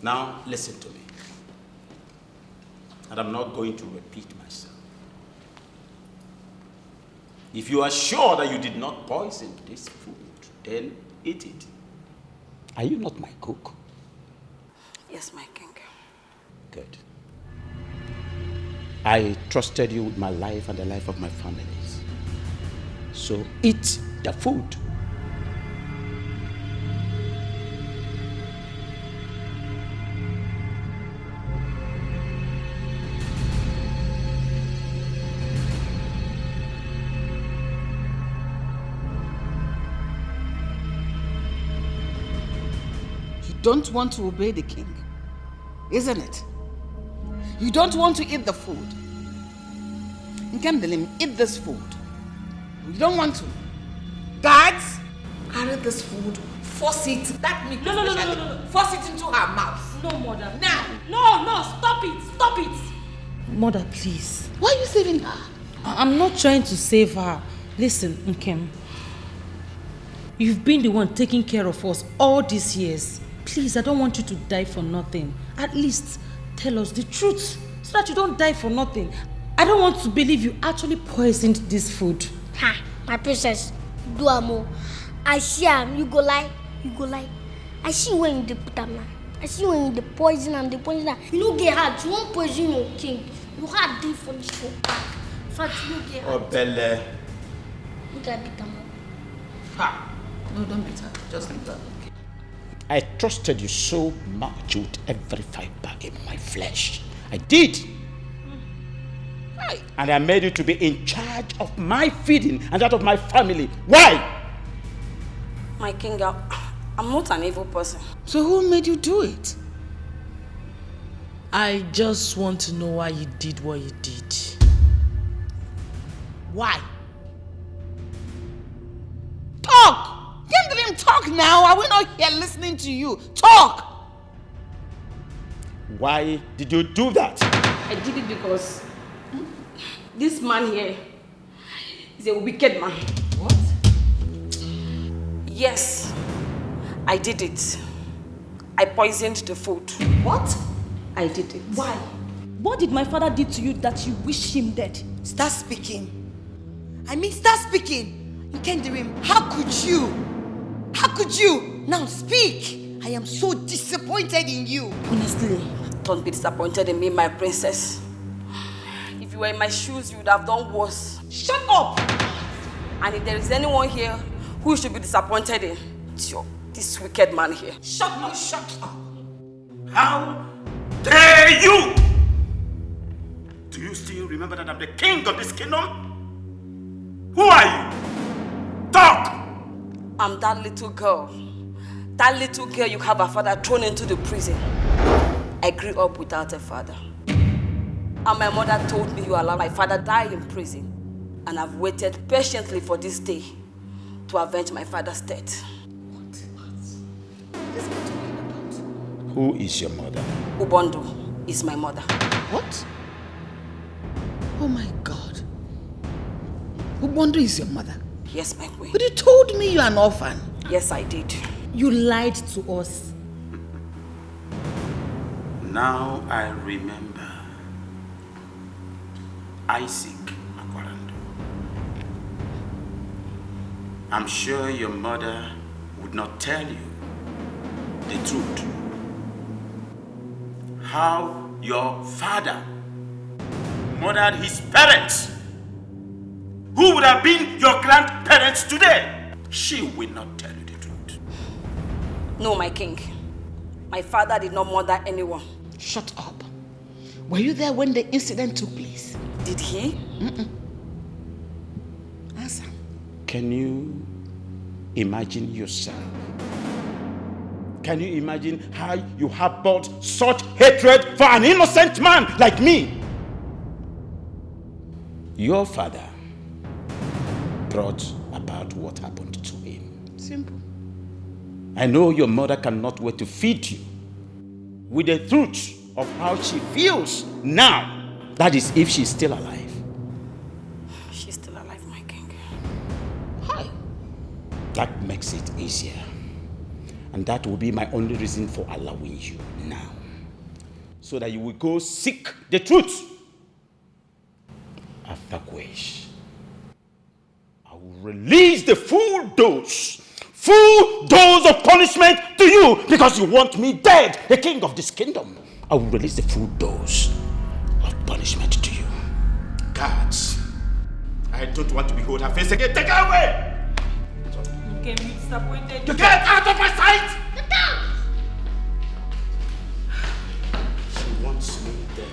Now, listen to me. And I'm not going to repeat myself. If you are sure that you did not poison this food, then eat it. Are you not my cook? Yes, my king. Good. I trusted you with my life and the life of my families. So eat the food. You don't want to obey the king, isn't it? You don't want to eat the food. Nkamdelim, eat this food. You don't want to. Guards, carry this food, force it. That meat, no. Force it into her mouth. No, mother. Now. No, stop it. Mother, please. Why are you saving her? I'm not trying to save her. Listen, Nkem. You've been the one taking care of us all these years. Please, I don't want you to die for nothing. At least tell us the truth so that you don't die for nothing. I don't want to believe you actually poisoned this food. Ha, my princess, do amo. I see am, you go lie. I see when you put am now. I see when you poison am, You no get hard, you won't poison your king. You hard day for this food. In fact, you no get hard. Oh, Belle. You can beat am. Ha! No, don't beat her. Just leave her. I trusted you so much with every fiber in my flesh. I did. And I made you to be in charge of my feeding and that of my family. Why? My king, I'm not an evil person. So who made you do it? I just want to know why you did what you did. Why? Talk! Let him talk now. Are we not here listening to you? Talk! Why did you do that? I did it because this man here is a wicked man. What? Yes, I did it. I poisoned the food. What? I did it. Why? What did my father do to you that you wish him dead? Start speaking. Start speaking. Nkendirim, how could you? How could you? Now speak. I am so disappointed in you. Honestly. Don't be disappointed in me, my princess. If you were in my shoes, you would have done worse. Shut up! And if there is anyone here who you should be disappointed in, it's this wicked man here. Shut up! How dare you? Do you still remember that I'm the king of this kingdom? Who are you? Talk! I'm that little girl. That little girl you have a father thrown into the prison. I grew up without a father. And my mother told me you allowed my father die in prison. And I've waited patiently for this day to avenge my father's death. What is he talking about? Who is your mother? Ubondo is my mother. What? Oh my God. Ubondo is your mother? Yes, my queen. But you told me you're an orphan. Yes, I did. You lied to us. Now I remember. Isaac Akwarando. I'm sure your mother would not tell you the truth. How your father murdered his parents, who would have been your grandparents today. She will not tell you the truth. No, my king. My father did not murder anyone. Shut up. Were you there when the incident took place? Did he? Answer. Can you imagine yourself? Can you imagine how you harbored such hatred for an innocent man like me? Your father brought about what happened to him. Simple. I know your mother cannot wait to feed you with the truth of how she feels now. That is, if she's still alive. She's still alive, my king. Hi. That makes it easier. And that will be my only reason for allowing you now. So that you will go seek the truth. After which, I will release the full dose of punishment to you because you want me dead, the king of this kingdom. I will release the full dose of punishment to you. Guards, I don't want to behold her face again. Take her away! Okay, me disappointed. You get out of my sight! Get down! She wants me dead.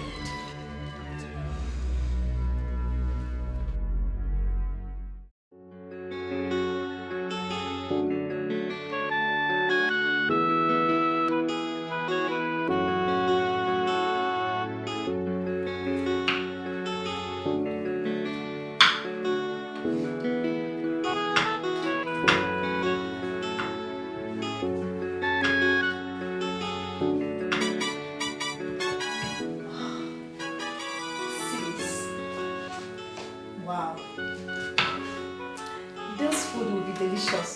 Wow. This food will be delicious.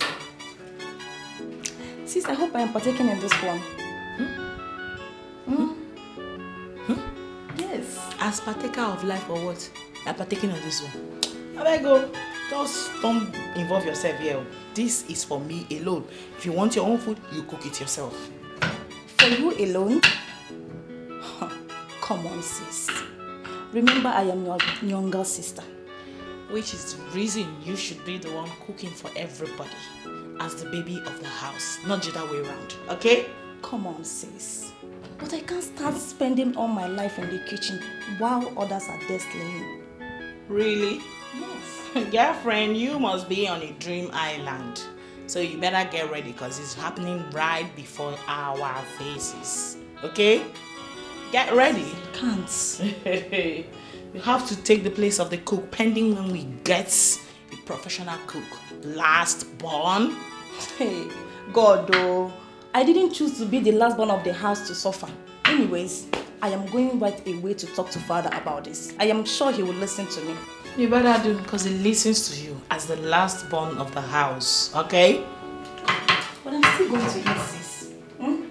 Sis, I hope I am partaking in this one. Yes. As partaker of life or what? I'm partaking of this one. I go. Just don't involve yourself here. This is for me alone. If you want your own food, you cook it yourself. For you alone? Come on, sis. Remember, I am your younger sister. Which is the reason you should be the one cooking for everybody as the baby of the house, not the other way around, okay? Come on, sis. But I can't start spending all my life in the kitchen while others are there slaying. Really? Yes. Girlfriend, you must be on a dream island. So you better get ready because it's happening right before our faces, okay? Get ready. Can't. You have to take the place of the cook pending when we get a professional cook. Last born. Hey, God though. I didn't choose to be the last born of the house to suffer. Anyways, I am going right away to talk to Father about this. I am sure he will listen to me. You better do because he listens to you as the last born of the house, okay? But I'm still going to eat this. I'm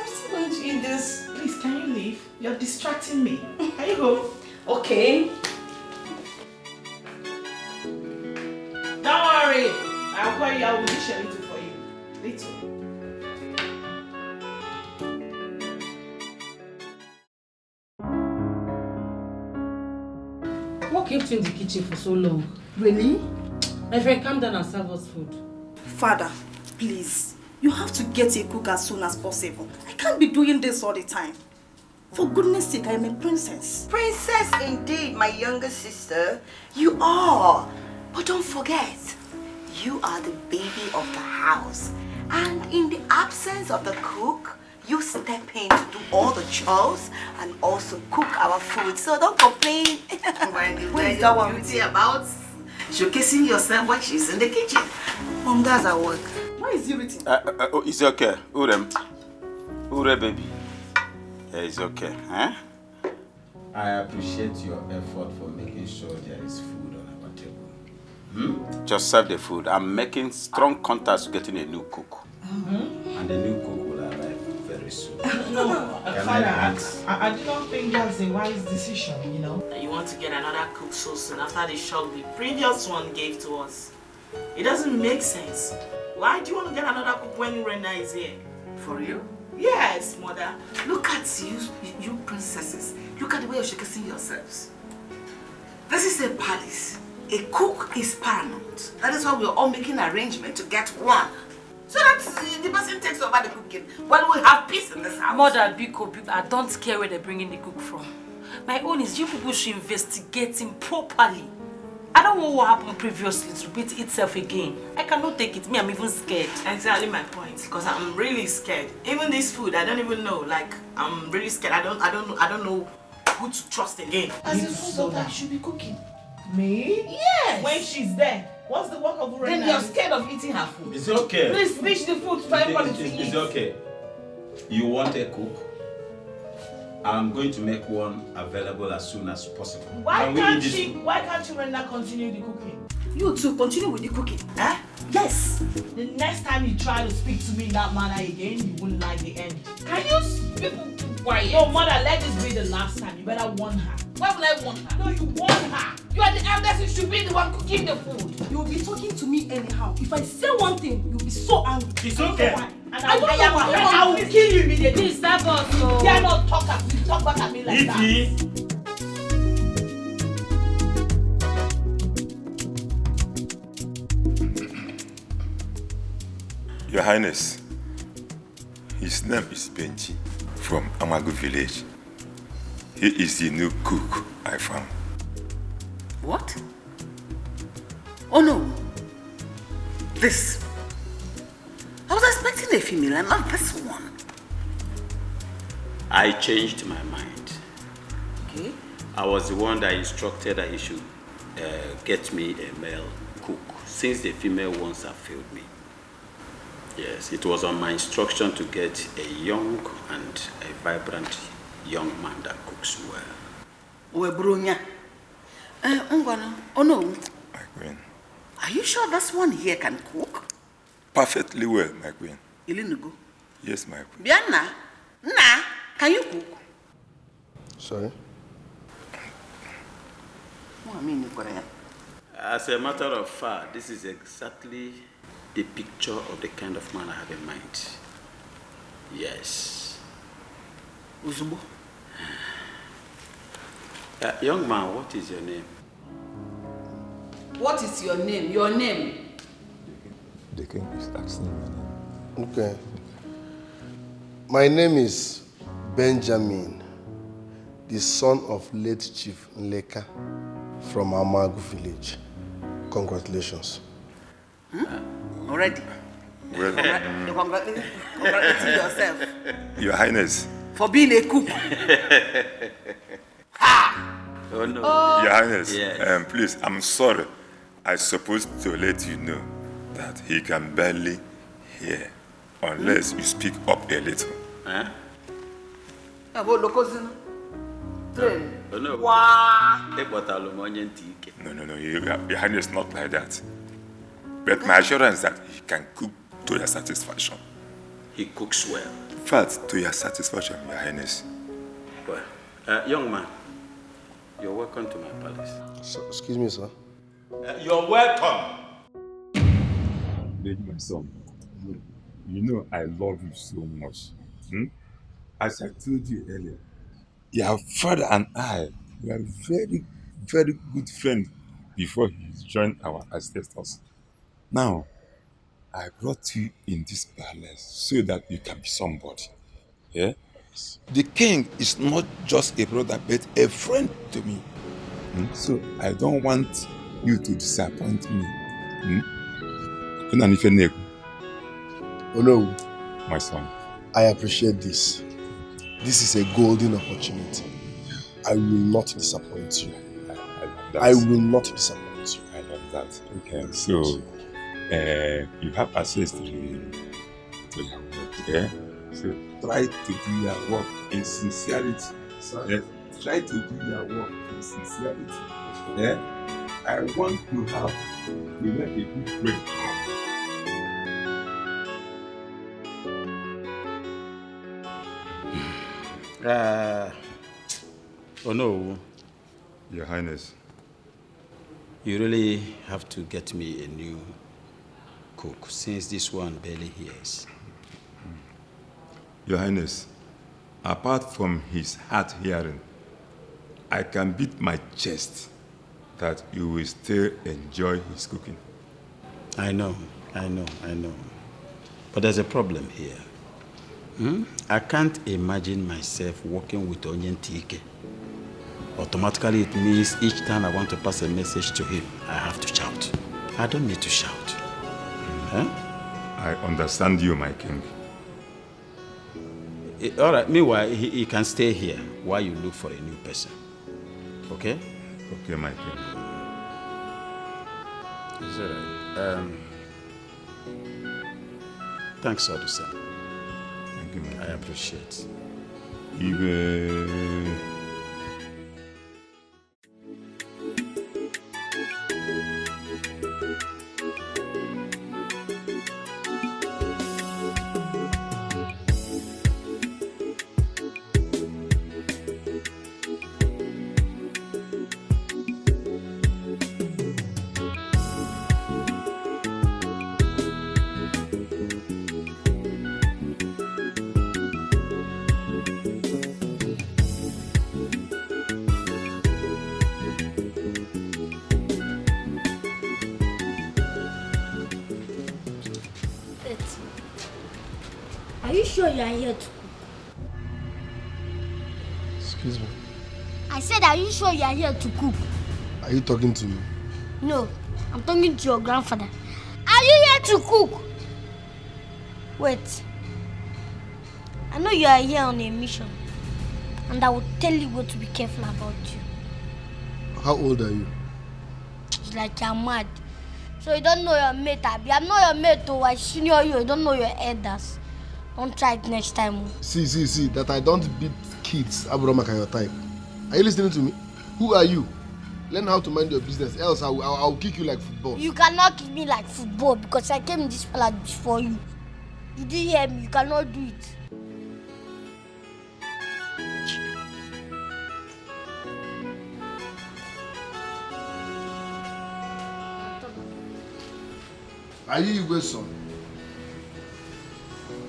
still going to eat this. Please, can you leave? You're distracting me. Here you go. Okay. Don't worry. I'll call you. I will dish a little for you. Little. What kept you in the kitchen for so long? Really? My friend, calm down and serve us food. Father, please. You have to get a cook as soon as possible. I can't be doing this all the time. For goodness sake, I am a princess. Princess indeed, my younger sister. You are. But don't forget, you are the baby of the house. And in the absence of the cook, you step in to do all the chores and also cook our food. So don't complain. What is that one beauty about showcasing yourself when she's in the kitchen? Mom, that's our work. Why is he written? It's okay. Ure baby. Yeah, it's okay. Huh? I appreciate your effort for making sure there is food on our table. Just serve the food. I'm making strong contacts getting a new cook. And the new cook will arrive very soon. No, Can Father, I I do not think that's a wise decision, you know? You want to get another cook so soon after the shock the previous one gave to us. It doesn't make sense. Why do you want to get another cook when Rena is here? For you? Yes, mother. Look at you princesses. Look at the way you're showcasing yourselves. This is a palace. A cook is paramount. That is why we're all making arrangements to get one. So that the person takes over the cooking. When we have peace in this house. Mother, Biko, I don't care where they're bringing the cook from. My own is you people should investigate him properly. I don't want what happened previously to repeat itself again. I cannot take it. Me, I'm even scared. Exactly my point. Because I'm really scared. Even this food, I don't even know. Like, I'm really scared. I don't know who to trust again. As a full daughter, should be cooking. Me? Yes. When she's there. What's the work of Rena? Then you're scared of eating her food. It's okay. Please finish the food for everybody to eat. It's okay. You want a cook? I'm going to make one available as soon as possible. Why can't you Rena continue the cooking? You too, continue with the cooking. Huh? Yes. The next time you try to speak to me in that manner again, you wouldn't like the end. Can you people keep quiet? No, mother, let this be the last time. You better warn her. Why would I warn her? No, you warn her. You are the eldest. You should be the one cooking the food. You will be talking to me anyhow. If I say one thing, you'll be so angry. It's okay. And I will kill you immediately. Please, that boss. You dare not talk back at me like that. Your Highness, his name is Benji from Amagu village. He is the new cook I found. What? Oh no. This. I was expecting a female and not this one. I changed my mind. Okay. I was the one that instructed that he should get me a male cook, since the female ones have failed me. Yes, it was on my instruction to get a young and a vibrant young man that cooks well. Webrunya. Oh no. My queen. Are you sure this one here can cook? Perfectly well, my queen. Ilinugo. Yes, my queen. Bianna, na, can you cook? Sorry? As a matter of fact, this is exactly the picture of the kind of man I have in mind. Yes. Uzubo. Young man, what is your name? What is your name? Your name? The king is asking my name. Okay. My name is Benjamin, the son of late Chief Nleka from Amagu village. Congratulations. Already? Well, You're congratulating yourself Your Highness. for being a cook. Oh no. Your Highness, Yes. please, I'm sorry. I supposed to let you know that he can barely hear unless you speak up a little. Huh? About Lokozino. Oh no. Wow. No, Your Highness, not like that. But my assurance that he can cook to your satisfaction. He cooks well. In fact, to your satisfaction, Your Highness. Well, young man, you're welcome to my palace. So, excuse me, sir. You're welcome. Baby, my son, you know I love you so much. As I told you earlier, your father and I were very, very good friends before he joined our ancestors. Now, I brought you in this palace so that you can be somebody. Yeah? The king is not just a brother, but a friend to me. So I don't want you to disappoint me. Oh no, My son. I appreciate this. This is a golden opportunity. I will not disappoint you. I will not disappoint you. I love that. Okay, so you have access to your work. Yeah? So try to do your work in sincerity. Yeah? Try to do your work in sincerity. Yeah? I want to have to make a good break. Oh no. Your Highness. You really have to get me a new cook, since this one barely hears. Your Highness, apart from his hard hearing, I can beat my chest that you will still enjoy his cooking. I know. But there's a problem here. I can't imagine myself working with Onyentike. Automatically, it means each time I want to pass a message to him, I have to shout. I don't need to shout. Huh? I understand you, my king. All right, meanwhile, he can stay here while you look for a new person. Okay? Okay, my king. It's all right. Thanks, Odusa. Thank you, my king. I appreciate. Are you sure you are here to cook? Excuse me. I said, are you sure you are here to cook? Are you talking to me? No, I'm talking to your grandfather. Are you here to cook? Wait. I know you are here on a mission. And I will tell you what to be careful about you. How old are you? It's like you're mad. So you don't know your mate, Abby. I'm not your mate, though. I senior you. You don't know your elders. Don't try it next time. See, that I don't beat kids. Abromaka your type. Are you listening to me? Who are you? Learn how to mind your business, else I'll kick you like football. You cannot kick me like football because I came in this palace before you. You didn't hear me. You cannot do it. Are you Igwe's son?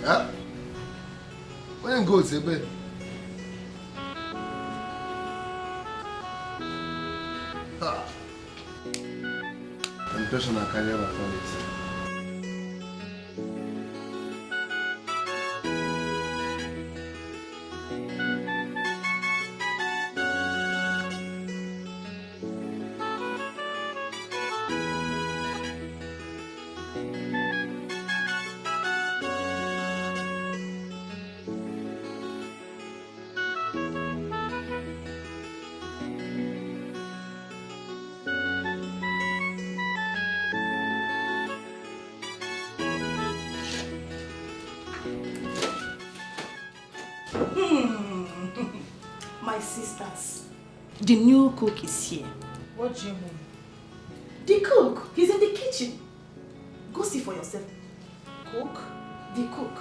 Yeah? When you go to bed? Impression I can never find it. My sisters, the new cook is here. What do you mean? The cook, he's in the kitchen. Go see for yourself. Cook? The cook.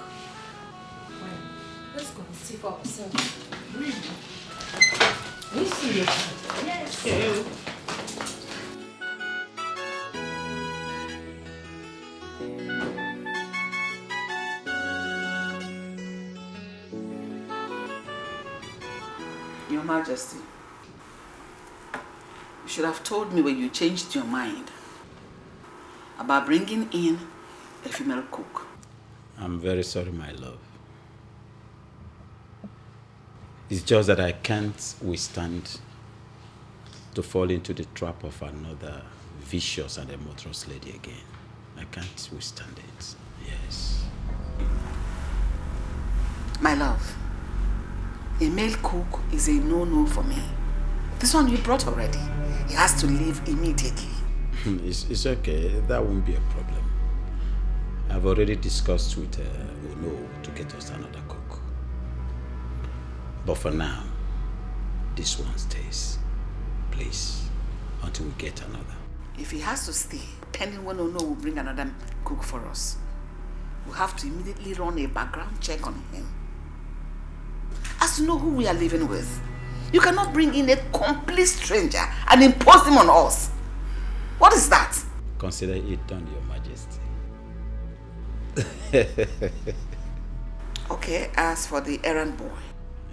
Fine. Let's go and see for ourselves. Really? Are you serious? Yes. Yeah. Your Majesty, you should have told me when you changed your mind about bringing in a female cook. I'm very sorry, my love. It's just that I can't withstand to fall into the trap of another vicious and adulterous lady again. I can't withstand it. Yes. My love, a male cook is a no-no for me. This one you brought already. He has to leave immediately. It's okay. That won't be a problem. I've already discussed with Uno to get us another cook. But for now, this one stays. Please, until we get another. If he has to stay, pending when Uno will bring another cook for us, we'll have to immediately run a background check on him. As to know who we are living with. You cannot bring in a complete stranger and impose him on us. What is that? Consider it done, Your Majesty. Okay, as for the errand boy,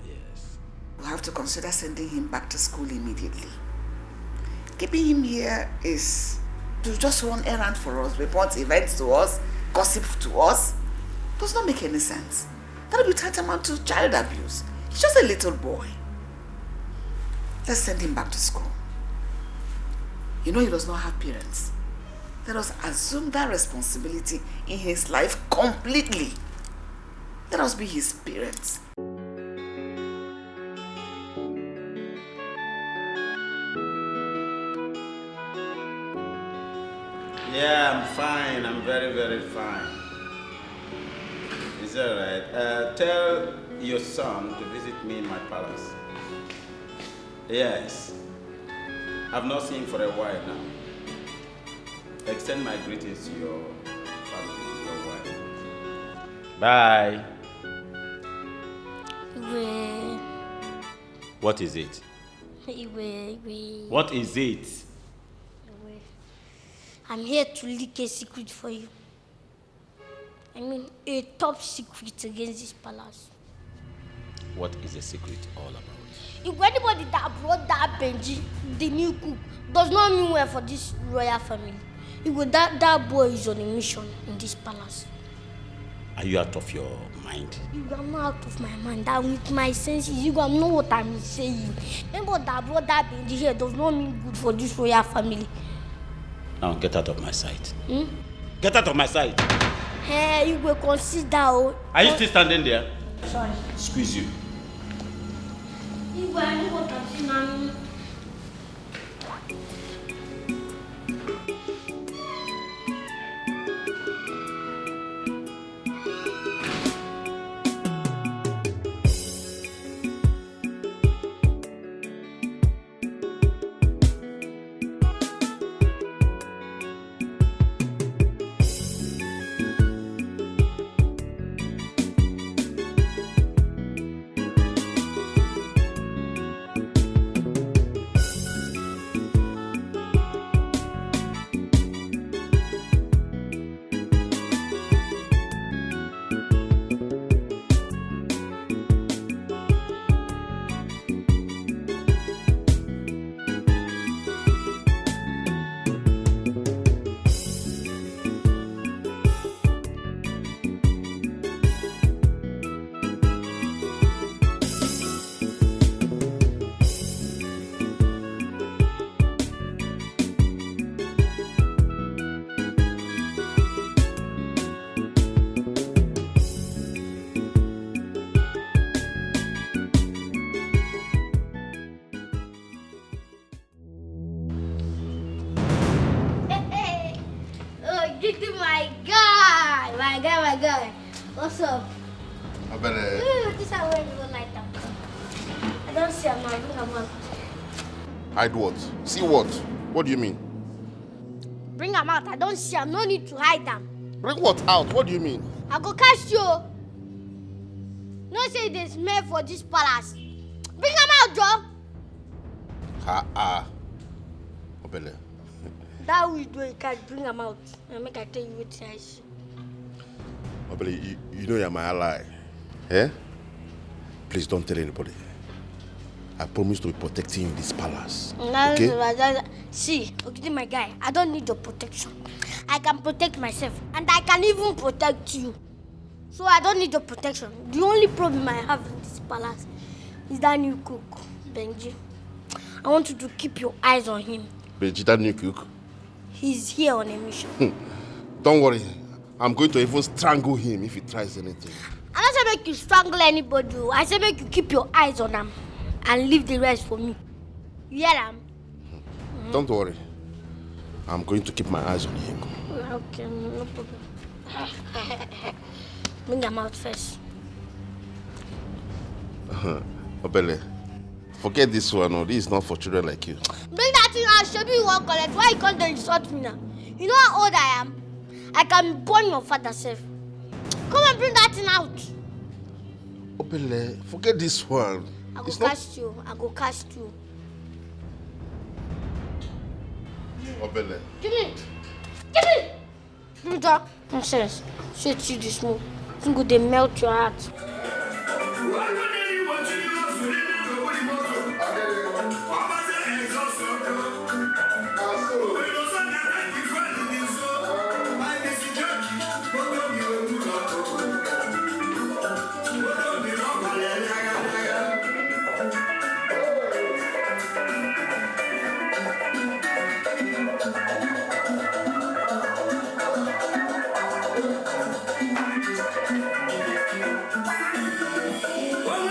Yes. we'll have to consider sending him back to school immediately. Keeping him here is to just run errands for us, report events to us, gossip to us. Does not make any sense. That will be tantamount to child abuse. He's just a little boy. Let's send him back to school. You know he does not have parents. Let us assume that responsibility in his life completely. Let us be his parents. Yeah, I'm fine. I'm very, very fine. Is that right? Tell your son to visit me in my palace. Yes. I've not seen him for a while now. Extend my greetings to your family, your wife. Bye. Iwe. What is it? Iwe. What is it? Iwe. I'm here to leak a secret for you. I mean, a top secret against this palace. What is the secret all about? If anybody that brought that Benji, the new cook, does not mean well for this royal family, that boy is on a mission in this palace. Are you out of your mind? I'm not out of my mind. I'm with my senses. You don't know what I'm saying. Remember that brother being here does not mean good for this royal family. Now get out of my sight. Hmm? Get out of my sight. Hey, you will consider. Are you still standing there? Sorry. Squeeze you. You will know what I'm saying. My guy. What's up? I better. This is where you go like that. I don't see him now. Bring him out. Hide what? See what? What do you mean? Bring him out. I don't see him. No need to hide them. Bring what out? What do you mean? I go catch you. No say there's smell for this palace. Bring him out, Joe. Obele. That we do, you can't bring him out. And make I tell you what I see. Obele, you know you're my ally. Eh? Please don't tell anybody. I promise to be protecting you in this palace. Okay? See, okay, my guy, I don't need your protection. I can protect myself. And I can even protect you. So I don't need your protection. The only problem I have in this palace is that new cook, Benji. I want you to keep your eyes on him. Benji, that new cook? He's here on a mission. Don't worry. I'm going to even strangle him if he tries anything. I don't say make you strangle anybody. I say make you keep your eyes on him and leave the rest for me. You hear him? Don't worry. I'm going to keep my eyes on him. Okay, no problem. Bring him out first. Obele, forget this one. No, this is not for children like you. Bring that thing out. Show me you won't collect. Why you can't insult me now? You know how old I am? I can burn your father self. Come and bring that thing out. Obele, forget this one. I go cast you. I go cast you. Obele. Give me. Give me. Give me that. Nonsense. Shit you this move. I think they melt your heart. Well,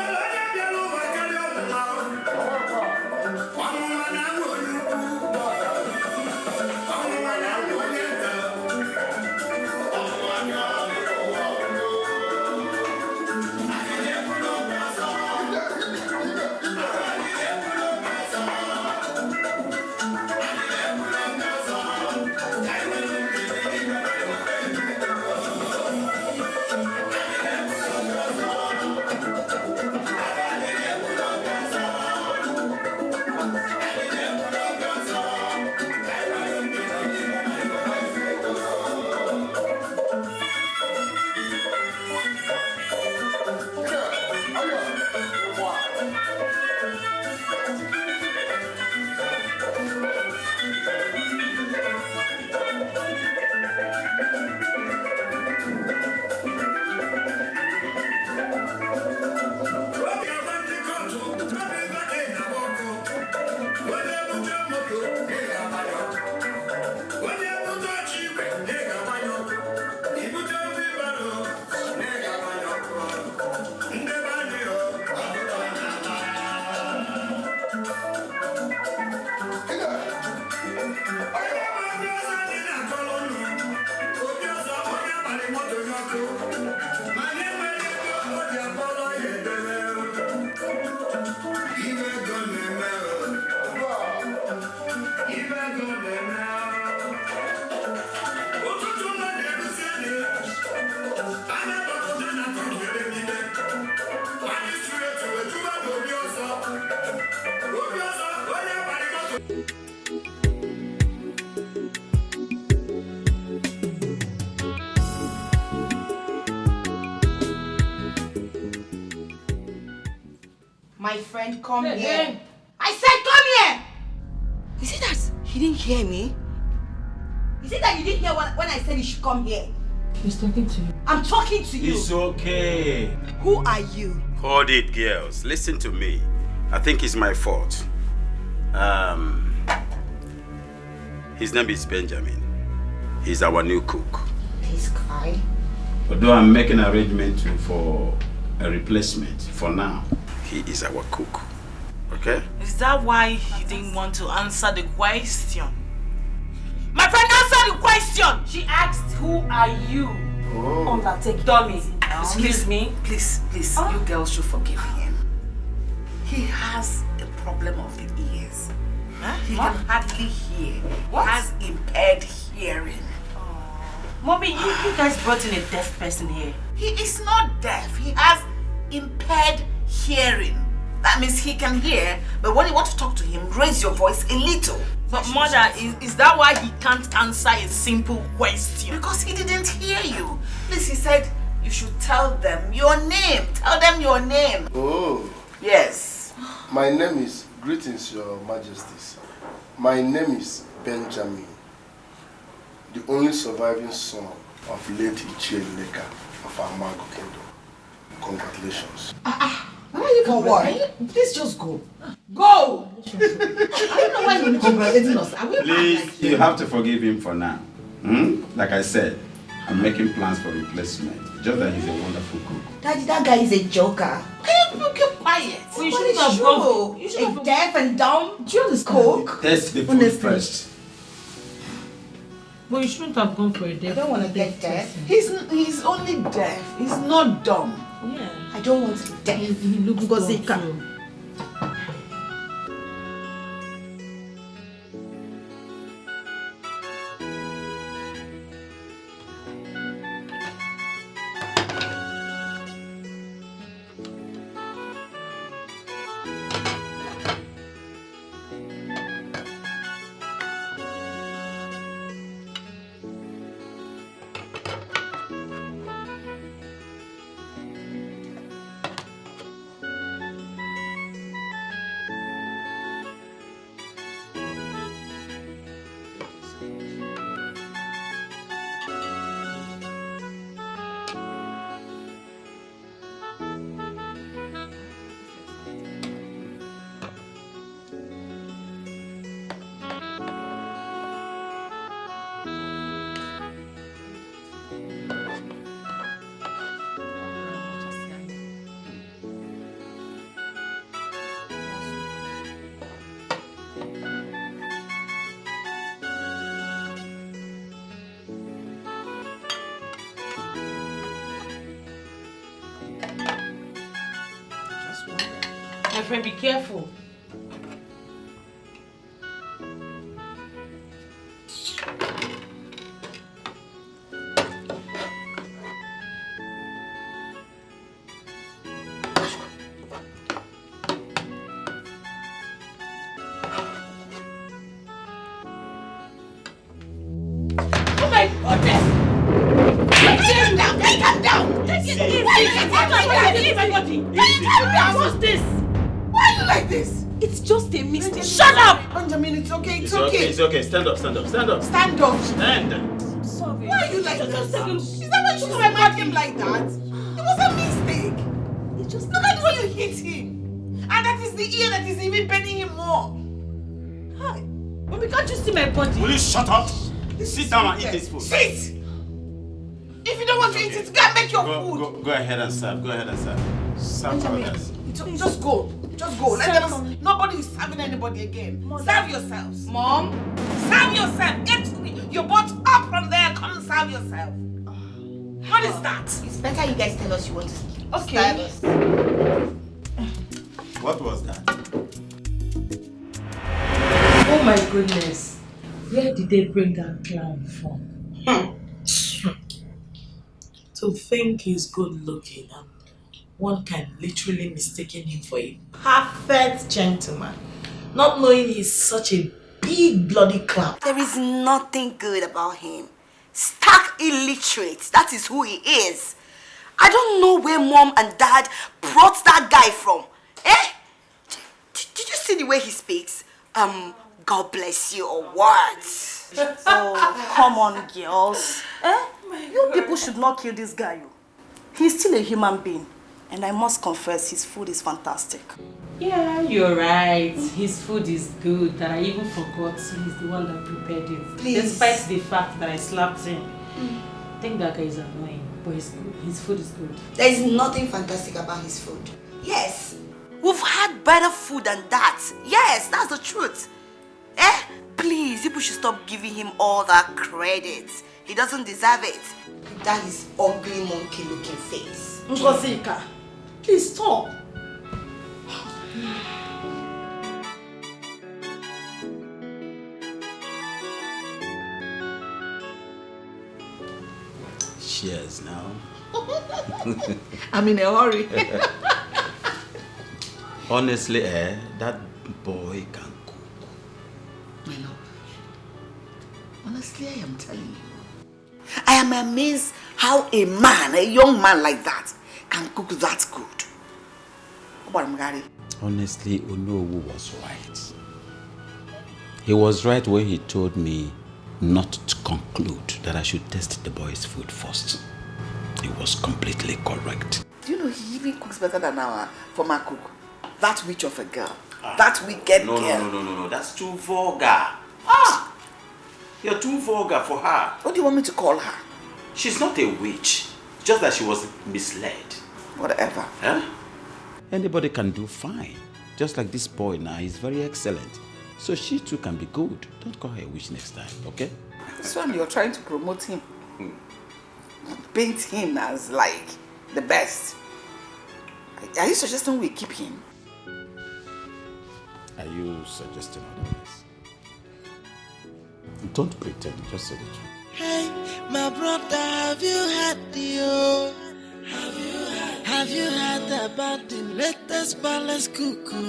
My friend, come here. I said come here! Is it that he didn't hear me? Is it that you didn't hear when I said you should come here? He's talking to you. I'm talking to you. It's okay. Who are you? Hold it, girls. Listen to me. I think it's my fault. His name is Benjamin. He's our new cook. This guy? Although I'm making arrangement for a replacement for now, he is our cook. Okay? Is that why you didn't want to answer the question? My friend, answer the question! She asked, who are you? Undertake dummy. Excuse me. Please, you girls should forgive him. He has a problem of the ears. Huh? He can hardly hear. What? He has impaired hearing. Mommy, you guys brought in a deaf person here. He is not deaf. He has impaired hearing. That means he can hear, but when you want to talk to him, raise your voice a little. But mother, is that why he can't answer a simple question? Because he didn't hear you. Please, he said you should tell them your name. Tell them your name. Oh. Yes. My name is, greetings, Your Majesties. My name is Benjamin, the only surviving son of late Ichieleka of our Mago Kingdom. Congratulations. Why are you congratulating? Please just go. Go! I don't know why you're congratulating us. Please, you have to forgive him for now. Like I said, I'm making plans for replacement. Just that he's a wonderful cook. Daddy, that guy is a joker. Can you keep quiet? Well, you shouldn't have gone. You should have deaf and dumb. Do you understand? Cook. Taste the food first. But you shouldn't have gone for a deaf. I don't want to get deaf. He's only deaf. He's not dumb. Yeah. I don't want to be deaf. He looks Gozika. My friend, be careful. Oh my goodness! Calm down! Calm down! Take it easy! Why you calm down? What's this? Why are you like this? It's just a mistake. Shut up! Benjamin, it's okay. It's okay. Stand up. Stand up. Stand. I'm sorry. Why are you like this? Is that why you should have him like that? It was a mistake. Look at the way you hit him. And that is the ear that is even bending him more. Hi. Mommy, can't you see my body? Will you shut up? Sit down and eat this food. Sit! If you don't want to eat it, go and make your food. Go ahead and serve. Serve for others. Just go. Just go. Nobody is serving anybody again. Serve yourselves. Mom? Serve yourself. You're both up from there. Come and serve yourself. What is that? It's better you guys tell us you want to Okay. serve us. What was that? Oh my goodness. Where did they bring that clown from? To think he's good looking and one can literally mistaken him for a perfect gentleman, not knowing he's such a big bloody clown. There is nothing good about him. Stark illiterate. That is who he is. I don't know where mom and dad brought that guy from. Did you see the way he speaks? God bless you or what? Oh, come on, girls. You people should not kill this guy. He's still a human being. And I must confess, his food is fantastic. Yeah, you're right. His food is good. That I even forgot he's the one that prepared it. Please. Despite the fact that I slapped him. I think that guy is annoying, but he's good. His food is good. There is nothing fantastic about his food. Yes, we've had better food than that. Yes, that's the truth. Please, people should stop giving him all that credit. He doesn't deserve it. That is ugly monkey-looking face. Ngozika, please stop. Cheers now. I'm in a hurry. Honestly, that boy can cook. My love, honestly, I am telling you. I am amazed how a young man like that, can cook that good. What about Mgari? Honestly, Onowu was right. He was right when he told me not to conclude that I should test the boy's food first. He was completely correct. Do you know he even cooks better than our former cook? That witch of a girl. That wicked girl. No. That's too vulgar. You're too vulgar for her. What do you want me to call her? She's not a witch. Just that she was misled. Whatever. Huh? Anybody can do fine. Just like this boy now, he's very excellent. So she too can be good. Don't call her a witch next time, okay? This one, you're trying to promote him. Paint him as like the best. Are you suggesting we keep him? Are you suggesting otherwise? Don't pretend, just say the truth. Hey, my brother, have you had the Have you heard about the latest palace cuckoo?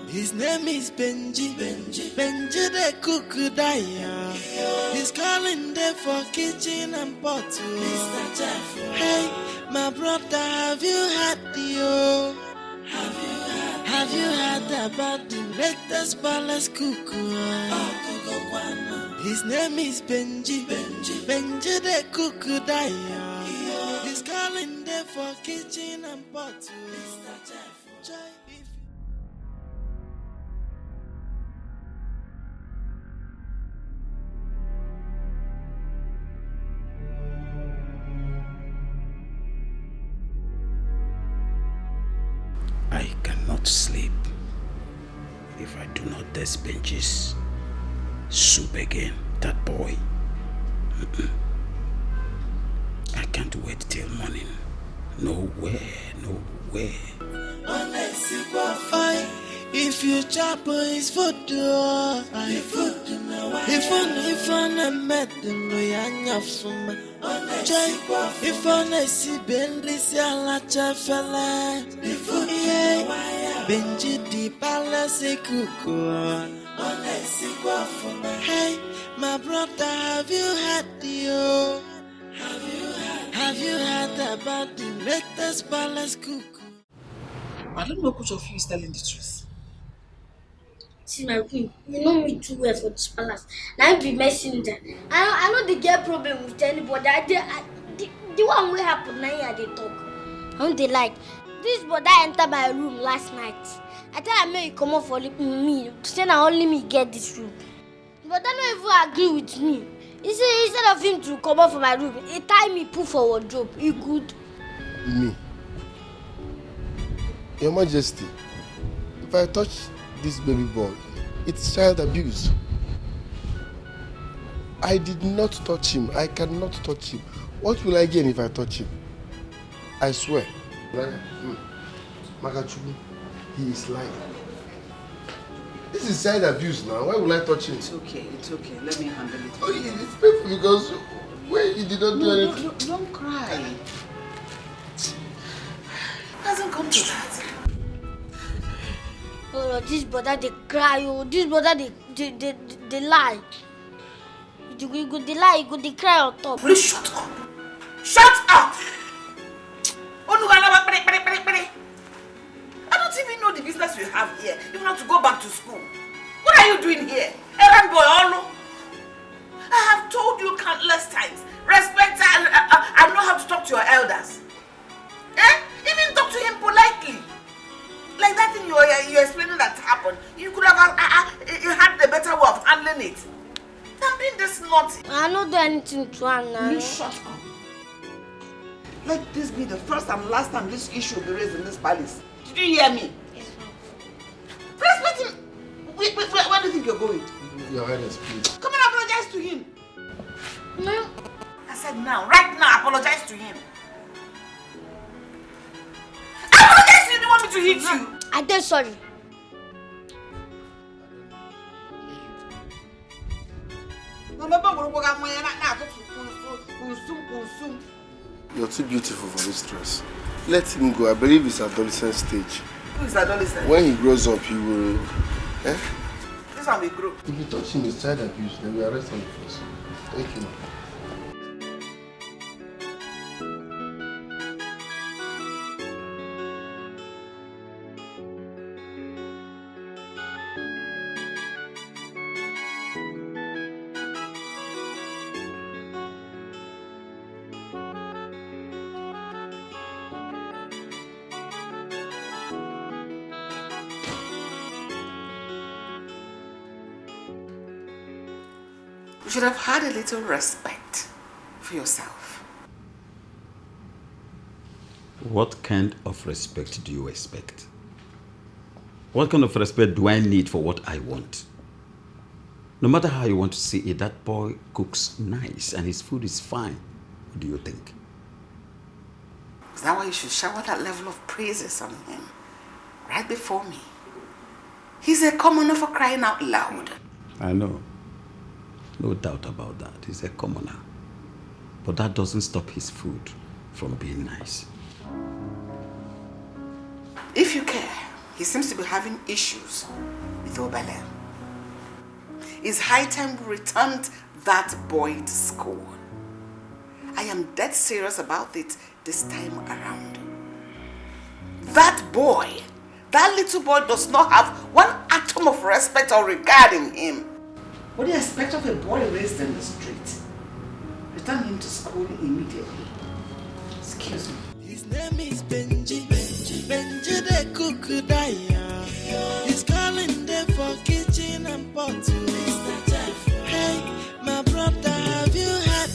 His name is Benji the cuckoo Daya. He's calling there for kitchen and pot. Hey, my brother, have you had the Have you heard about the latest palace cuckoo? His name is Benji the cuckoo Daya. He's calling there for kitchen and pot. I cannot sleep if I do not taste Benji's soup again. That boy. I can't wait till morning. No way. If you chop his food, if I met them, if I see Bentley's a fella, Benji the palace cuckoo. Hey, my brother, have you had the Have you heard about the latest palace cuckoo? I don't know which of you is telling the truth. See my queen, you know me too well for this palace. Now I be messenger. I know they get problem with anybody. The one will happen now they talk. How they like this brother enter my room last night. I tell him you come up for me. Say now only me get this room. But I don't even agree with me. Instead of him to come out from my room, he tie me, put for wardrobe. He good. Me? Your Majesty, if I touch this baby boy, it's child abuse. I did not touch him. I cannot touch him. What will I gain if I touch him? I swear. Makachubu, he is lying. This is child abuse now. Why will I touch him? It's okay. Let me handle it. Oh, it's painful because when you did not do anything. No, don't cry. It hasn't come to that. Oh, this brother they cry. Oh, this brother they lie. You go they lie. You go they cry on top. Please shut up. Shut up. I don't even know the business you have here. You want to go back to school. What are you doing here? Errand boy, Olo. I have told you countless times. Respect and know how to talk to your elders. Even talk to him politely. Like that thing you're explaining that happened. You could have had a better way of handling it. I'm being this naughty. I don't do anything to her now. You shut up. Let this be the first and last time this issue will be raised in this palace. Did you hear me? Yes, ma'am. Respect him. Wait, where do you think you're going? Your Highness, please. Come and apologize to him. No. I said now, right now, apologize to him. Apologize to him. You want me to hit you? I did sorry. You're too beautiful for this dress. Let him go. I believe it's adolescent stage. Who is adolescent? When he grows up, he will. This one will grow. If you touch him with child abuse, then we arrest him first. Thank you. You should have had a little respect for yourself. What kind of respect do you expect? What kind of respect do I need for what I want? No matter how you want to see it, that boy cooks nice and his food is fine. What do you think? Is that why you should shower that level of praises on him? Right before me. He's a commoner for crying out loud. I know. No doubt about that. He's a commoner. But that doesn't stop his food from being nice. If you care, he seems to be having issues with Obele. It's high time we returned that boy to school. I am dead serious about it this time around. That boy, that little boy does not have one atom of respect or regard in him. What do you expect of a boy raised in the street? Return him to school immediately. Excuse me. His name is Benji. Benji the cook Naija. He's calling them for kitchen and pot. Hey, my brother, have you heard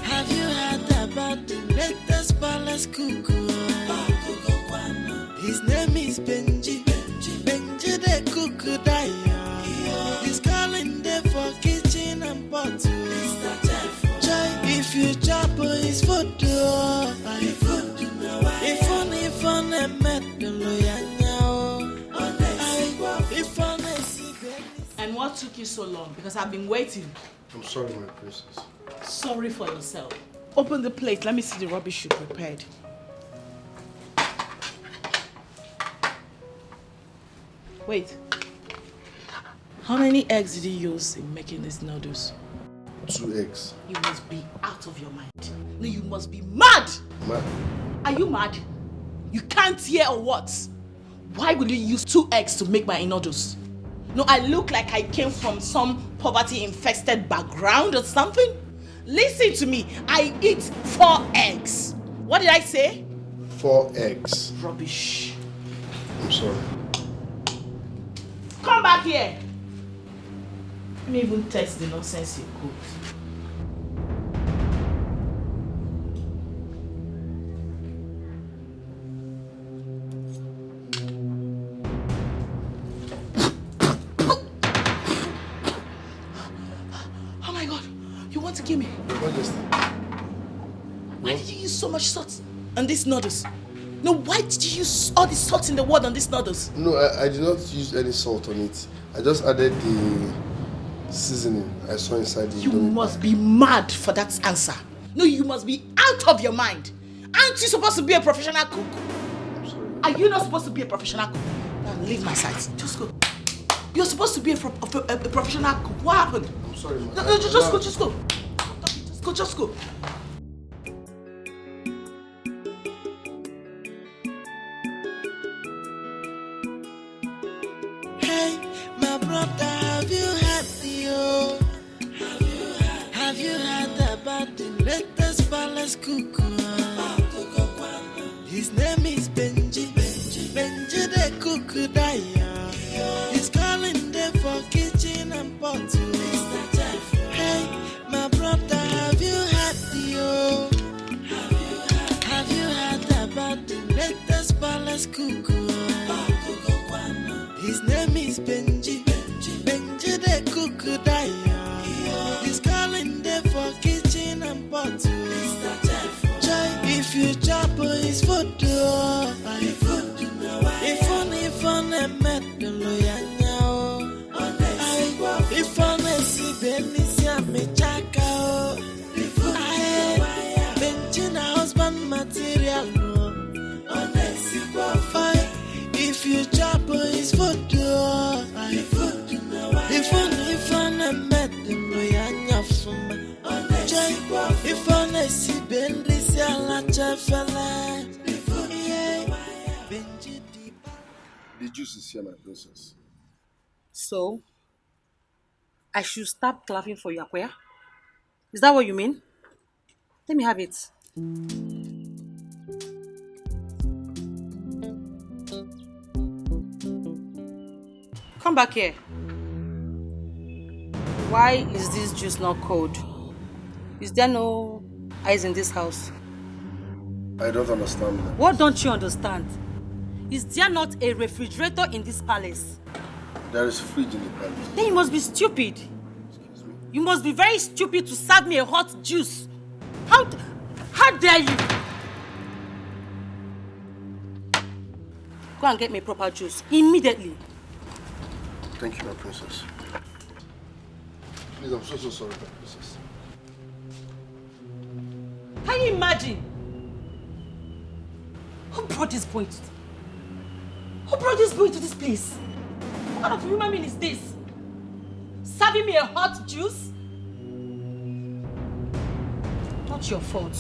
Have you heard about the latest palace cook? His name is Benji. Benji the cook Naija. He's calling them for kitchen and pot. If you chop his food, And what took you so long? Because I've been waiting. I'm sorry, my princess. Sorry for yourself. Open the plate. Let me see the rubbish you prepared. Wait. How many eggs did you use in making these noodles? 2 eggs. You must be out of your mind. No, you must be mad! Mad? Are you mad? You can't hear or what? Why will you use 2 eggs to make my noodles? No, I look like I came from some poverty-infested background or something? Listen to me. I eat 4 eggs. What did I say? 4 eggs. Rubbish. I'm sorry. Come back here. Let me even test the nonsense you cooked. want to kill me? Your Majesty. Why did you use so much salt on these noodles? No, why did you use all the salt in the world on these noodles? No, I did not use any salt on it. I just added the seasoning I saw inside the You Indomie must pack. be mad for that answer. No, you must be out of your mind. Aren't you supposed to be a professional cook? I'm sorry. Are you not supposed to be a professional cook? Now leave my side. Just go. You're supposed to be a professional cook. What happened? I'm sorry, man. No, just go. Just go. Hey, my brother, have you heard Have you heard about the latest palace cook? His name is Benji the cook Naija. He's calling there for kitchen and pot. Hey, my brother, have you heard Have you heard about the latest palace cook? His name is Benji the cook Naija. He's calling there for kitchen and pot. Try if you chop his food. If on a metal, if on a si benisia me chaka, Benjina husband material. If you chop his food, if on a metal, if on a si benisia la chafala. The juice is here, my princess. So, I should stop clapping for you, Akoya? Is that what you mean? Let me have it. Come back here. Why is this juice not cold? Is there no ice in this house? I don't understand that. What don't you understand? Is there not a refrigerator in this palace? There is fridge in the palace. Then you must be stupid. You must be very stupid to serve me a hot juice. How dare you? Go and get me proper juice immediately. Thank you, my princess. Please, I'm so sorry, my princess. Can you imagine? Who brought this boy to this place? What kind of human being is this? Serving me a hot juice? Not your fault.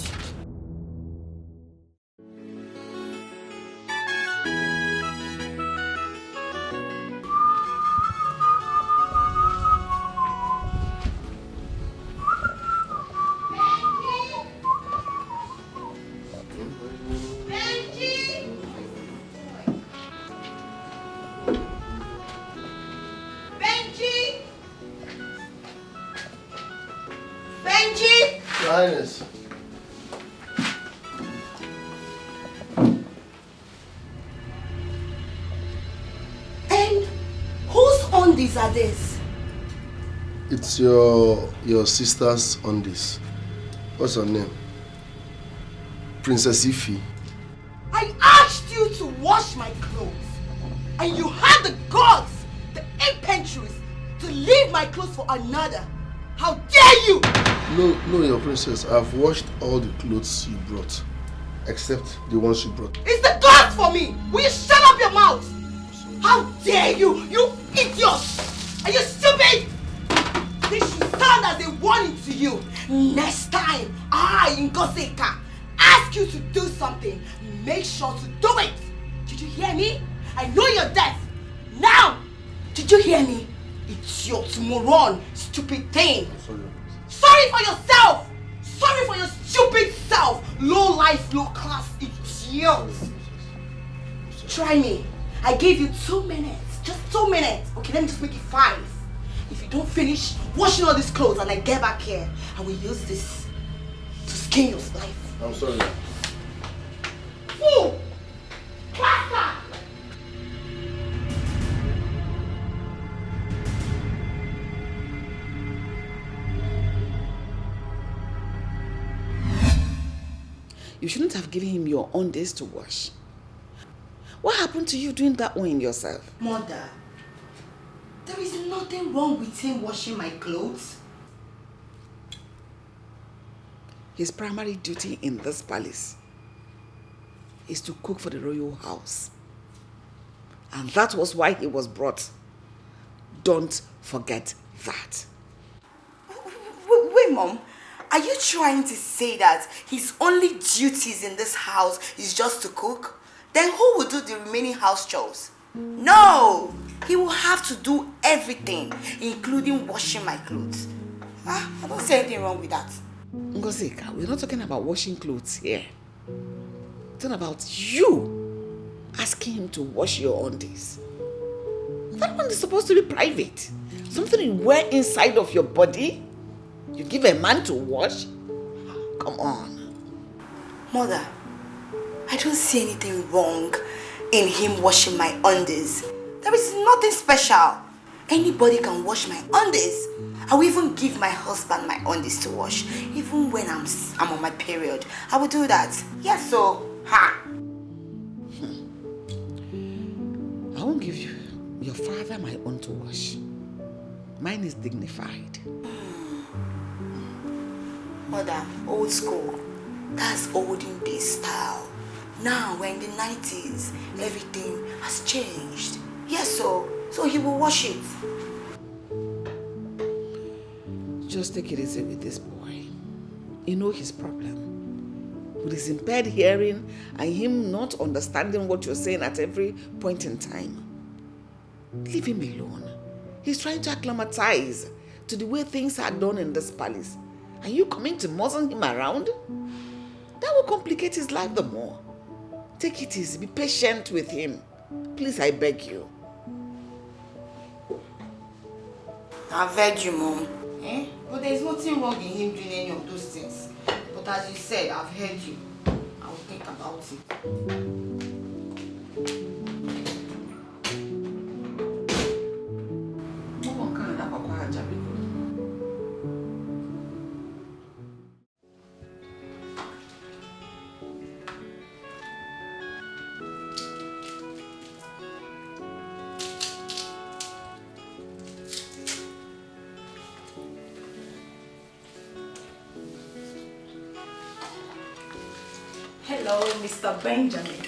Your Highness. And whose undies are this? It's your sister's undies. What's her name? Princess Ify. I asked you to wash my clothes, and you had the guts, the impetuous, to leave my clothes for another. How dare you! No, your princess. I've washed all the clothes you brought, except the ones you brought. It's the guts for me! Will you shut up your mouth? How dare you! You idiot! Are you stupid? This should stand as a warning to you. Next time I, Ngosika, ask you to do something, make sure to do it. Did you hear me? I know you're deaf. Now, did you hear me? It's your moron, stupid thing. Sorry for yourself. Sorry for your stupid self. Low life, low class idiot. Try me. I gave you 2 minutes. Just 2 minutes. Okay, let me just make it 5. If you don't finish washing all these clothes and I get back here, I will use this to skin your life. I'm sorry. Fool! Bastard! You shouldn't have given him your own days to wash. What happened to you doing that one yourself? Mother, there is nothing wrong with him washing my clothes. His primary duty in this palace is to cook for the royal house. And that was why he was brought. Don't forget that. Wait, Mom. Are you trying to say that his only duties in this house is just to cook? Then who will do the remaining house chores? No! He will have to do everything, including washing my clothes. I don't see anything wrong with that. Ngozika, we're not talking about washing clothes here. We're talking about you asking him to wash your undies. That one is supposed to be private. Something you wear inside of your body. You give a man to wash? Come on. Mother, I don't see anything wrong in him washing my undies. There is nothing special. Anybody can wash my undies. I will even give my husband my undies to wash. Even when I'm on my period, I will do that. Yes, so, ha! I won't give you your father my own to wash. Mine is dignified. Mother, old school. That's olden days style. Now we're in the 90s. Everything has changed. Yes, so he will wash it. Just take it easy with this boy. You know his problem. With his impaired hearing and him not understanding what you're saying at every point in time. Leave him alone. He's trying to acclimatize to the way things are done in this palace. Are you coming to muzzle him around? That will complicate his life the more. Take it easy. Be patient with him. Please, I beg you. I beg you, Mom. But there's nothing wrong in him doing any of those things. But as you said, I've heard you. I will think about it. Hello, Mr. Benjamin.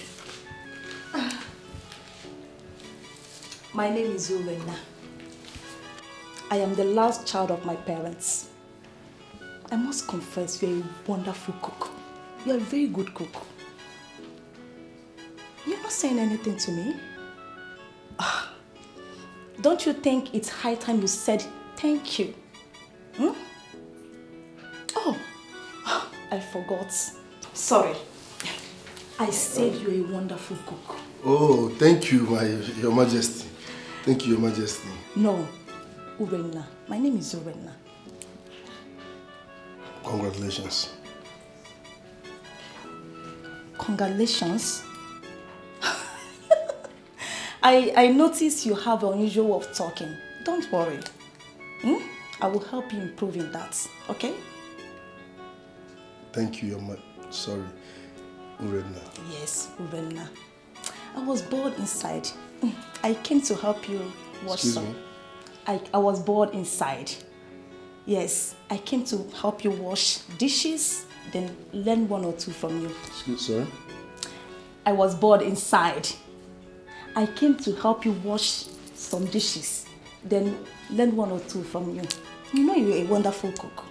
My name is Urena. I am the last child of my parents. I must confess, you're a wonderful cook. You're a very good cook. You're not saying anything to me? Don't you think it's high time you said thank you? Oh, I forgot. Sorry. I said you're a wonderful cook. Oh, thank you, Your Majesty. Thank you, Your Majesty. No, Urena. My name is Urena. Congratulations. Congratulations. I notice you have an unusual way of talking. Don't worry. I will help you improve in that, okay? Thank you, Sorry. Urena. Yes, Urena. I was bored inside. I came to help you wash some. I was bored inside. Yes, I came to help you wash dishes, then learn one or two from you. Sorry? I was bored inside. I came to help you wash some dishes, then learn one or two from you. You know you're a wonderful cook.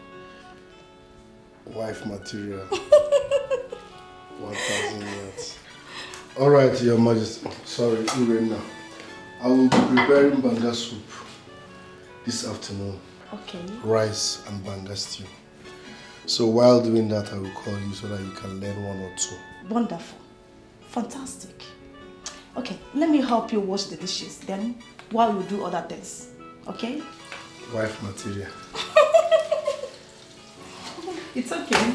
Wife material. 1,000 yards. All right, Your Majesty. Sorry, Urena. I will be preparing banga soup this afternoon. Okay. Rice and banga stew. So while doing that, I will call you so that you can learn one or two. Wonderful. Fantastic. Okay, let me help you wash the dishes. Then, while you do other things. Okay? Wife material. It's okay.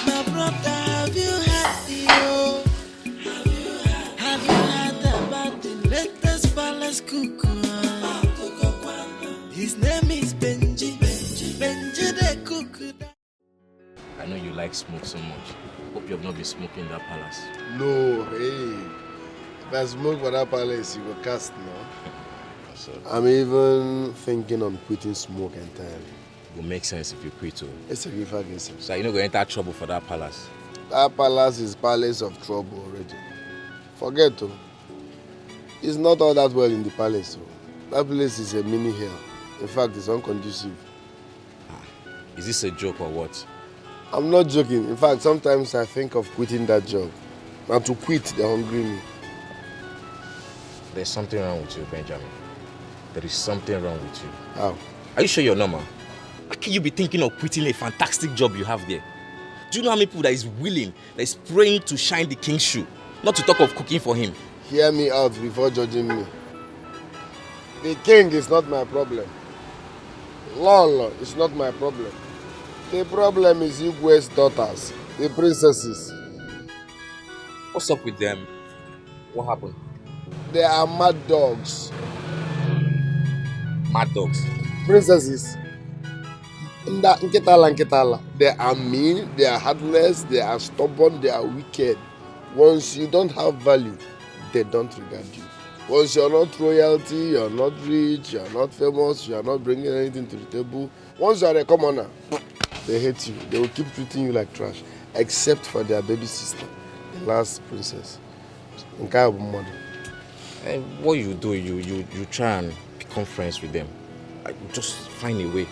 My brother, have you heard Have you heard about the latest palace cook? His name is Benji the cook. I know you like smoke so much. Hope you have not been smoking in that palace. No, hey. If I smoke for that palace, you go cast now. I'm even thinking on quitting smoke entirely. It will make sense if you quit too. It's a give against So you're not going to enter trouble for that palace? That palace is palace of trouble already. Forget to. It's not all that well in the palace. So. That place is a mini hell. In fact, it's unconducive. Is this a joke or what? I'm not joking. In fact, sometimes I think of quitting that job. And to quit, they hungry me. There's something wrong with you, Benjamin. There is something wrong with you. How? Are you sure you're normal? How can you be thinking of quitting a fantastic job you have there? Do you know how many people that is willing, that is praying to shine the king's shoe? Not to talk of cooking for him. Hear me out before judging me. The king is not my problem. Law is not my problem. The problem is Igwe's daughters, the princesses. What's up with them? What happened? They are mad dogs. Mad dogs? Princesses. Nkitala. They are mean, they are heartless, they are stubborn, they are wicked. Once you don't have value, they don't regard you. Once you're not royalty, you're not rich, you're not famous, you're not bringing anything to the table. Once you're a commoner, they hate you. They will keep treating you like trash. Except for their baby sister, the last princess. And what you do, you try and become friends with them. Just find a way.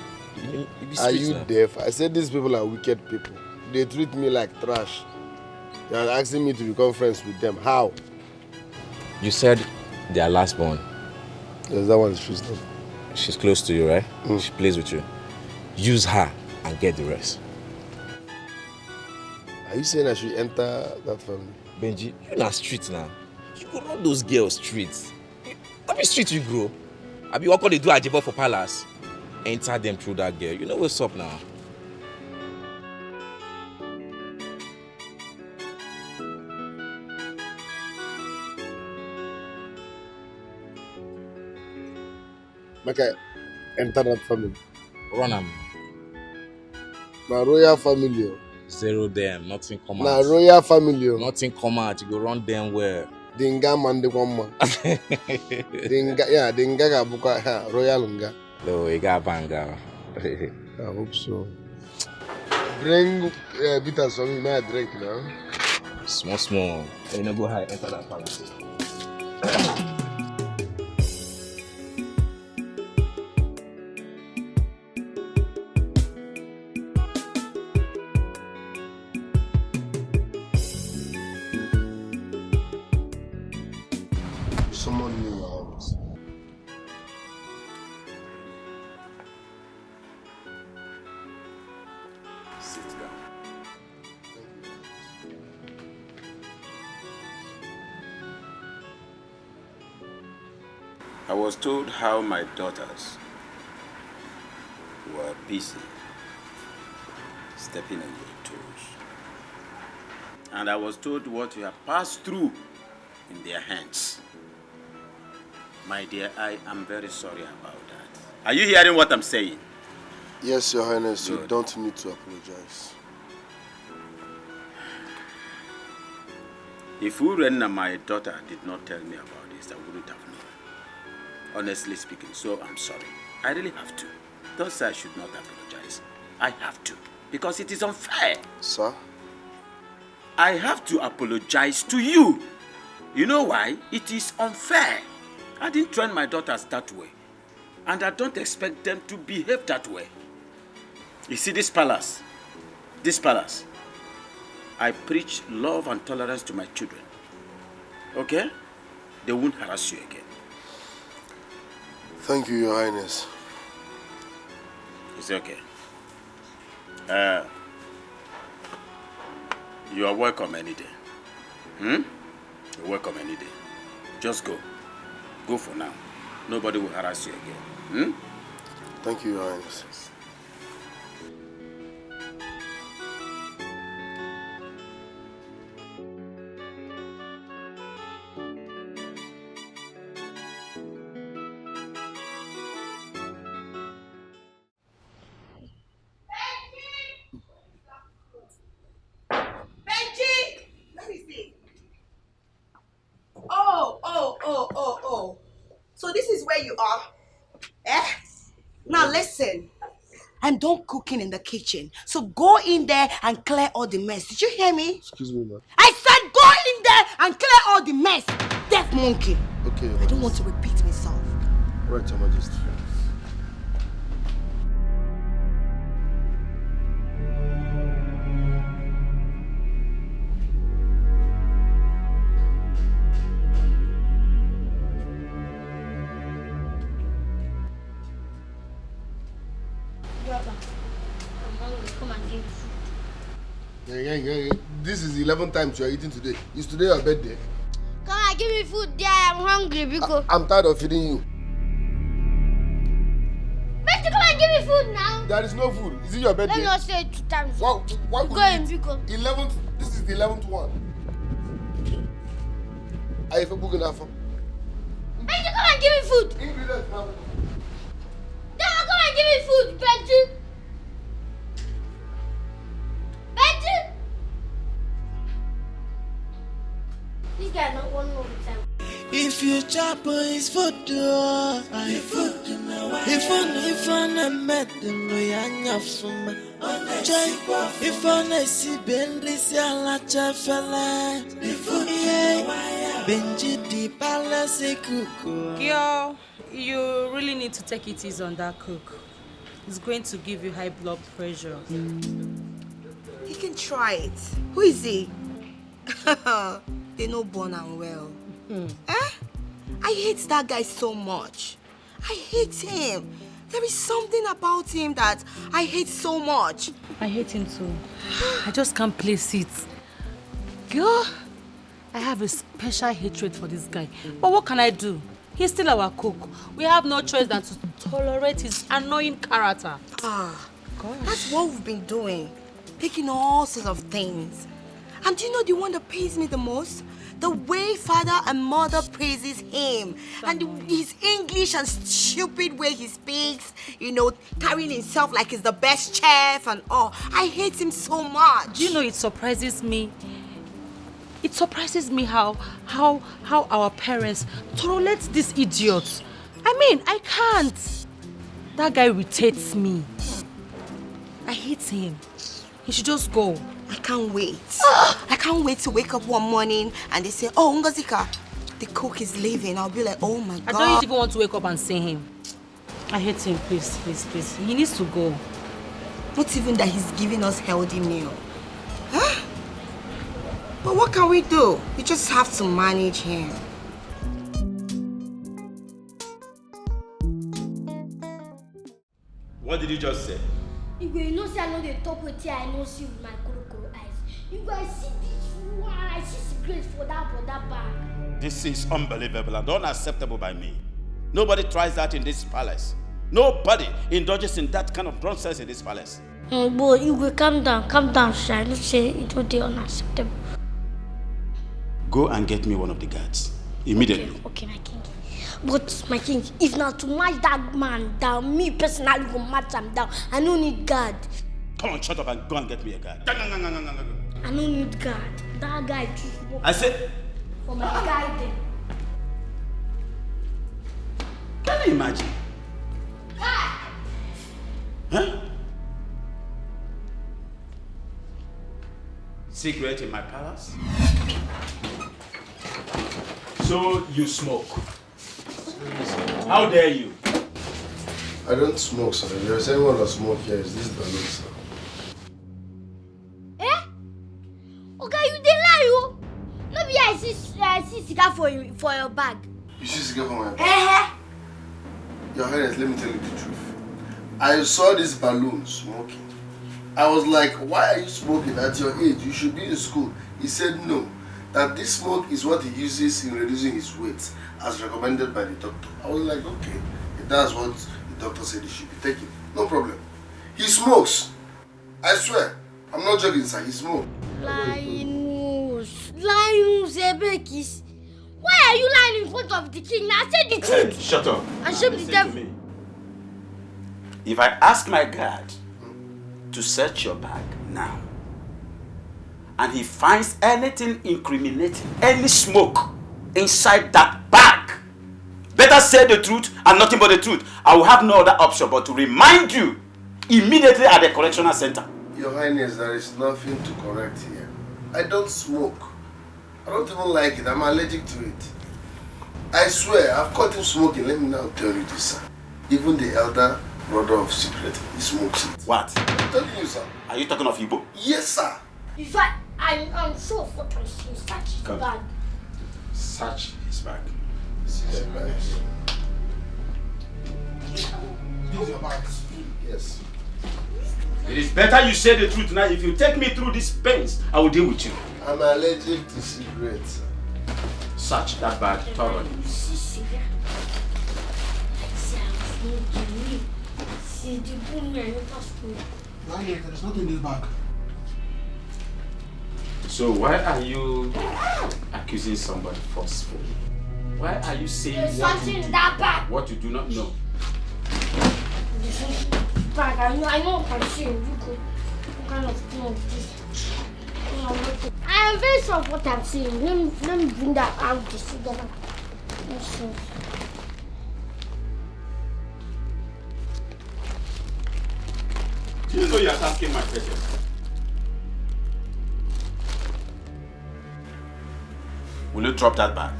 Are you deaf? I said these people are wicked people. They treat me like trash. They are asking me to become friends with them. How? You said they are last born. Yes, that one is true. She's close to you, right? She plays with you. Use her and get the rest. Are you saying I should enter that family? Benji, you're not street now. You go run those girls streets. That be street you grow. I be what they do at Jebo for palace. Enter them through that girl. You know what's up now. Okay, enter that family. Run them. My royal family. Zero them. Nothing come out. My royal family. Nothing come out. You go run them well. Dinga man de kwamba. Dinga ga buka royal nga. No, you got banga. I hope so. Bring bitters for me, may I drink now? Small. You know, go high, enter that palace. Someone new in your house. Sit down. I was told how my daughters were busy stepping on your toes. And I was told what you have passed through in their hands. My dear, I am very sorry about that. Are you hearing what I'm saying? Yes, Your Highness, Good. you don't need to apologize. If Urenna, my daughter, did not tell me about this, I wouldn't have known. Honestly speaking, so I'm sorry. I really have to. Don't say I should not apologize. I have to, because it is unfair. Sir? I have to apologize to you. You know why? It is unfair. I didn't train my daughters that way. And I don't expect them to behave that way. You see this palace, I preach love and tolerance to my children. Okay? They won't harass you again. Thank you, Your Highness. It's okay. You are welcome any day. You're welcome any day. Just go. Go for now. Nobody will harass you again. Thank you, Your Highness. Benji! Now listen. I'm done cooking in the kitchen. So go in there and clear all the mess. Did you hear me? Excuse me, ma'am. I said go in there and clear all the mess. Deaf monkey. Okay, I don't want to repeat myself. Right, Your Majesty. Come and give food. This is the 11th time you are eating today. Is today your birthday? Come and give me food there. I'm hungry because. I'm tired of feeding you. Better come and give me food now. There is no food. Is it your birthday? Let me not say it 2 times. Why would Go you in, eat? because. 11th. This is the 11th one. Are you for enough? Better come and give me food. Ingredients, ma'am. Now come and give me food, Betty. Betty. This guy not one more time. If you chop his food, if I met them, if I see Bentley's a fella, Benji the palace cook. Girl, you really need to take it easy on that cook. It's going to give you high blood pressure. He can try it. Who is he? They know born and well. I hate that guy so much. I hate him. There is something about him that I hate so much. I hate him too. I just can't place it. Girl, I have a special hatred for this guy. But what can I do? He's still our cook. We have no choice than to tolerate his annoying character. Gosh. That's what we've been doing. Picking all sorts of things. And do you know the one that pays me the most? The way father and mother praises him. And his English and stupid way he speaks. You know, carrying himself like he's the best chef and all. I hate him so much. Do you know it surprises me? It surprises me how our parents tolerate these idiots. I mean, I can't. That guy irritates me. I hate him. He should just go. I can't wait. I can't wait to wake up one morning and they say, oh, Ngozika, the cook is leaving. I'll be like, oh my God. I don't even want to wake up and see him. I hate him, please, please, please. He needs to go. Not even that he's giving us healthy meal. Huh? But what can we do? We just have to manage him. What did you just say? You know, say I know they talk with you, I know see with my crocodile eyes. You guys see this one, I see cigarettes for that bag. This is unbelievable and unacceptable by me. Nobody tries that in this palace. Nobody indulges in that kind of nonsense in this palace. Boy, you will calm down, shy. Don't say it will be unacceptable. Go and get me one of the guards immediately. Okay, my king. But my king, if not to match that man down, me personally will match him down. I don't need guard. Come on, shut up and go and get me a guard. I don't need guard. That guy choose work. I said. For my guy then. Can you imagine? Huh? Secret in my palace? So you smoke? How dare you? I don't smoke, sir. If there's anyone that smoke here, is this balloon, sir? Okay, you dey lie, oh. No be I see cigar for your bag. You see cigar for my bag? Your Highness, let me tell you the truth. I saw this balloon smoking. I was like, why are you smoking at your age? You should be in school. He said no. That this smoke is what he uses in reducing his weight, as recommended by the doctor. I was like, okay, if that's what the doctor said he should be taking, no problem. He smokes. I swear. I'm not joking, sir. He smokes. Linus, Ebekis. Why are you lying in front of the king? Now say the truth. Hey, shut up. And shame the devil. If I ask my guard to search your bag now, and he finds anything incriminating, any smoke inside that bag, Better say the truth and nothing but the truth. I will have no other option but to remind you immediately at the correctional center. Your Highness, there is nothing to correct here. I don't smoke. I don't even like it. I'm allergic to it. I swear, I've caught him smoking. Let me now tell you this, sir. Even the elder brother of secret, he smokes it. What? I'm telling you, sir. Are you talking of Igbo? Yes, sir. In fact, I'm sure of what I see. Search his bag. Search his bag. This is your bag. Yes. It is better you say the truth now. If you take me through these pains, I will deal with you. I'm allergic to cigarettes, sir. Search that bag thoroughly. See the boom and there is nothing in this bag. So why are you accusing somebody forcefully? Why are you saying what you do not know? Bag, I know what I'm saying. You kind of know this. I am very sure of what I'm saying. Let me bring that out to see that. Do you know you're asking my question? Will you drop that bag?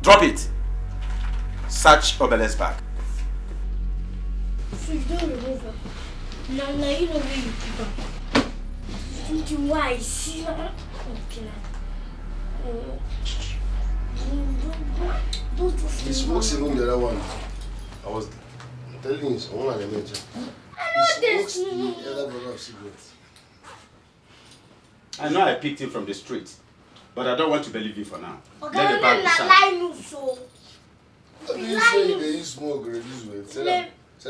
Drop it! Search Obele's bag. So you don't remove her. Now you know where you keep her. Thinking why I see her. Okay, don't He smokes even the other one. I was telling you, someone I mentioned. I know this. The other brother of cigarettes. I know I picked him from the street, but I don't want to believe you for now. Okay, Let the bag be searched. How do you say they use smoke reduce weight? Say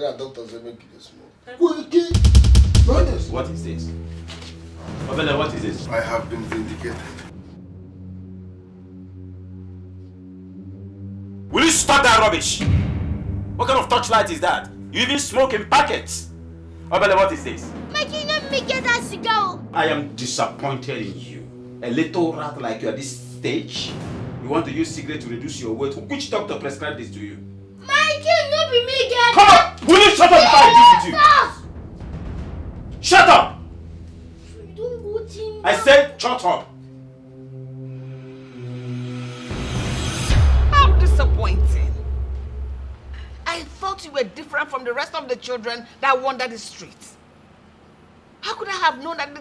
that doctors will make you smoke. What is this? Obele, what is this? I have been vindicated. Will you stop that rubbish? What kind of torchlight is that? You even smoke in packets. Obele, what is this? My king, let me get that cigar. I am disappointed in you. A little rat like you at this stage. You want to use cigarette to reduce your weight. Which doctor prescribed this to you? My king, not be me get. Come on! Will you shut up before I deal with you? Shut up! I said shut up. How disappointing. I thought you were different from the rest of the children that wander the streets. How could I have known that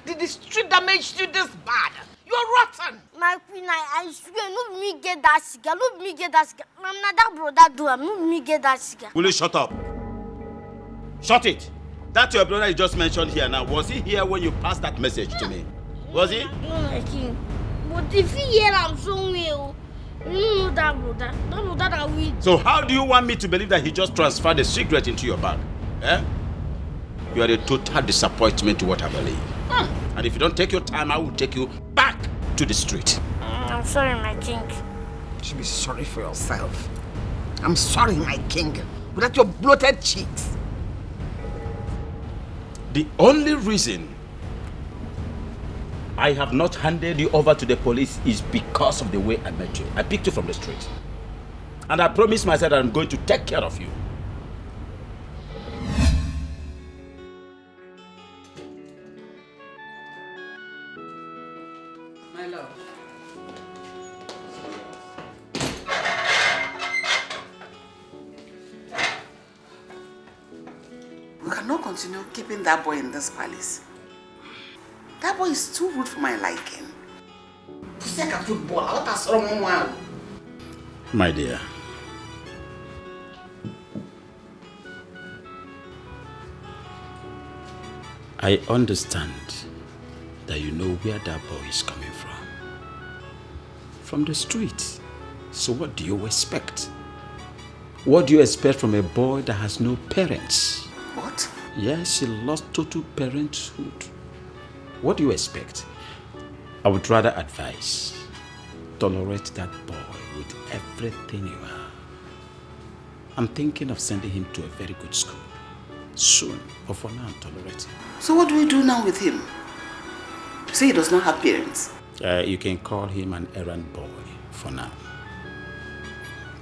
the street damaged you this bad? You're rotten. My queen, I swear, not me get that cigar. Not me get that cigar. I'm not that brother do. Not me get that cigar. Will you shut up? Shut it. That your brother you just mentioned here now, was he here when you passed that message to me? Was he? No, my king. But if he hear I'm somewhere, you know that brother. That brother that we. So how do you want me to believe that he just transferred the cigarette into your bag? Eh? You are a total disappointment to what I believe. And if you don't take your time, I will take you back to the street. I'm sorry, my king. You should be sorry for yourself. I'm sorry, my king. Without your bloated cheeks. The only reason I have not handed you over to the police is because of the way I met you. I picked you from the street. And I promised myself that I'm going to take care of you. My love. We cannot continue keeping that boy in this palace. That boy is too rude for my liking. My dear, I understand that you know where that boy is coming from. From the street. So what do you expect? What do you expect from a boy that has no parents? What? Yes, he lost total parenthood. What do you expect? I would rather advise, tolerate that boy with everything you are. I'm thinking of sending him to a very good school. Soon, but for now, tolerate him. So what do we do now with him? You say he does not have parents. You can call him an errand boy for now.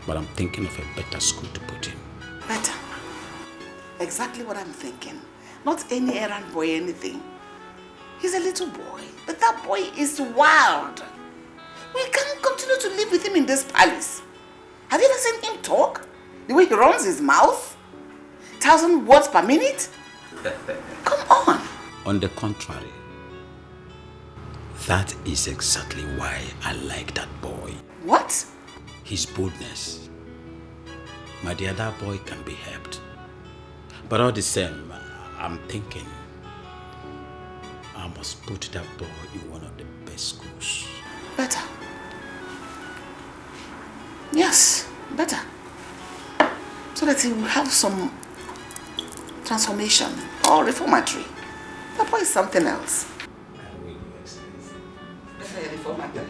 but I'm thinking of a better school to put him. Better. Exactly what I'm thinking. Not any errand boy, anything. He's a little boy, but that boy is wild. We can't continue to live with him in this palace. Have you ever seen him talk? The way he runs his mouth? 1,000 words per minute? Come on. On the contrary, that is exactly why I like that boy. What? His boldness. My dear, that boy can be helped. But all the same, I'm thinking I must put that boy in one of the best schools. Better. Yes, better. So that he will have some transformation or reformatory. That boy is something else. Reformatory.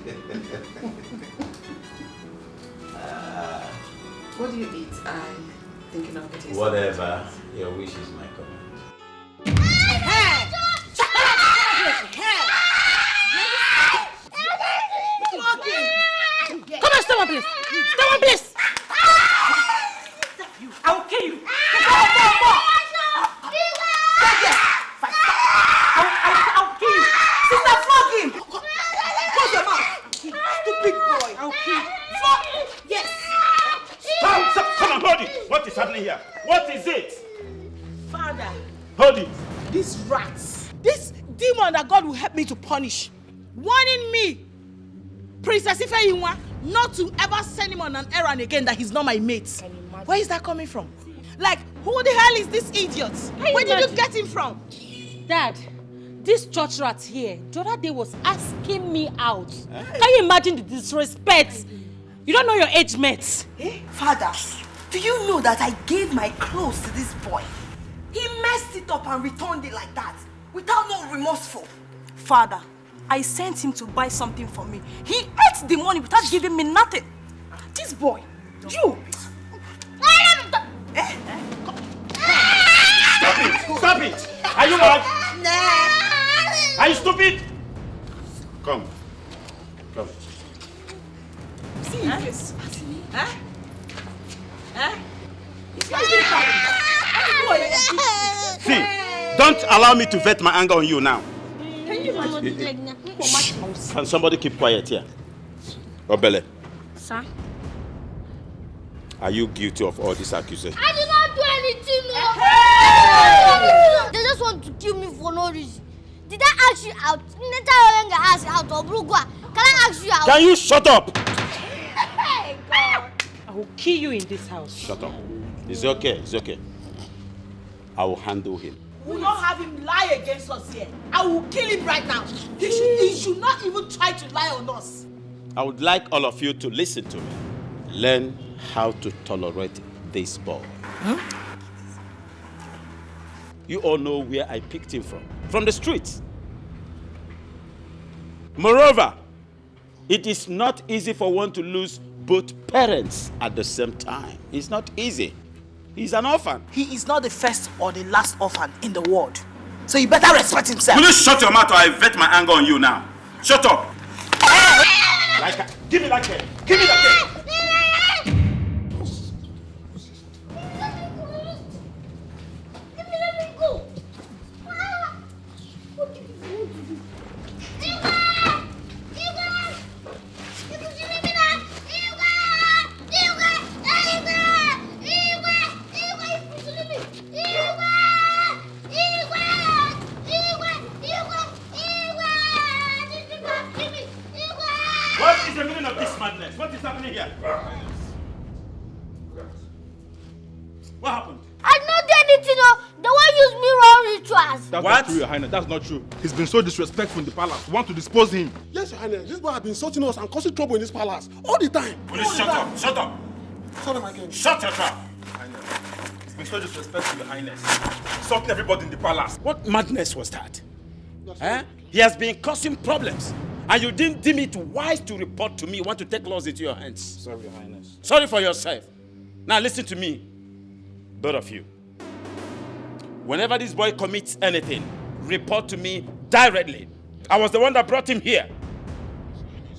What do you eat? I'm thinking of getting Whatever your wish is my command. Come on, stop one please. Stop one please. I will kill you. I'll kill you. Sister, flog him. Close your mouth. Stupid boy. I'll kill you. Flog. Yes. Come on, hold it. What is happening here? What is it? Father, Hold it. these rats, this demon that God will help me to punish, warning me, Princess Ifeyinwa, not to ever send him on an errand again that he's not my mate. Where is that coming from? Like, who the hell is this idiot? Where did you get him from? Dad, this church rat here, the other day was asking me out. Can you imagine the disrespect? You don't know your age mates. Father, do you know that I gave my clothes to this boy? He messed it up and returned it like that, without no remorseful. Father, I sent him to buy something for me. He ate the money without giving me nothing. This boy, you. Stop it! Stop it! Are you mad? Are you stupid? Come. Come. See your face. Huh? Huh? See, don't allow me to vet my anger on you now. Can you imagine? Can somebody keep quiet here? Obele, Sir? are you guilty of all these accusations? I did not do anything, no. They just want to kill me for no reason. Did I ask you out? Did I ask you out? Can I ask you out? Can you shut up? Hey, God. I will kill you in this house. Shut up. It's okay, it's okay. I will handle him. We don't have him lie against us here. I will kill him right now. He should not even try to lie on us. I would like all of you to listen to me. Learn how to tolerate this boy. Huh? You all know where I picked him from. From the streets. Moreover, it is not easy for one to lose both parents at the same time. It's not easy. He's an orphan. He is not the first or the last orphan in the world. So you better respect himself. Will you shut your mouth or I vet my anger on you now? Shut up! Give me that pen. Give me that pen. Let me go. What did you do? What is the meaning of this madness? What is happening here? What happened? I not did anything. The one used me wrong rituals. That's What? not true, Your Highness. That's not true. He's been so disrespectful in the palace. We want to dispose him. Yes, Your Highness. This boy has been insulting us and causing trouble in this palace all the time. Will you shut up? Shut up! Sorry, my king. Shut your trap! He's been so disrespectful, Your Highness. Insulting everybody in the palace. What madness was that? He has been causing problems. And you didn't deem it wise to report to me. You want to take laws into your hands. Sorry, Your Highness. Sorry for yourself. Now listen to me, both of you. Whenever this boy commits anything, report to me directly. I was the one that brought him here.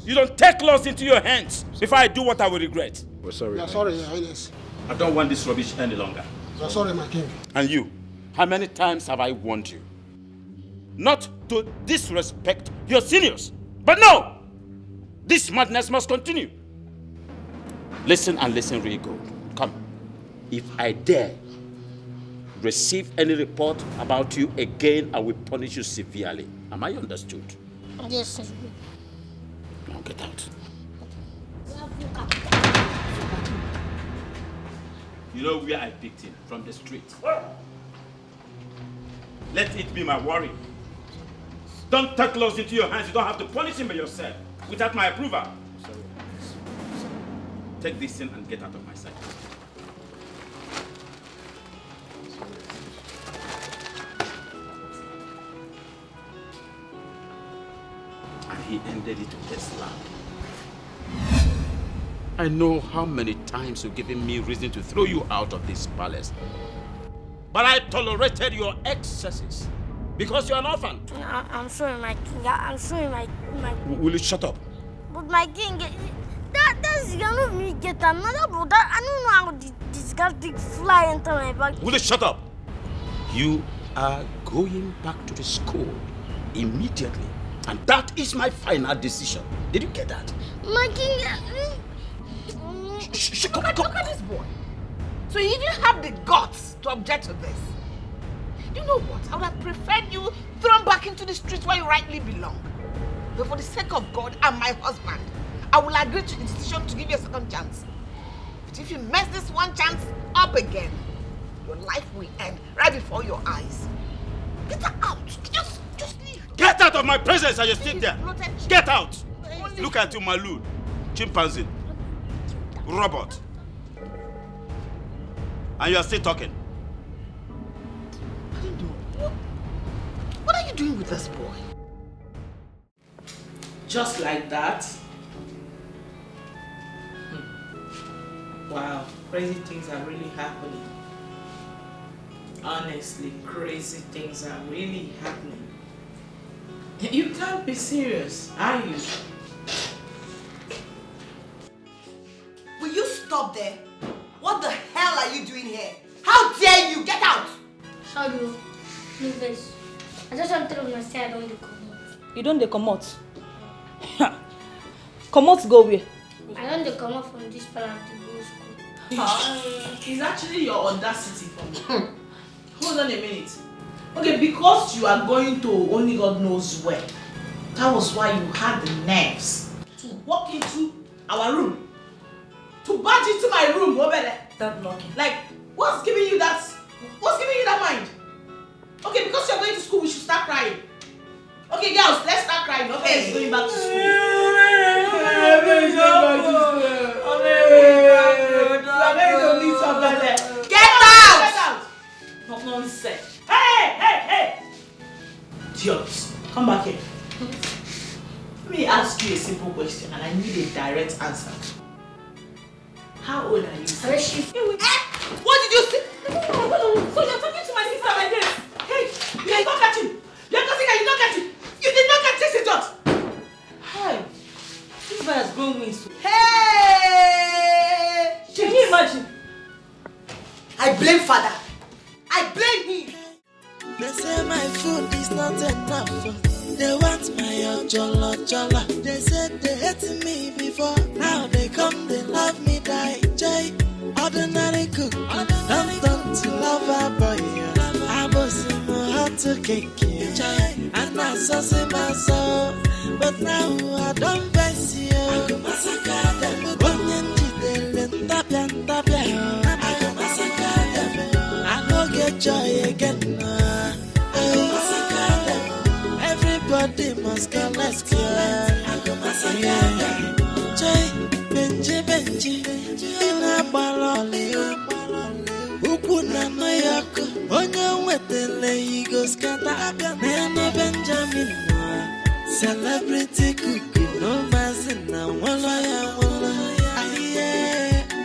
You don't take laws into your hands before I do what I will regret. We're sorry. Yeah, sorry, Your Highness. I don't want this rubbish any longer. We're sorry, my king. And you, how many times have I warned you not to disrespect your seniors? But no! This madness must continue. Listen and listen really good. Come. If I dare receive any report about you again, I will punish you severely. Am I understood? Yes, sir. Now get out. You know where I picked him? From the street. Let it be my worry. Don't take laws into your hands. You don't have to punish him by yourself without my approval. Sorry. Take this in and get out of my sight. And he ended it with a slap. I know how many times you've given me reason to throw you out of this palace. But I tolerated your excesses because you're an orphan. I'm sorry, my king. I'm sorry, my Will you shut up? But my king, that's gonna me get another brother. I don't know how this guy take fly into my back. Will you shut up? You are going back to the school immediately. And that is my final decision. Did you get that? My king... Look at this boy. So you even have the guts to object to this. You know what? I would have preferred you thrown back into the streets where you rightly belong. But for the sake of God and my husband, I will agree to the decision to give you a second chance. But if you mess this one chance up again, your life will end right before your eyes. Get out. Just leave. Get out of my presence as you sit there. Get out. Look at you, Malu. Chimpanzee. Robot. And you are still talking. What are you doing with this boy? Just like that? Wow, crazy things are really happening. Honestly, crazy things are really happening. You can't be serious, are you? Will you stop there? What the hell are you doing here? How dare you? Get out! Sorry, please. I just want to tell myself I don't dey comot. You don't dey comot? Comot go where? I don't dey comot from this palace to go school. It's actually your audacity for me. Hold on a minute. Okay, because you are going to only God knows where, that was why you had the nerves to walk into our room. To barge into my room, that knocking. Like, what's giving you that mind? Okay, because you're going to school, we should start crying. Okay, girls, let's start crying. Okay, going back to school. Get out! Get out! Not nonsense. Hey! Idiots, come back here. Let me ask you a simple question, and I need a direct answer. How old are you? What did you say? So you're talking to my sister like this? Hey, you did not catch him. You're causing her, you did not catch him. You did not catch this idiot. Hi. This boy has grown wings. Hey! Can you imagine? I blame father. I blame him. They say my food is not enough. They want my jollo. They said they hated me before. Now they come, they love me, die. Jay, ordinary cook. Don't to love a boy. I was in my heart to kick you. And I saw my soul. But now I don't vex you. I go massacre them. I go massacre them. I go get joy again. I go massacre them. Everybody must go, let's go. I go massacre them. Joy, Benji, in a barrel. Ukuna no yako, onye wetele igo skata. Nene Benjamin, celebrity cookie, no mazina, wala ya.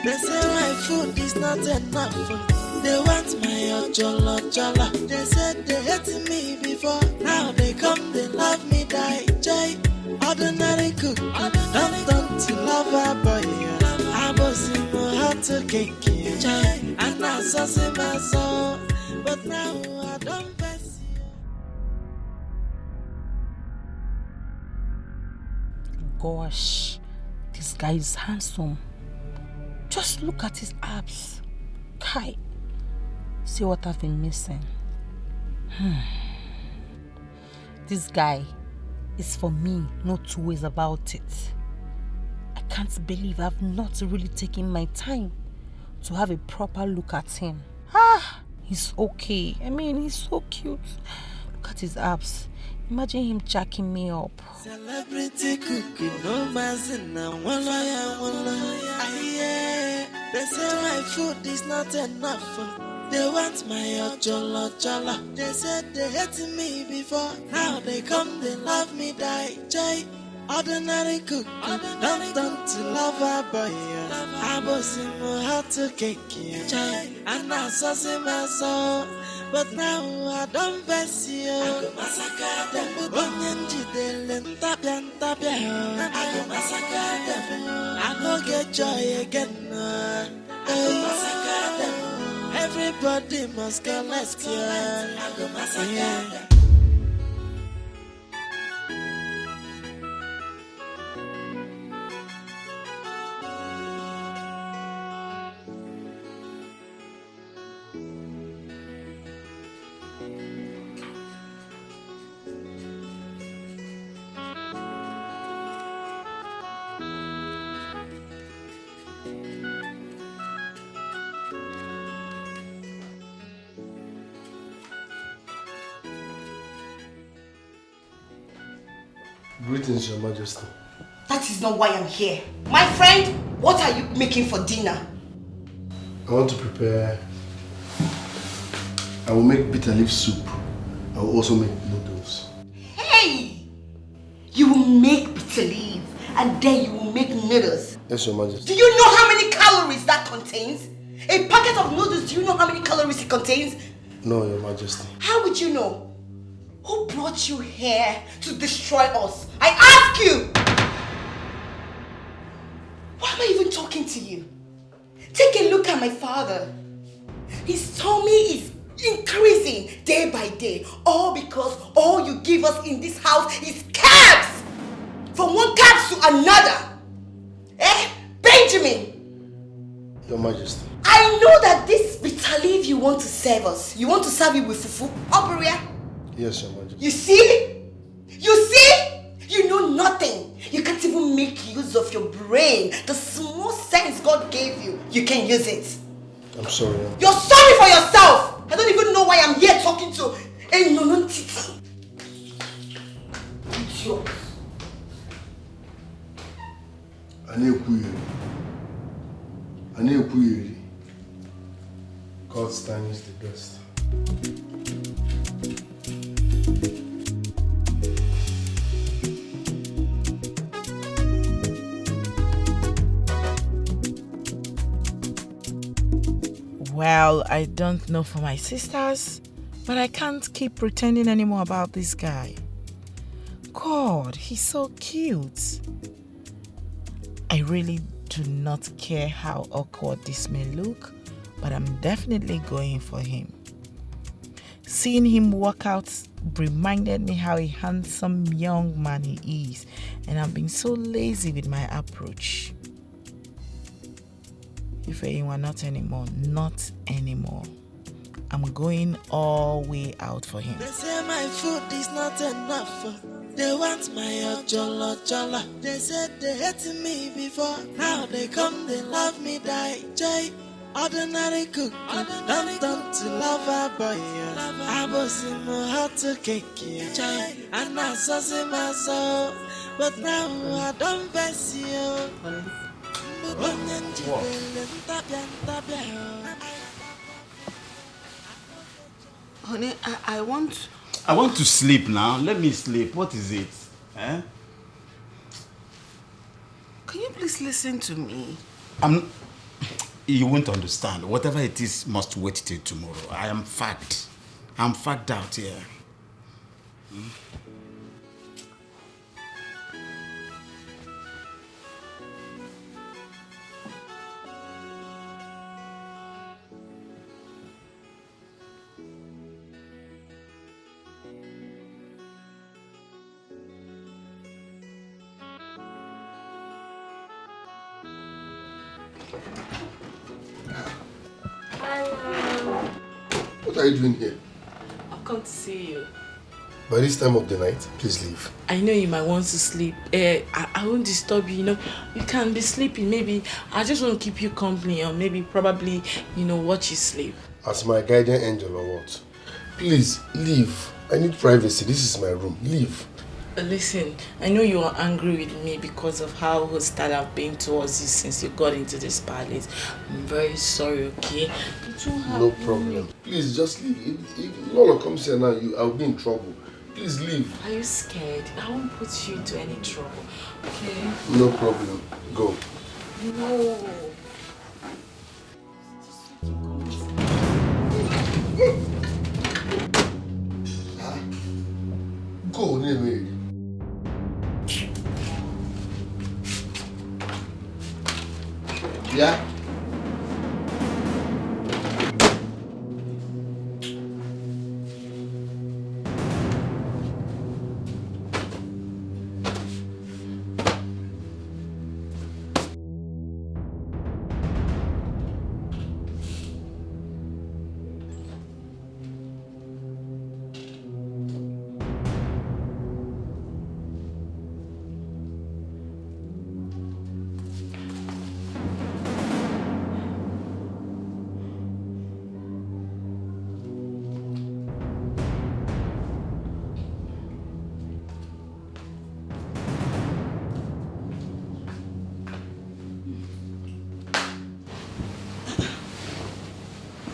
They say my food is not enough. They want my jollo. They said they hated me before. Now they come, they love me, die. Jay, ordinary cook. Don't to love a boy. I was in heart to kick you. And I saw my soul, but now I don't pass you. Gosh, this guy is handsome. Just look at his abs. Kai, see what I've been missing. This guy is for me, no two ways about it. I can't believe I've not really taken my time to have a proper look at him. He's okay. I mean, he's so cute. Look at his abs. Imagine him jacking me up. Celebrity cooking, no mazina, they say my food is not enough. They want my ojolo jolo. They said they hated me before. Now they come, they love me, die. Jay, ordinary cooking, don't to love a boy. I was in my heart to cake, Jay, and I saw my soul. But now I don't pass you. I go massacre them. Onyenji delen tapian. I go massacre them. I go get joy again. I go massacre them. Everybody must go let's go. I go massacre them. Greetings, Your Majesty. That is not why I'm here. My friend, what are you making for dinner? I want to prepare. I will make bitter leaf soup. I will also make noodles. Hey! You will make bitter leaf and then you will make noodles. Yes, Your Majesty. Do you know how many calories that contains? A packet of noodles, do you know how many calories it contains? No, Your Majesty. How would you know? Who brought you here to destroy us? I ask you! Why am I even talking to you? Take a look at my father. His tummy is increasing day by day. All because all you give us in this house is cabs! From one cab to another. Benjamin! Your Majesty. I know that this bitter leaf you want to serve us. You want to serve it with fufu, Oberia? Yes, Your Majesty. You see? You see? You know nothing. You can't even make use of your brain. The small sense God gave you, you can use it. I'm sorry. You're sorry for yourself. I don't even know why I'm here talking to a non-titi. Idiot. God's time is the best. Well, I don't know for my sisters, but I can't keep pretending anymore about this guy. God, he's so cute. I really do not care how awkward this may look, but I'm definitely going for him. Seeing him walk out reminded me how a handsome young man he is, and I've been so lazy with my approach. If anyone, not anymore, not anymore. I'm going all way out for him. They say my food is not enough. They want my ojolo jolo. They said they hated me before. Now they come, they love me, die. Jay, ordinary cook, don't to love a boy. I was in my heart to cake, Jay, and I saw my soul. But now I don't pass you. Honey, I want to sleep now. Let me sleep. What is it? Eh? Can you please listen to me? You won't understand. Whatever it is must wait till tomorrow. I am fagged. I'm fagged out here. What are you doing here? I've come to see you. By this time of the night, please leave. I know you might want to sleep. I won't disturb you, You can be sleeping. Maybe I just want to keep you company or maybe probably, watch you sleep. As my guardian angel or what? Please, leave. I need privacy. This is my room. Leave. Listen, I know you are angry with me because of how hostile I've been towards you since you got into this palace. I'm very sorry, okay? No problem. Please, just leave. If Lola comes here now, I'll be in trouble. Please leave. Are you scared? I won't put you into any trouble, okay? No problem. Go. No. Go, Neme. Yeah?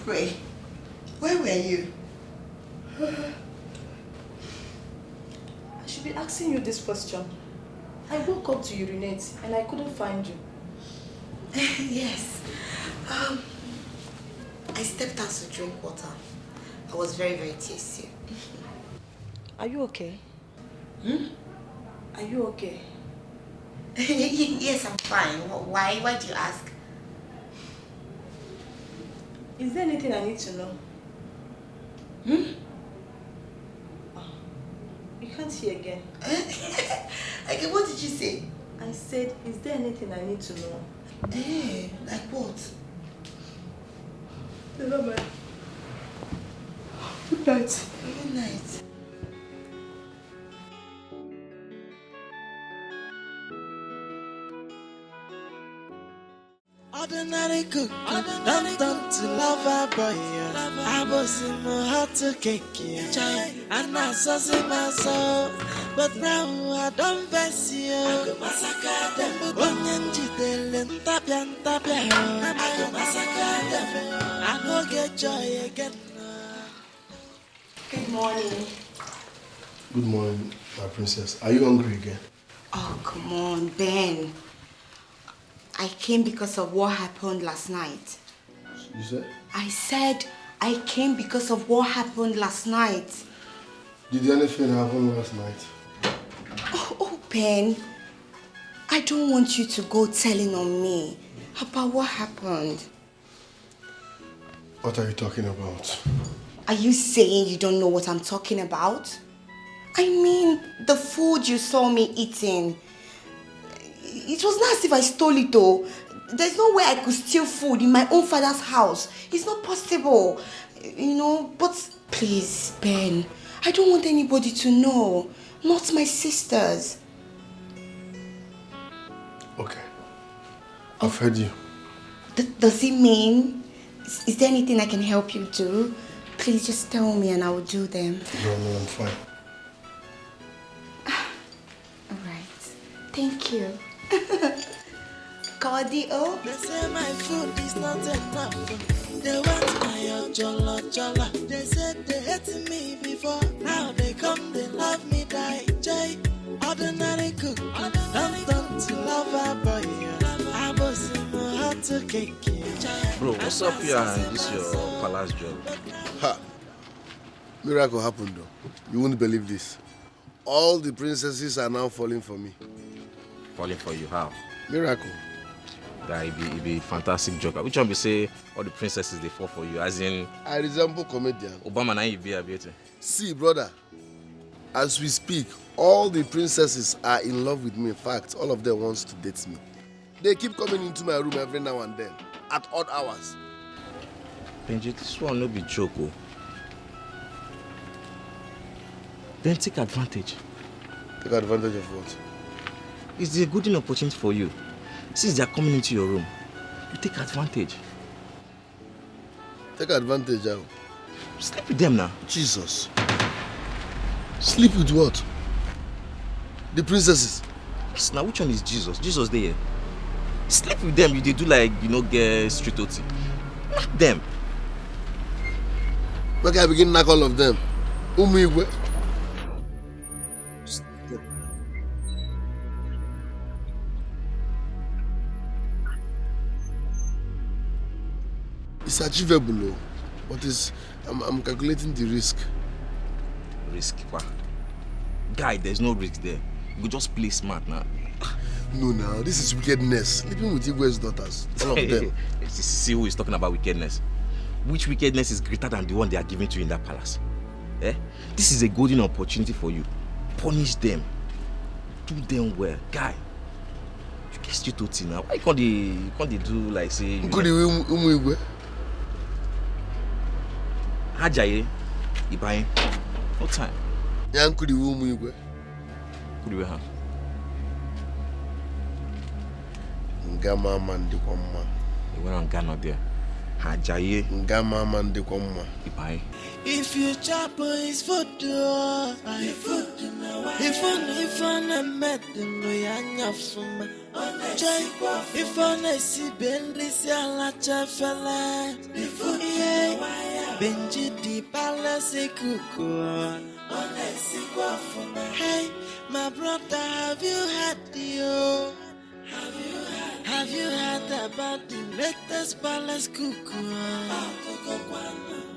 Ray, where were you? I should be asking you this question. I woke up to urinate and I couldn't find you. Yes. I stepped out to drink water. I was very, very thirsty. Are you okay? Are you okay? Yes, I'm fine. Why? Why do you ask? Is there anything I need to know? You can't hear again. Okay, what did you say? I said, is there anything I need to know? Like what? Never mind. Good night. Good night. Ordinary cook, don't to lover boy. I was in my heart to cake, and I saw my soul. But now I don't face you. I go massacre them. Onyanji delen tapian. I go massacre them. I go get joy again. Good morning. Good morning, my princess. Are you hungry again? Oh, come on, Ben. I came because of what happened last night. You said? I said I came because of what happened last night. Did anything happen last night? Oh, Ben. I don't want you to go telling on me about what happened. What are you talking about? Are you saying you don't know what I'm talking about? I mean, the food you saw me eating. It was not as if I stole it though. There's no way I could steal food in my own father's house. It's not possible. But please, Ben, I don't want anybody to know. Not my sisters. Okay. I've heard you. Does it mean? Is there anything I can help you do? Please just tell me and I will do them. No, I'm fine. Alright. Thank you. Cardio. They say my food is not enough. They want my jolla. They said they hated me before. Now they come, they love me, die. Jay, ordinary cook. Don't to love a boy. I was in my heart to cake. Bro, what's up here and this your palace job? Ha! Miracle happened though. You won't believe this. All the princesses are now falling for me. Falling for you, how? Miracle. Guy, it be fantastic joke. Which one be say all the princesses they fall for you? As in, I resemble comedian. Obama na you be a beauty. See, brother, as we speak, all the princesses are in love with me. In fact, all of them wants to date me. They keep coming into my room every now and then, at odd hours. Benji, this one no be joke. Oh. then take advantage. Take advantage of what? It's a good opportunity for you. Since they are coming into your room, you take advantage. Take advantage how? Sleep with them now. Jesus. Sleep with what? The princesses? Yes, now which one is Jesus? Jesus there. Sleep with them, they do like, get street OT. Knock them. Okay, I begin to knock all of them. Umigwe. It's achievable, but I'm calculating the risk. Risk? What? Guy, there's no risk there. You could just play smart now. No, now this is wickedness. Sleeping with Igwe's daughters, all of them. See who is talking about wickedness. Which wickedness is greater than the one they are giving to you in that palace? Eh? This is a golden opportunity for you. Punish them. Do them well. Guy, you get straight to now. Why can't they do like say... Could you Igwe? Hajaye, Ibaye, no time. Yeah, could you Igwe? Could you have? Ngama mandi kwa mma. You went on Ghana there. Hajaye. Ngama mandi kwa mma. Ibaye. If you chop his food, if I met them, no yanya fuma. If I see Bentley, Siala Chafala. Benji di Palace Kuku. Hey, my brother, have you had the Have you heard about the latest palace cuckoo?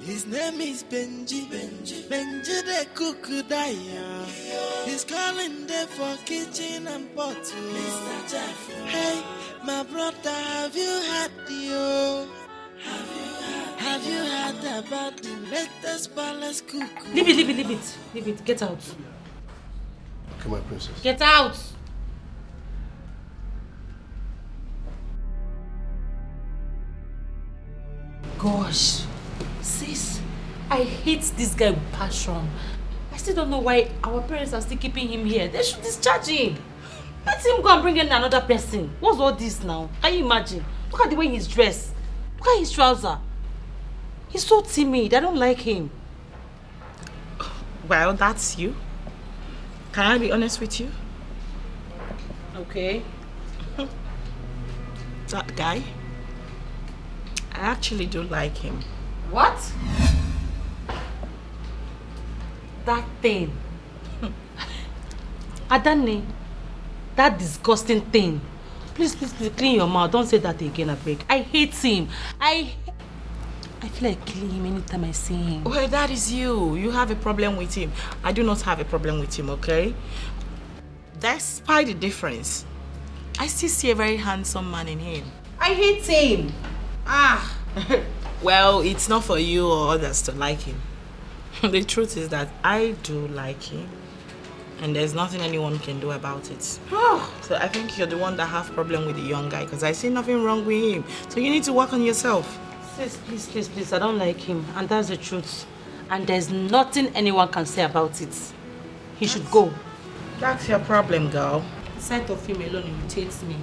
His name is Benji the cuckoo Daya. He's calling there for kitchen and bottle. Hey, my brother, have you heard the Have you heard about the latest palace cuckoo? Leave it. Get out. Okay, my princess. Get out. Gosh, sis, I hate this guy with passion. I still don't know why our parents are still keeping him here. They should discharge him. Let him go and bring in another person. What's all this now? Can you imagine? Look at the way he's dressed. Look at his trouser. He's so timid. I don't like him. Well, that's you. Can I be honest with you? Okay. That guy, I actually do like him. What? That thing. Adane, that disgusting thing. Please, clean your mouth. Don't say that again, I beg. I hate him. I feel like killing him anytime I see him. Well, that is you. You have a problem with him. I do not have a problem with him, okay? Despite the difference, I still see a very handsome man in him. I hate him. Well, it's not for you or others to like him. The truth is that I do like him, and there's nothing anyone can do about it. So I think you're the one that have problem with the young guy, because I see nothing wrong with him. So you need to work on yourself. Sis, please, I don't like him, and that's the truth. And there's nothing anyone can say about it. He should go. That's your problem, girl. The sight of him alone irritates me.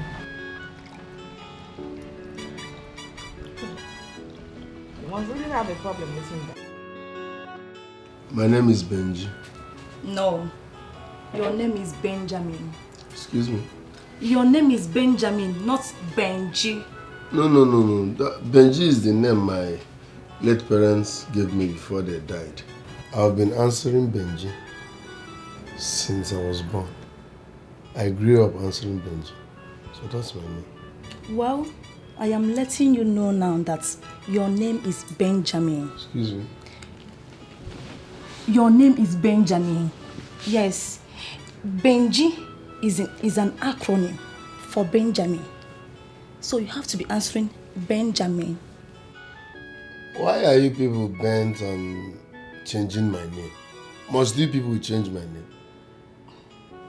You must really have a problem with him. My name is Benji. No. Your name is Benjamin. Excuse me? Your name is Benjamin, not Benji. No. Benji is the name my late parents gave me before they died. I've been answering Benji since I was born. I grew up answering Benji. So that's my name. Well, I am letting you know now that your name is Benjamin. Excuse me? Your name is Benjamin. Yes. Benji is an acronym for Benjamin. So you have to be answering Benjamin. Why are you people bent on changing my name? Must you people change my name?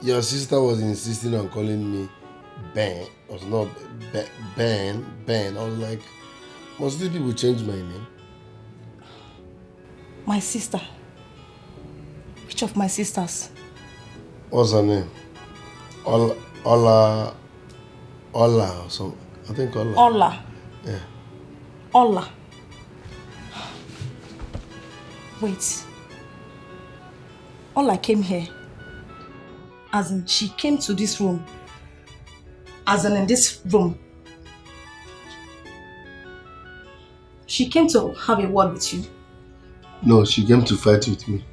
Your sister was insisting on calling me Ben. It was not Ben. I was like, must you people change my name? My sister. Which of my sisters? What's her name? Ola or something. I think Ola. Ola. Yeah. Ola. Wait. Ola came here. As in, she came to this room. As in this room. She came to have a word with you. No, she came to fight with me.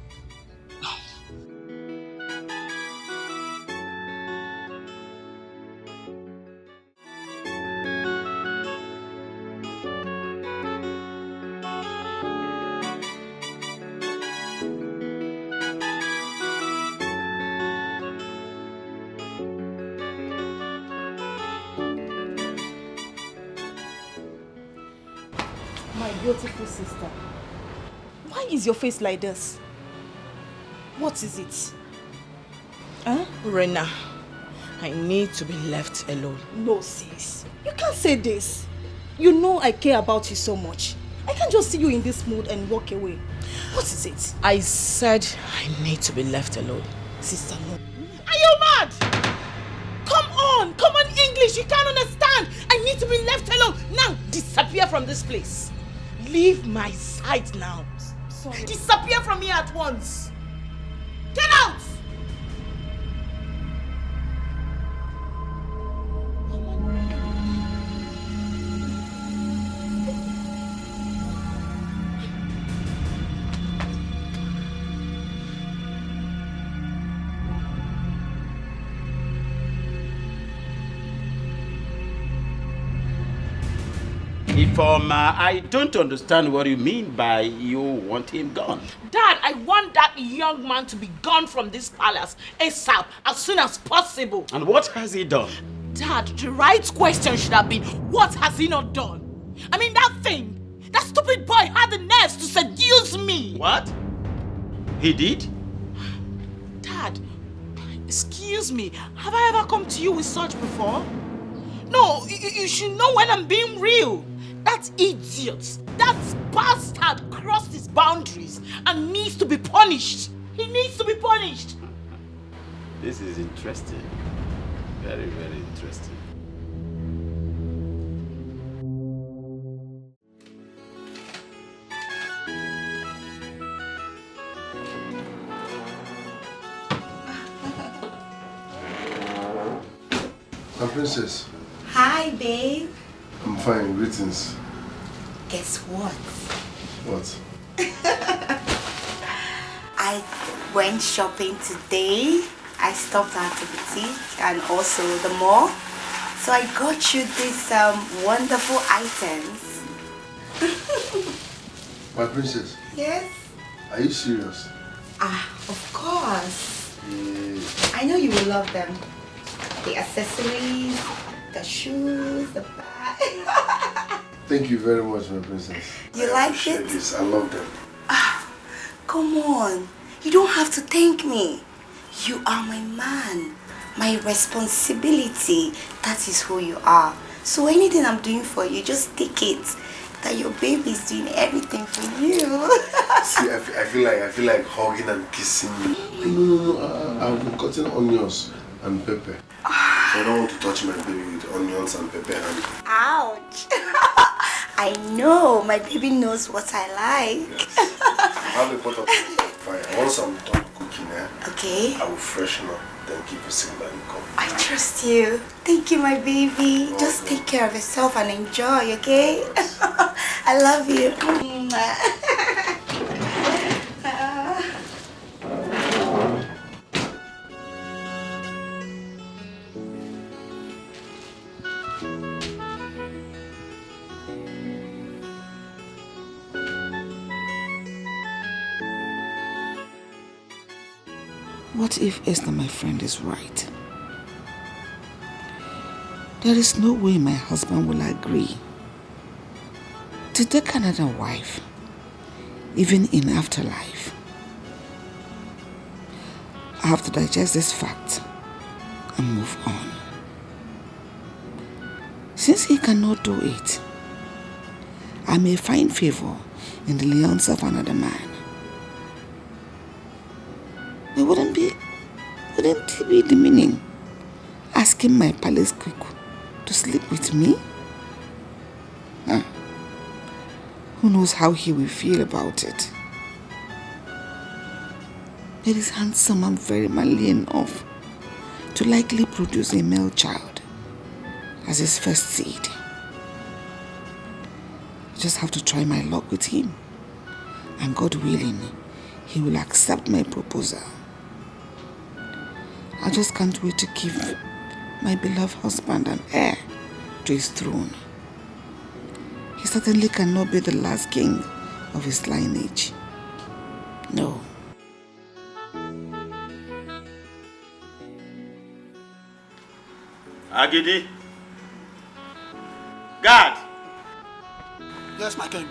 My beautiful sister. Why is your face like this? What is it? Huh? Rena, I need to be left alone. No, sis. You can't say this. You know I care about you so much. I can't just see you in this mood and walk away. What is it? I said I need to be left alone. Sister, no. Are you mad? Come on English, you can't understand. I need to be left alone. Now, disappear from this place. Leave my sight now. Sorry. Disappear from here at once. Get out! Informer, I don't understand what you mean by you want him gone. Dad, I want that young man to be gone from this palace ASAP, as soon as possible. And what has he done? Dad, the right question should have been, what has he not done? I mean, that stupid boy had the nerves to seduce me. What? He did? Dad, excuse me, have I ever come to you with such before? No, you should know when I'm being real. That idiot, that bastard crossed his boundaries and needs to be punished. He needs to be punished. This is interesting. Very, very interesting. My princess. Hi, babe. I'm fine. Greetings. Guess what? What? I went shopping today. I stopped at the boutique and also the mall. So I got you these wonderful items. My princess. Yes? Are you serious? Of course. Yes. I know you will love them. The accessories, the shoes, the bag. Thank you very much, my princess. You I like appreciate it? This. I love them. Come on. You don't have to thank me. You are my man. My responsibility. That is who you are. So anything I'm doing for you, just take it. That your baby is doing everything for you. See, I feel like hugging and kissing you. No. I've been cutting onions and pepper. So I don't want to touch my baby with onions and pepper and... Ouch. I know. My baby knows what I like. Yes. I have a pot of fire. Once I'm done cooking, Okay. I will freshen up, then give you signal and come. I trust you. Thank you, my baby. Just take care of yourself and enjoy, okay? I love you. What if Esther, my friend, is right? There is no way my husband will agree to take another wife, even in afterlife. I have to digest this fact and move on. Since he cannot do it, I may find favor in the lands of another man. It wouldn't it be the meaning? Asking my palace cook to sleep with me? Who knows how he will feel about it? But he's handsome and very manly enough to likely produce a male child as his first seed. I just have to try my luck with him. And God willing, he will accept my proposal. I just can't wait to give my beloved husband an heir to his throne. He certainly cannot be the last king of his lineage. No. Agidi. Guard. Yes, my king.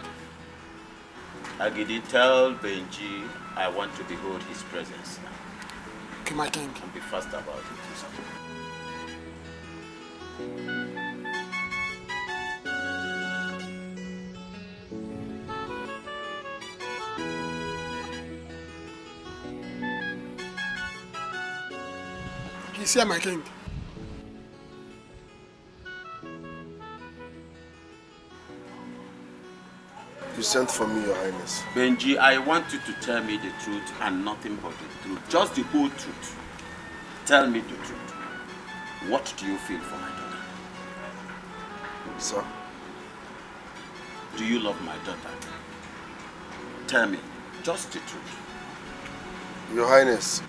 Agidi, tell Benji I want to behold his presence now. Okay, my king. And be fast about it. He's here, my king. You sent for me, Your Highness. Benji, I want you to tell me the truth and nothing but the truth. Just the whole truth. Tell me the truth. What do you feel for my daughter? Sir? Do you love my daughter? Tell me, just the truth. Your Highness,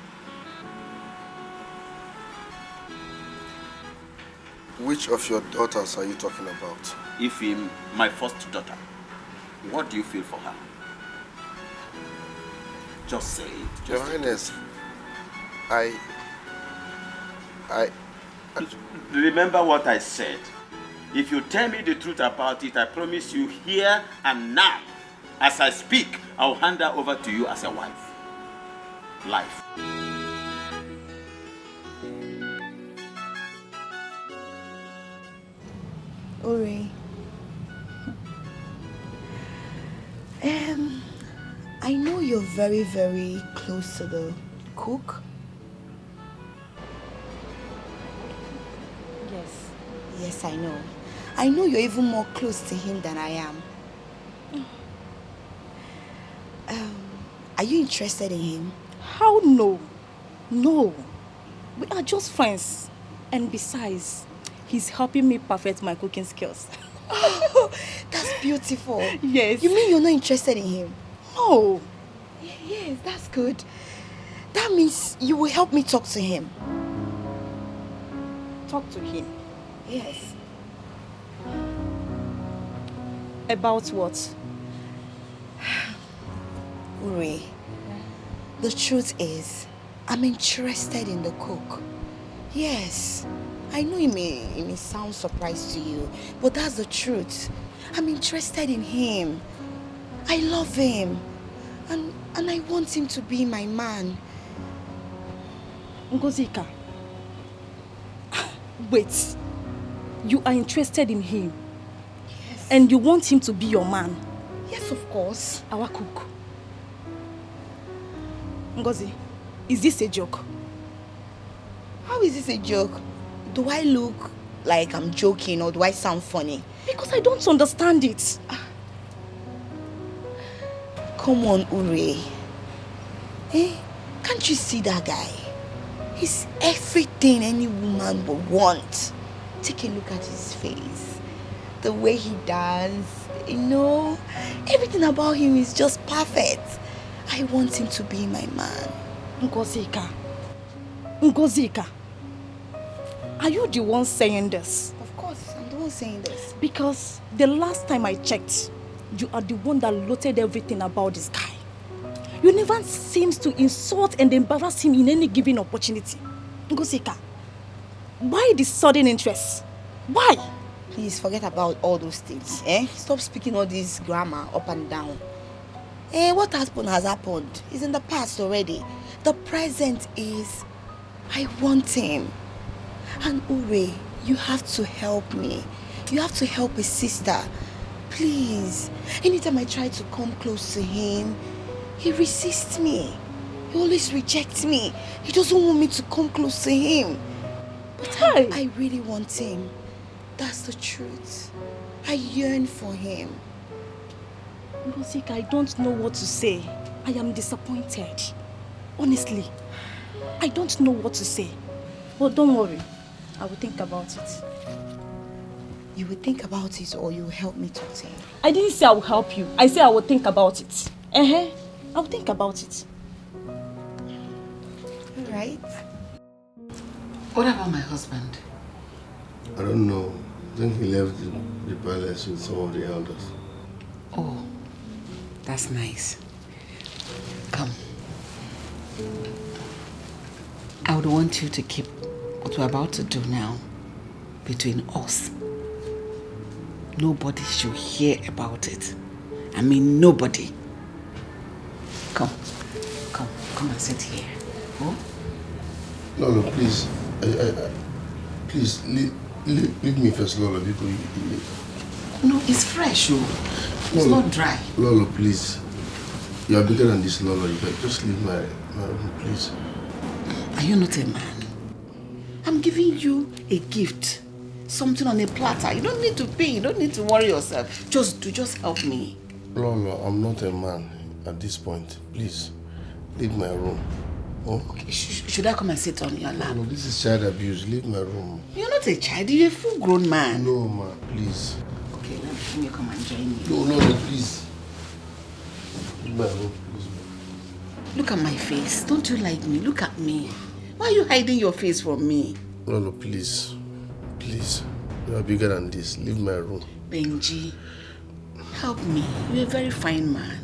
which of your daughters are you talking about? Ifim, my first daughter. What do you feel for her? Just say it. Your Highness, I... Remember what I said. If you tell me the truth about it, I promise you here and now, as I speak, I'll hand her over to you as a wife. Life. Uri. I know you're very, very close to the cook. Yes. Yes, I know. I know you're even more close to him than I am. Are you interested in him? How no? No. We are just friends. And besides, he's helping me perfect my cooking skills. Oh, that's beautiful. Yes. You mean you're not interested in him? No. Yes, that's good. That means you will help me talk to him. Talk to him? Yes. About what? Uri, the truth is, I'm interested in the cook. Yes. I know it may sound surprised to you, but that's the truth. I'm interested in him. I love him. And I want him to be my man. Ngozika. Wait. You are interested in him? Yes. And you want him to be your man? Yes, of course. Our cook. Ngozi, is this a joke? How is this a joke? Do I look like I'm joking or do I sound funny? Because I don't understand it. Come on, Uri. Can't you see that guy? He's everything any woman would want. Take a look at his face. The way he does. Everything about him is just perfect. I want him to be my man. Ngozika. Are you the one saying this? Of course, I'm the one saying this. Because the last time I checked, you are the one that loaded everything about this guy. You never seems to insult and embarrass him in any given opportunity. Ngozika, why this sudden interest? Why? Please forget about all those things. Stop speaking all this grammar up and down. What happened has happened. It's in the past already. The present is, I want him. And Uri, you have to help me. You have to help a sister. Please. Anytime I try to come close to him, he resists me. He always rejects me. He doesn't want me to come close to him. But I really want him. That's the truth. I yearn for him. Ngosika, I don't know what to say. I am disappointed. Honestly, I don't know what to say. But don't worry, I will think about it. You will think about it or you will help me talk to him? I didn't say I will help you. I said I will think about it. I will think about it. Alright. What about my husband? I don't know. I think he left the palace with some of the elders. Oh, that's nice. Come. I would want you to keep what we're about to do now between us. Nobody should hear about it. I mean, nobody. Come and sit here. Oh? No, please. Please, leave me first, Lolo, because No, it's fresh, oh. It's not dry. Lolo, please. You are bigger than this, Lolo. You can just leave my room, please. Are you not a man? I'm giving you a gift. Something on a platter. You don't need to pay. You don't need to worry yourself. Just help me. Lolo, I'm not a man at this point. Please, leave my room. Oh? Okay, should I come and sit on your lap? No, this is child abuse. Leave my room. You're not a child. You're a full-grown man. No, ma, please. Okay, let me come and join you. No, please. Leave my room, please. Look at my face. Don't you like me? Look at me. Why are you hiding your face from me? Lolo, please. Please. You are bigger than this. Leave my room. Benji, help me. You're a very fine man.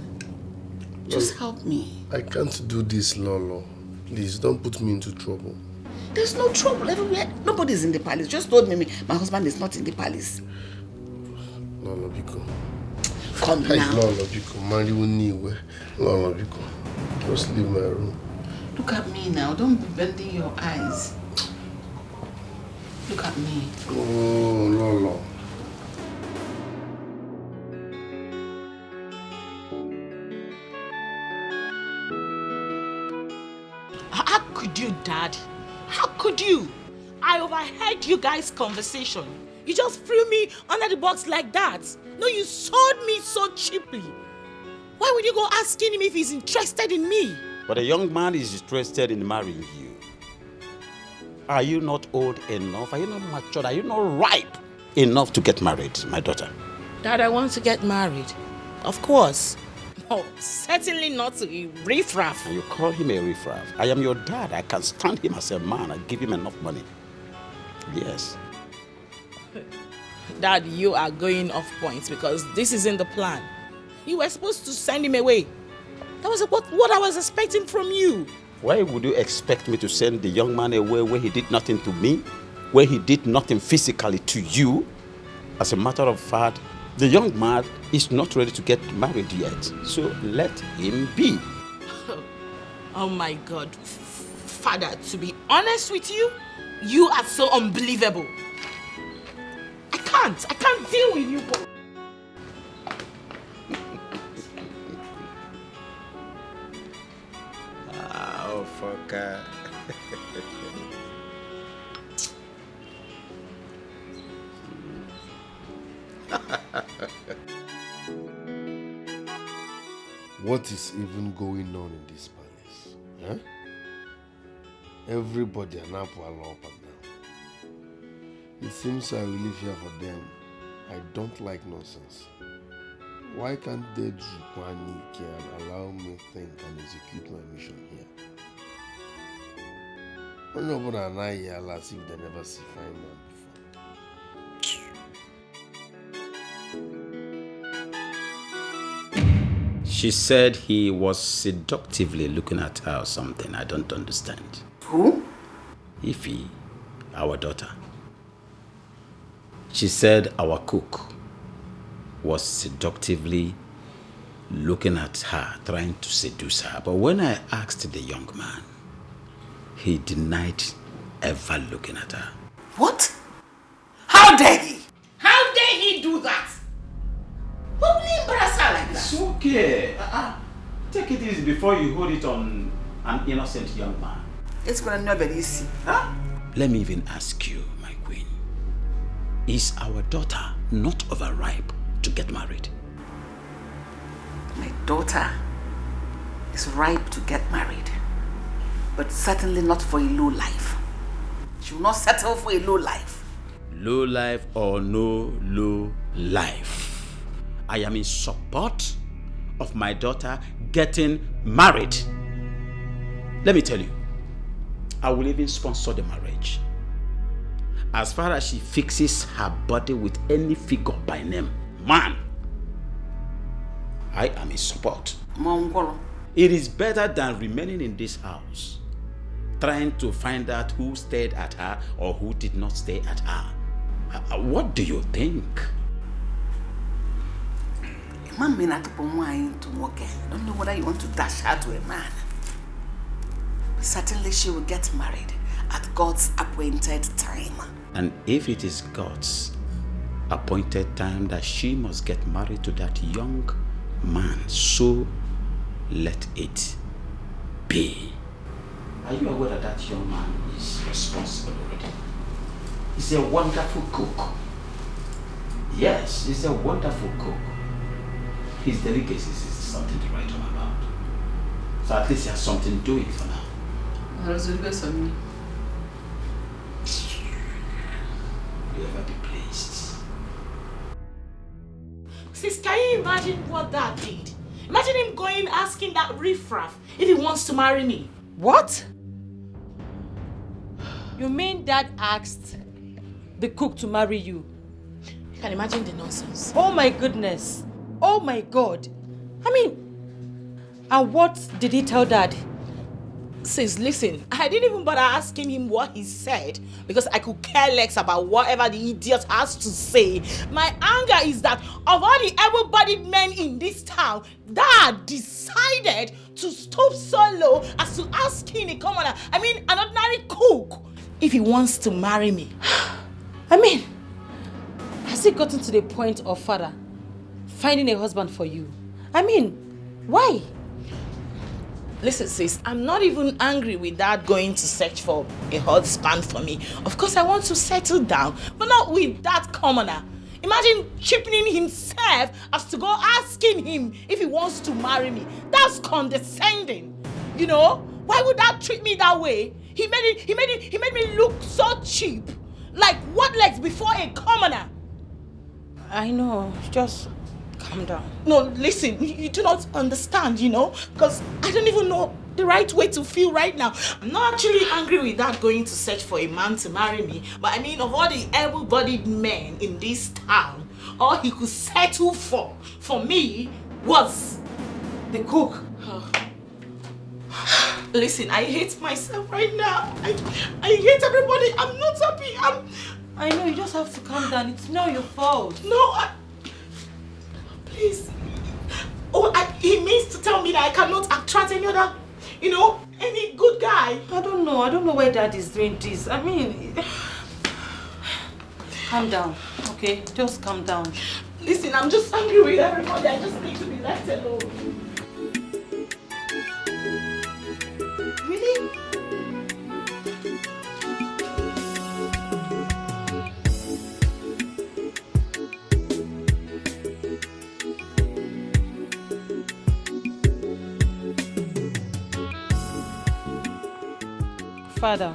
Just help me. I can't do this, Lolo. Please, don't put me into trouble. There's no trouble everywhere. Nobody's in the palace. Just told me my husband is not in the palace. Lolo, Biko. Come now. Lolo, Biko. Marital. Lolo, Biko. Just leave my room. Look at me now. Don't be bending your eyes. Look at me. Oh, Lolo. How could you, Dad? How could you? I overheard you guys' conversation. You just threw me under the box like that. No, you sold me so cheaply. Why would you go asking him if he's interested in me? But a young man is interested in marrying you. Are you not old enough? Are you not mature? Are you not ripe enough to get married, my daughter? Dad, I want to get married. Of course. Oh, certainly not to a riffraff. And you call him a riffraff. I am your dad. I can stand him as a man. I give him enough money. Yes. Dad, you are going off points because this isn't the plan. You were supposed to send him away. That was what I was expecting from you. Why would you expect me to send the young man away where he did nothing to me? Where he did nothing physically to you? As a matter of fact, the young man is not ready to get married yet. So let him be. Oh my God. Father, to be honest with you, you are so unbelievable. I can't deal with you both. Oh, fucker. What is even going on in this palace? Huh? Everybody are now up and down. It seems I will live here for them. I don't like nonsense. Why can't they do panic and allow me to think and execute my mission here? Nobody and I here as if they never see fine man before. She said he was seductively looking at her or something. I don't understand. Who? Ify, our daughter. She said our cook was seductively looking at her, trying to seduce her. But when I asked the young man, he denied ever looking at her. What? How dare he? How dare he do that? Why will he embarrass her like that? It's okay. Take it easy before you hold it on an innocent young man. It's gonna never be easy. Huh? Let me even ask you, my queen. Is our daughter not overripe to get married? My daughter is ripe to get married, but certainly not for a low life. She will not settle for a low life. Low life or no low life, I am in support of my daughter getting married. Let me tell you, I will even sponsor the marriage. As far as she fixes her body with any figure by name, man, I am in support. It is better than remaining in this house, trying to find out who stayed at her or who did not stay at her. What do you think? A man may not put wine to walk. I don't know whether you want to dash her to a man. But certainly she will get married at God's appointed time. And if it is God's appointed time that she must get married to that young man, so let it be. Are you aware that that young man is responsible already? He's a wonderful cook. Yes, he's a wonderful cook. His delicacies is something to write home about. So at least he has something doing for now. You'll ever be pleased. Sis, can you imagine what Dad did? Imagine him going asking that riffraff if he wants to marry me. What? You mean Dad asked the cook to marry you? You can imagine the nonsense. Oh my goodness. Oh my God. I mean, and what did he tell Dad? Sis, listen, I didn't even bother asking him what he said because I could care less about whatever the idiot has to say. My anger is that of all the able-bodied men in this town, Dad decided to stoop so low as to asking a commoner, an ordinary cook, if he wants to marry me. Has it gotten to the point of father finding a husband for you? Why? Listen, sis, I'm not even angry with Dad going to search for a husband for me. Of course, I want to settle down, but not with that commoner. Imagine cheapening himself as to go asking him if he wants to marry me. That's condescending. You know? Why would Dad treat me that way? He made me look so cheap. Like what legs before a commoner? I know, just calm down. No, listen, you do not understand, because I don't even know the right way to feel right now. I'm not actually angry with Dad going to search for a man to marry me, but of all the able-bodied men in this town, all he could settle for me was the cook. Listen, I hate myself right now. I hate everybody. I'm not happy. I know, you just have to calm down. It's not your fault. No, please. He means to tell me that I cannot attract any other, any good guy. I don't know why Dad is doing this. Calm down, okay? Just calm down. Listen, I'm just angry with everybody. I just need to be left alone. Really? Father,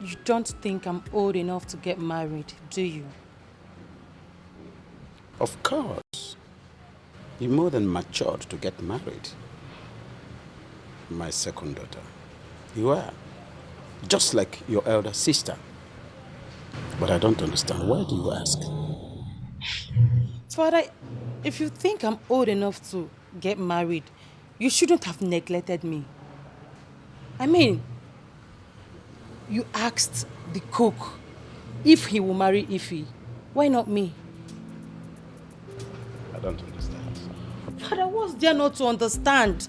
you don't think I'm old enough to get married, do you? Of course. You're more than matured to get married. My second daughter. You are. Just like your elder sister. But I don't understand. Why do you ask? Father, if you think I'm old enough to get married, you shouldn't have neglected me. You asked the cook if he will marry Ify. Why not me? I don't understand. Father, what's there not to understand?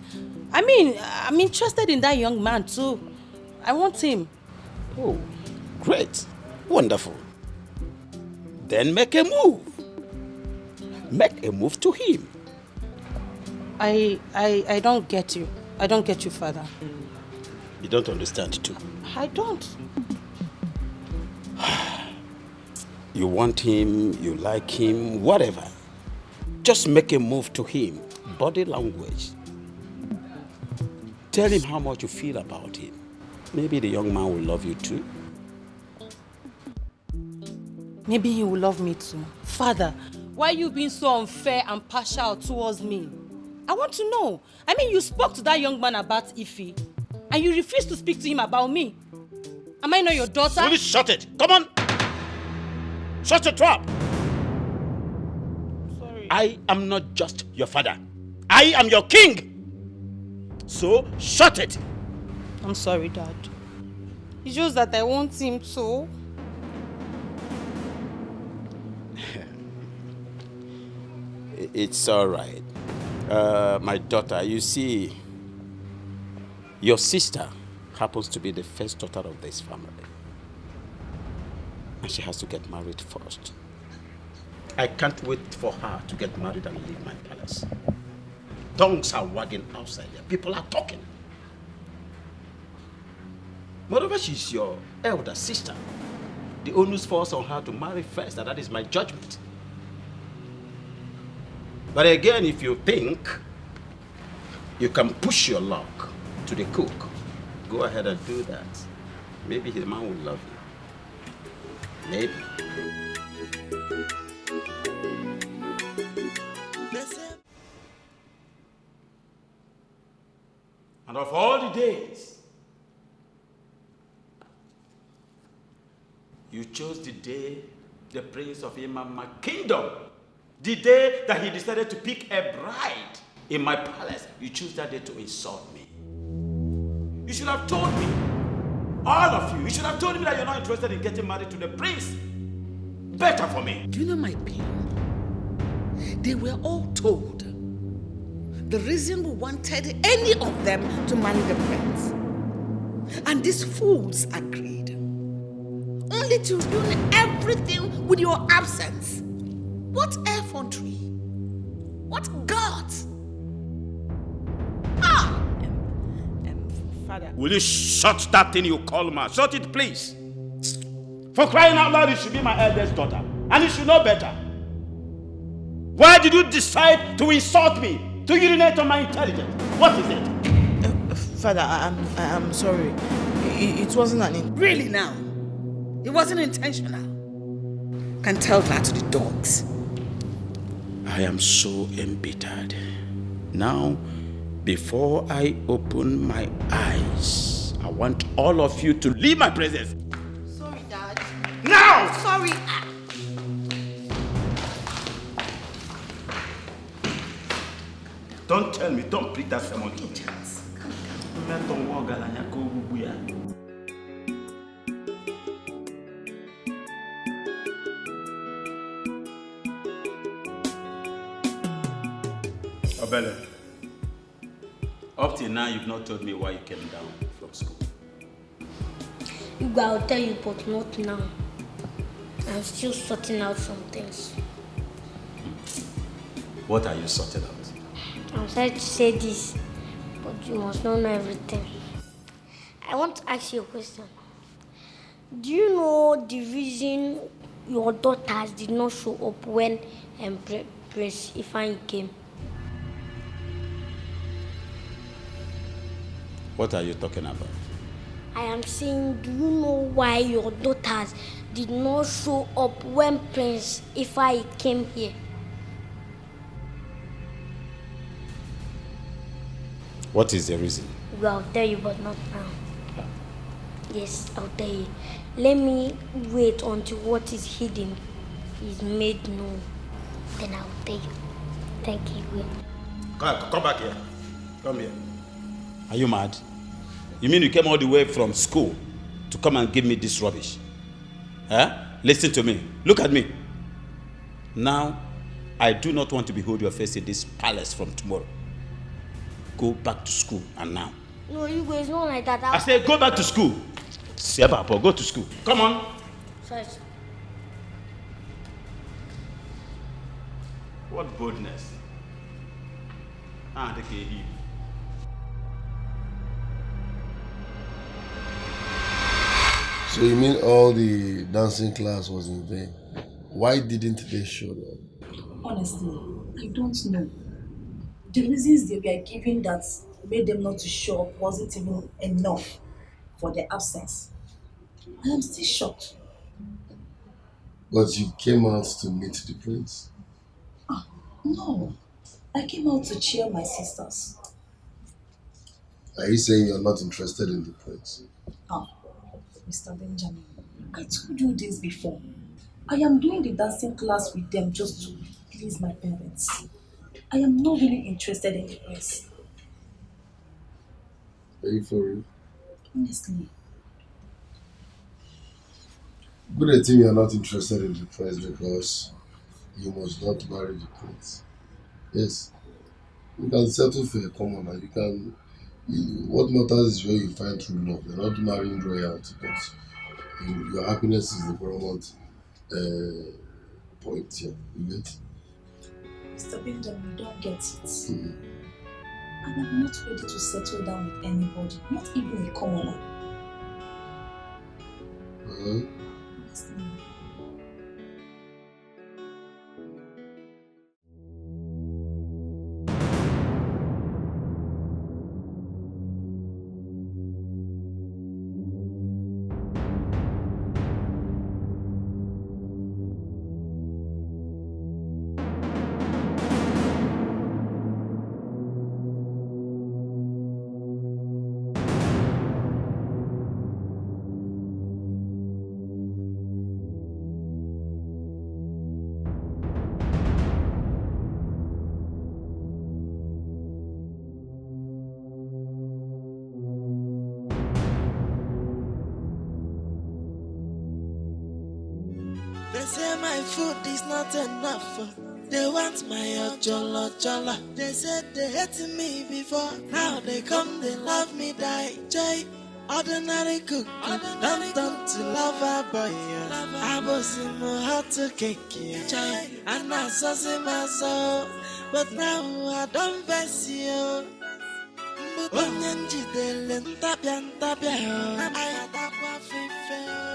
I'm interested in that young man too. I want him. Oh, great. Wonderful. Then make a move. Make a move to him. I don't get you. I don't get you, Father. You don't understand too. I don't. You want him, you like him, whatever. Just make a move to him. Body language. Tell him how much you feel about him. Maybe the young man will love you too. Maybe he will love me too. Father, why are you being so unfair and partial towards me? I want to know. I mean, you spoke to that young man about Ife, and you refused to speak to him about me. Am I not your daughter? Please shut it. Come on. Shut your trap. Sorry. I am not just your father. I am your king. So, shut it. I'm sorry, Dad. It's just that I want him to. It's all right. My daughter, you see, your sister happens to be the first daughter of this family. And she has to get married first. I can't wait for her to get married and leave my palace. Tongues are wagging outside there. People are talking. Moreover, she's your elder sister. The onus falls on her to marry first, and that is my judgment. But again, if you think you can push your luck to the cook, go ahead and do that. Maybe the man will love you. Maybe. And of all the days, you chose the day the prince of Imama kingdom, the day that he decided to pick a bride in my palace. You choose that day to insult me. You should have told me, all of you, you should have told me that you're not interested in getting married to the prince. Better for me. Do you know my pain? They were all told the reason we wanted any of them to marry the prince. And these fools agreed. Only to ruin everything with your absence. What effrontery? What guts? Father. Will you shut that thing you call ma? Shut it, please. For crying out loud, you should be my eldest daughter. And you should know better. Why did you decide to insult me? To urinate on my intelligence? What is it? Father, I'm sorry. It wasn't an... Really now? It wasn't intentional. Can tell that to the dogs. I am so embittered. Now, before I open my eyes, I want all of you to leave my presence. Sorry, Dad. Now! Sorry. Don't tell me, don't plead that sermon to me. Obele, up till now you've not told me why you came down from school. I'll tell you, but not now. I'm still sorting out some things. What are you sorting out? I'm sorry to say this, but you must not know everything. I want to ask you a question. Do you know the reason your daughters did not show up when Prince Ifeanyi came? What are you talking about? I am saying, do you know why your daughters did not show up when Prince Ifeanyi came here? What is the reason? Well, I'll tell you, but not now. Yes, I'll tell you. Let me wait until what is hidden is made known. Then I'll tell you. Thank you. Come back here. Come here. Are you mad? You mean you came all the way from school to come and give me this rubbish? Huh? Listen to me. Look at me. Now, I do not want to behold your face in this palace from tomorrow. Go back to school, and now. No, you guys, not like that. I said go back to school. Sebapo, go to school. Come on. Sorry. What boldness. So you mean all the dancing class was in vain? Why didn't they show up? Honestly, I don't know. The reasons they were giving that made them not to show up wasn't even enough for their absence. I am still shocked. But you came out to meet the prince. No, I came out to cheer my sisters. Are you saying you're not interested in the prince? Mr. Benjamin, I told you this before. I am doing the dancing class with them just to please my parents. I am not really interested in the prince. Are you for real? Honestly. Good thing you're not interested in the prince because you must not marry the prince. Yes. You can settle for a commoner. You can. What matters is where you find true love. You're not marrying royalty, but your happiness is the paramount point here. You get? Mr. Benjamin, you don't get it. I am not ready to settle down with anybody, not even a commoner. Honestly. They say my food is not enough. They want my ojolo. They said they hated me before. Now they come, they love me, die. Jay, ordinary cook, don't turn to lover boy. I was in my heart to cake, Jay, and I saw my soul. But now I don't vex you.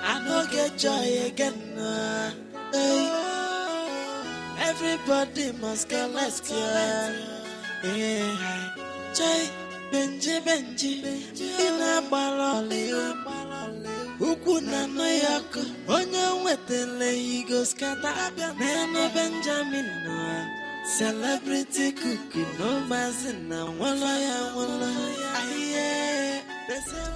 I don't get joy again. Hey. Everybody must go, let's go. Yeah. Jay, Benji, Ina Baloli, Ukuna no Yako, Onya Wetele, he goes Kata, Nano Benjamin, celebrity cookie, no mazina, Walla, yeah, they say.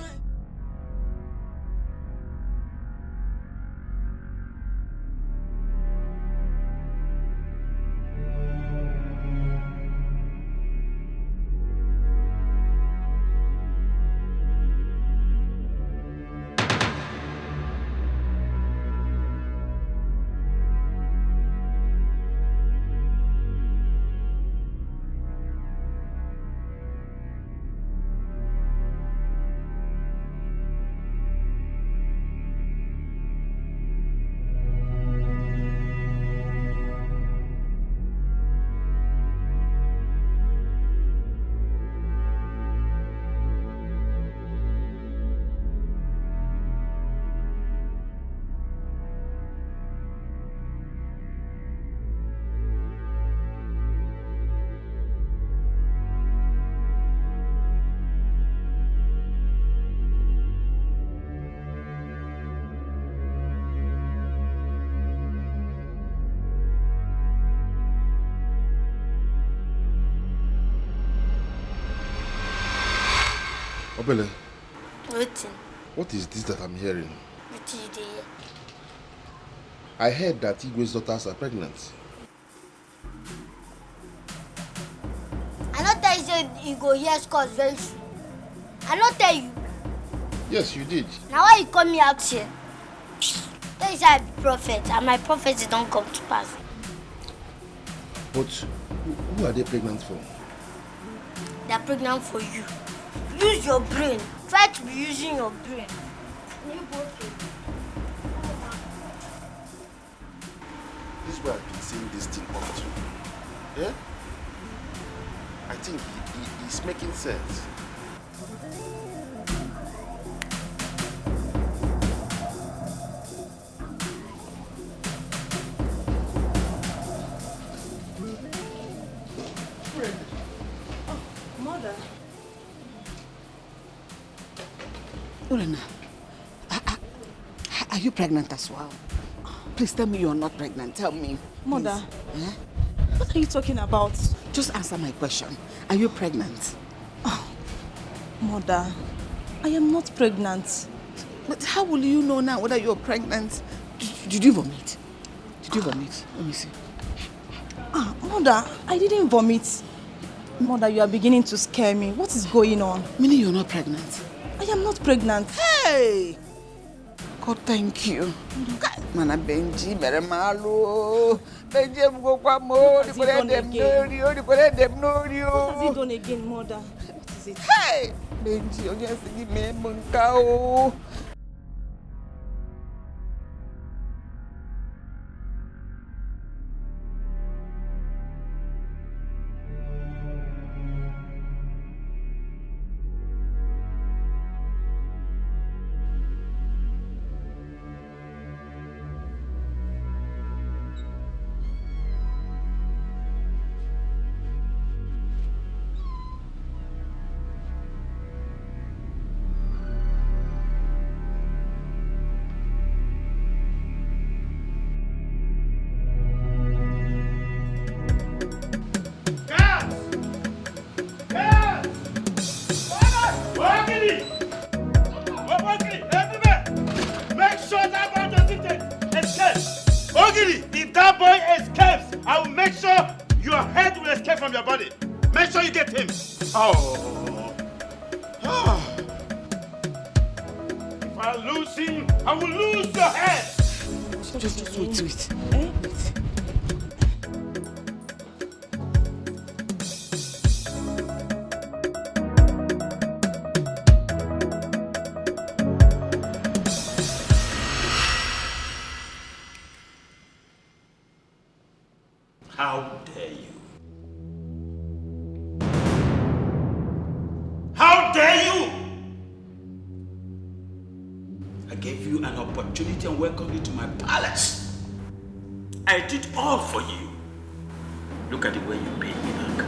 Obele. Waiting. What is this that I'm hearing? What did you hear? I heard that Igwe's daughters are pregnant. I not tell you say you go hear scores very soon. I not tell you. Yes, you did. Now why you come me out here? Tell you say I be prophet and my prophecy don't come to pass. But who are they pregnant for? They are pregnant for you. Use your brain. Try to be using your brain. This is where I've been seeing this thing up to. Yeah? I think it's making sense. Mother. Urena, are you pregnant as well? Please tell me you're not pregnant. Tell me. Mother. Eh? What are you talking about? Just answer my question. Are you pregnant? Mother, I am not pregnant. But how will you know now whether you're pregnant? Did you vomit? Did you vomit? Let me see. Mother, I didn't vomit. Mother, you are beginning to scare me. What is going on? Meaning you're not pregnant? I am not pregnant. Hey! God, thank you. Mana Benji, Meremalo. Benji, What has he done again, Mother? What is it? Hey! Benji, you're just giving me a munkao. If that boy escapes, I will make sure your head will escape from your body. Make sure you get him. Oh. If I lose him, I will lose your head. Just wait. How dare you? How dare you? I gave you an opportunity and welcomed you to my palace. I did all for you. Look at the way you paid me back.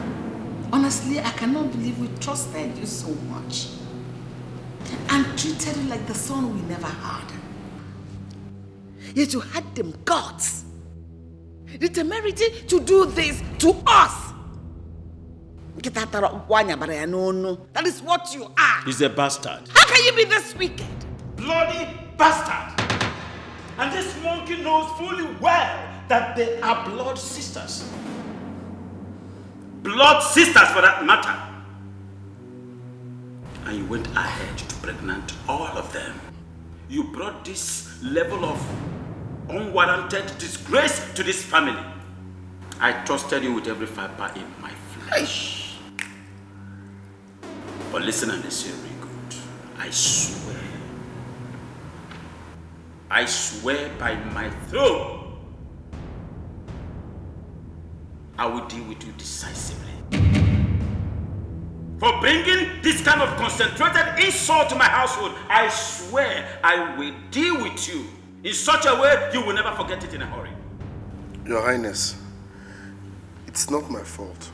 Honestly, I cannot believe we trusted you so much and treated you like the son we never had. Yet you had them guts, the temerity to do this to us. That is what you are. He's a bastard. How can you be this wicked? Bloody bastard. And this monkey knows fully well that they are blood sisters. Blood sisters for that matter. And you went ahead to pregnant all of them. You brought this level of unwarranted disgrace to this family. I trusted you with every fiber in my flesh. But listen and listen very good. I swear by my throne, I will deal with you decisively. For bringing this kind of concentrated insult to my household, I swear I will deal with you in such a way you will never forget it in a hurry. Your Highness, it's not my fault.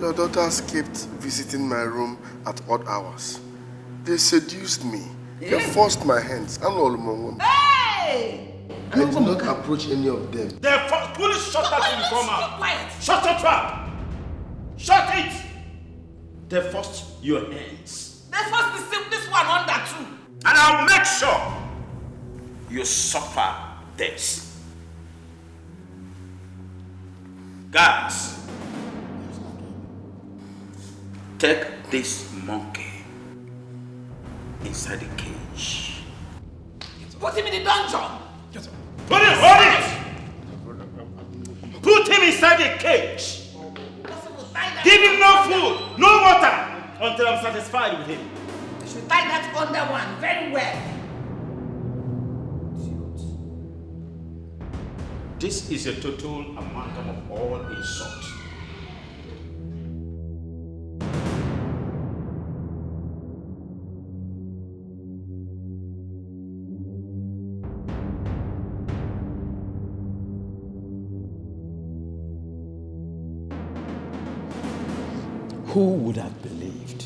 Your daughters kept visiting my room at odd hours. They seduced me. They forced my hands. Hey! I did not approach any of them. Please shut that thing, come out. Shut your trap. Shut it. They forced your hands. They forced this one under too. And I'll make sure you suffer this. Guys, take this monkey inside the cage. Put him in the dungeon. Hold it! Put him inside the cage. Give him no food, no water, until I'm satisfied with him. You should tie that under one very well. This is a total amalgam of all insult. Who would have believed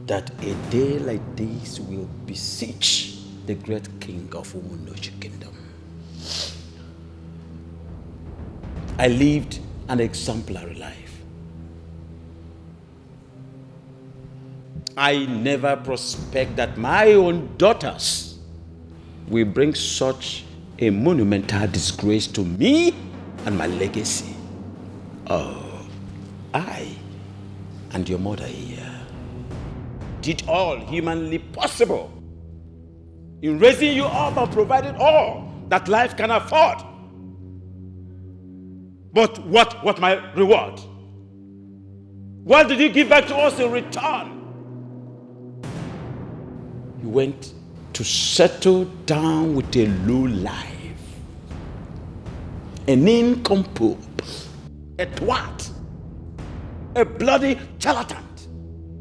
that a day like this will beseech the great king of Umunochi kingdom? I lived an exemplary life. I never prospect that my own daughters will bring such a monumental disgrace to me and my legacy. Oh, I and your mother here did all humanly possible in raising you up and providing all that life can afford. But what my reward? What did you give back to us in return? You went to settle down with a low life, an nincompoop, a twat, a bloody charlatan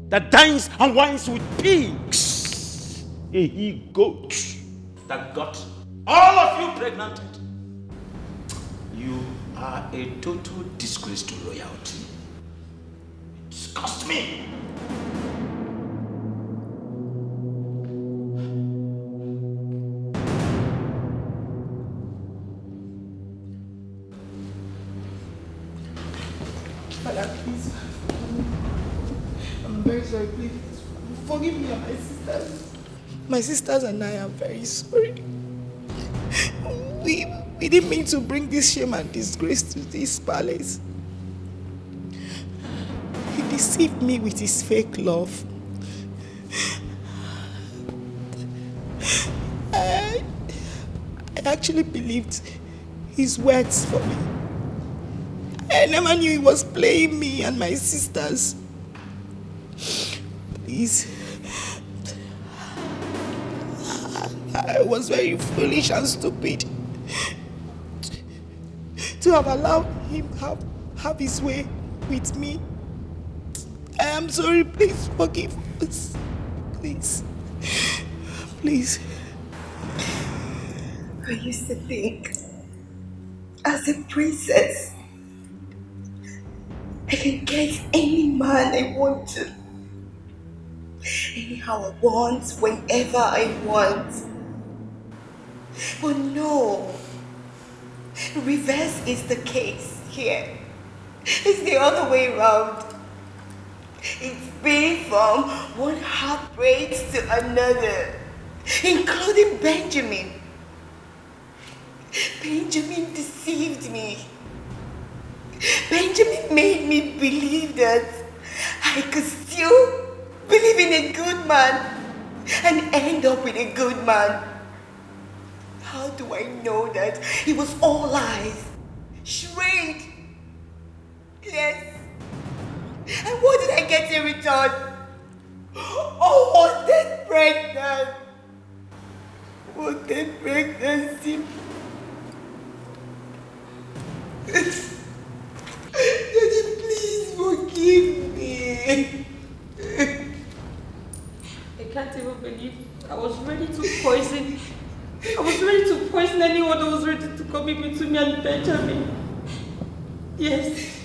that dines and wines with pigs, a he-goat that got all of you pregnant. You are a total disgrace to loyalty. It disgusts me. Father, please. I'm very sorry, please. Forgive me and my sisters. My sisters and I are very sorry. We didn't mean to bring this shame and disgrace to this palace. He deceived me with his fake love. I actually believed his words for me. I never knew he was playing me and my sisters. Please. I was very foolish and stupid to have allowed him have his way with me. I am sorry, please forgive us. Please. Please. I used to think, as a princess, I can get any man I want to. Anyhow I want, whenever I want. But no. Reverse is the case here. It's the other way around. It's been from one heartbreak to another, including Benjamin. Benjamin deceived me. Benjamin made me believe that I could still believe in a good man and end up with a good man. How do I know that it was all lies? Charade. Yes. And what did I get in return? Oh, wanted pregnant. Wanted pregnancy. Daddy, please forgive me. I can't even believe I was ready to poison. I was ready to poison anyone that was ready to come in between me and Benjamin. Yes.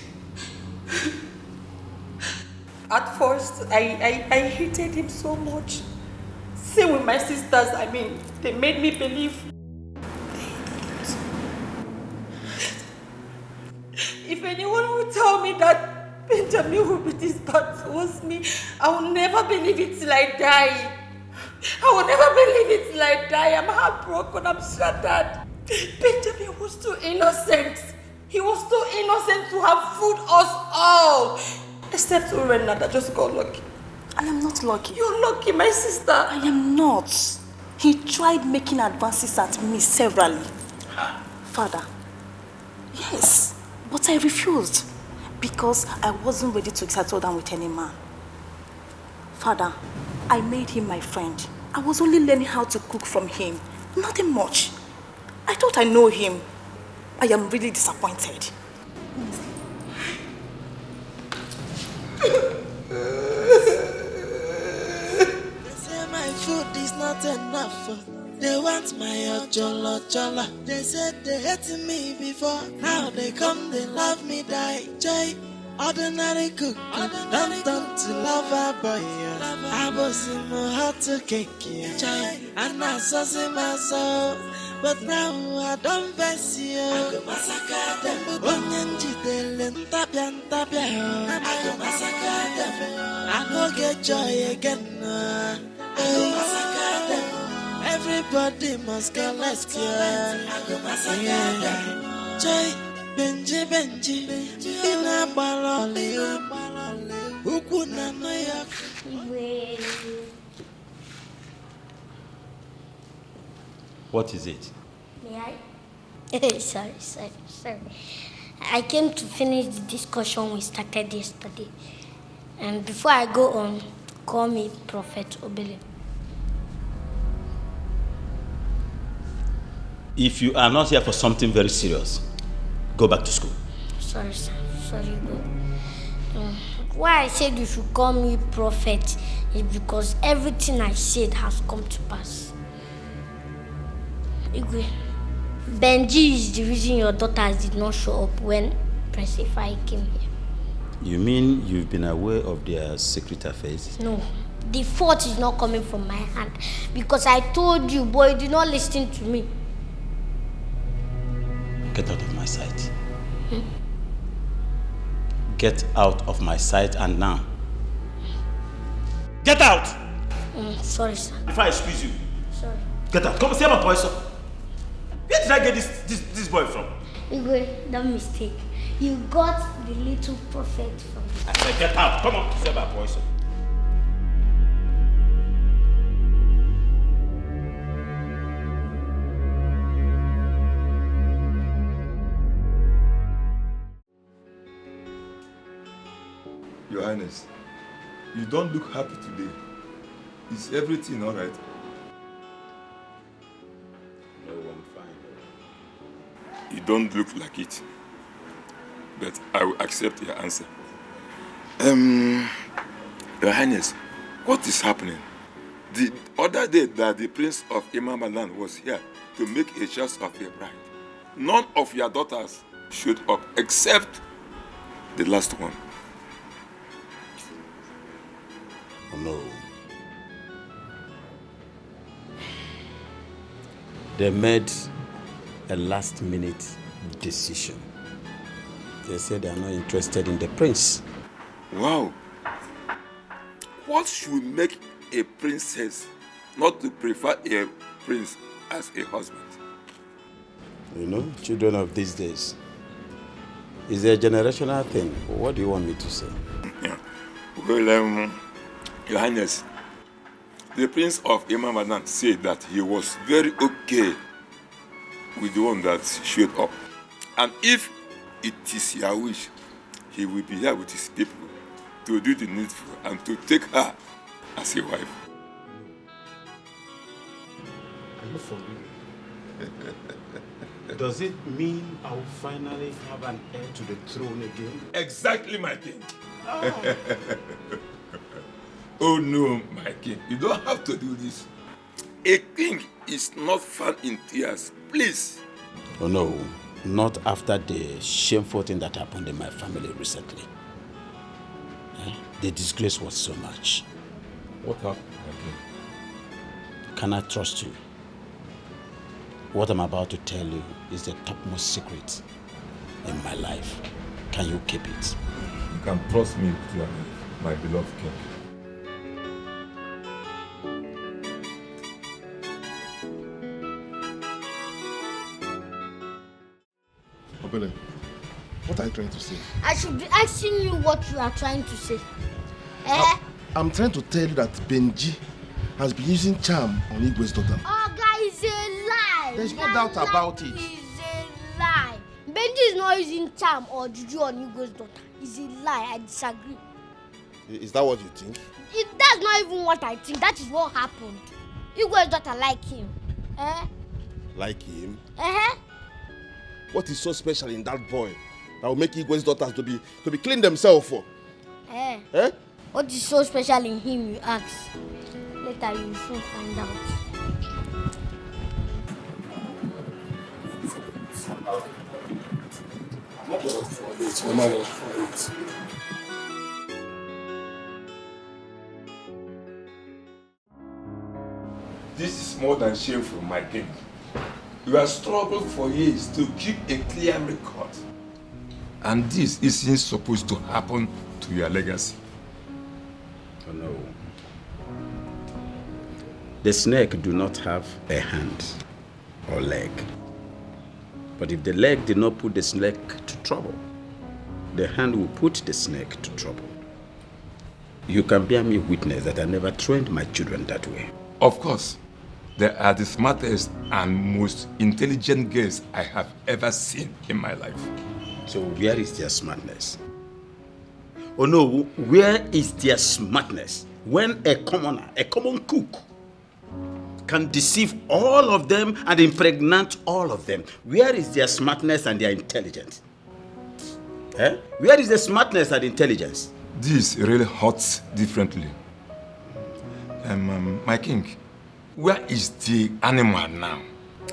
At first, I hated him so much. Same with my sisters, they made me believe. If anyone would tell me that Benjamin would be this bad towards me, I will never believe it till I die. I will never believe it till I die. I'm heartbroken, I'm shattered. Benjamin was too innocent. He was too innocent to have fooled us all. Except Urena that just got lucky. I am not lucky. You're lucky, my sister. I am not. He tried making advances at me severally. Father. Yes, but I refused because I wasn't ready to settle down with any man. Father, I made him my friend. I was only learning how to cook from him. Nothing much. I thought I know him. I am really disappointed. They say my food is not enough. They want my ojolo. They said they hated me before. Now they come, they love me, die. Jay. Ordinary cook, don't turn to lover boy. I was in my heart to cake, and I saw my soul. But now I don't face you. I go massacre them. Onyanji delen tabian. I go massacre them. I go get joy again. I go massacre them. Everybody must go let's go. I go massacre them. Joy, Benji, Ina Barole, Ukuna Noyak. What is it? May I? Sorry. I came to finish the discussion we started yesterday. And before I go on, call me Prophet Obele. If you are not here for something very serious, go back to school. Sorry, sir. Sorry, God. Why I said you should call me Prophet is because everything I said has come to pass. Igwe, Benji is the reason your daughters did not show up when Prince Ifai came here. You mean you've been aware of their secret affairs? No, the fault is not coming from my hand because I told you, boy, you did not listen to me. Get out of my sight. Get out of my sight and now. Get out! Sorry, sir. If I squeeze you. Sorry. Get out. Come see my boy, sir. Where did I get this boy from? Igwe, that mistake. You got the little prophet from. I said get out. Come on, see my boy, sir. Your Highness, you don't look happy today. Is everything all right? No, I'm fine. You don't look like it. But I will accept your answer. Your Highness, what is happening? The other day that the Prince of Imamaland was here to make a choice of a bride, none of your daughters showed up except the last one. Oh, no. They made a last-minute decision. They said they are not interested in the prince. Wow. What should make a princess not to prefer a prince as a husband? You know, children of these days. It's a generational thing. What do you want me to say? Yeah. Well, Your Highness, the Prince of Imamadan said that he was very okay with the one that showed up. And if it is your wish, he will be here with his people to do the needful and to take her as a wife. Are you for real? Does it mean I will finally have an heir to the throne again? Exactly, my king. Oh. Oh no, my king, you don't have to do this. A king is not found in tears, please. Oh no, not after the shameful thing that happened in my family recently. The disgrace was so much. What happened, my king? Can I trust you? What I'm about to tell you is the topmost secret in my life. Can you keep it? You can trust me with your life, my beloved king. Obele, what are you trying to say? I should be asking you what you are trying to say. Eh? I'm trying to tell you that Benji has been using charm on Igwe's daughter. Oh, guys, it's a lie. There's no doubt about it. It's a lie. Benji is not using charm or juju on Igwe's daughter. It's a lie. I disagree. Is that what you think? That's not even what I think. That is what happened. Igwe's daughter like him. Eh? Like him? Uh-huh. What is so special in that boy that will make Igwe's daughters to be clean themselves for? Eh? Eh? What is so special in him, you ask? Later you will soon find out. It's my manage for it. This is more than shameful, my king. You have struggled for years to keep a clear record. And this isn't supposed to happen to your legacy. Oh no. The snake do not have a hand or leg. But if the leg did not put the snake to trouble, the hand will put the snake to trouble. You can bear me witness that I never trained my children that way. Of course, they are the smartest and most intelligent girls I have ever seen in my life. So where is their smartness? Oh no, where is their smartness when a commoner, a common cook, can deceive all of them and impregnate all of them? Where is their smartness and their intelligence? Eh? Where is the smartness and intelligence? This really hurts differently. My king, where is the animal now?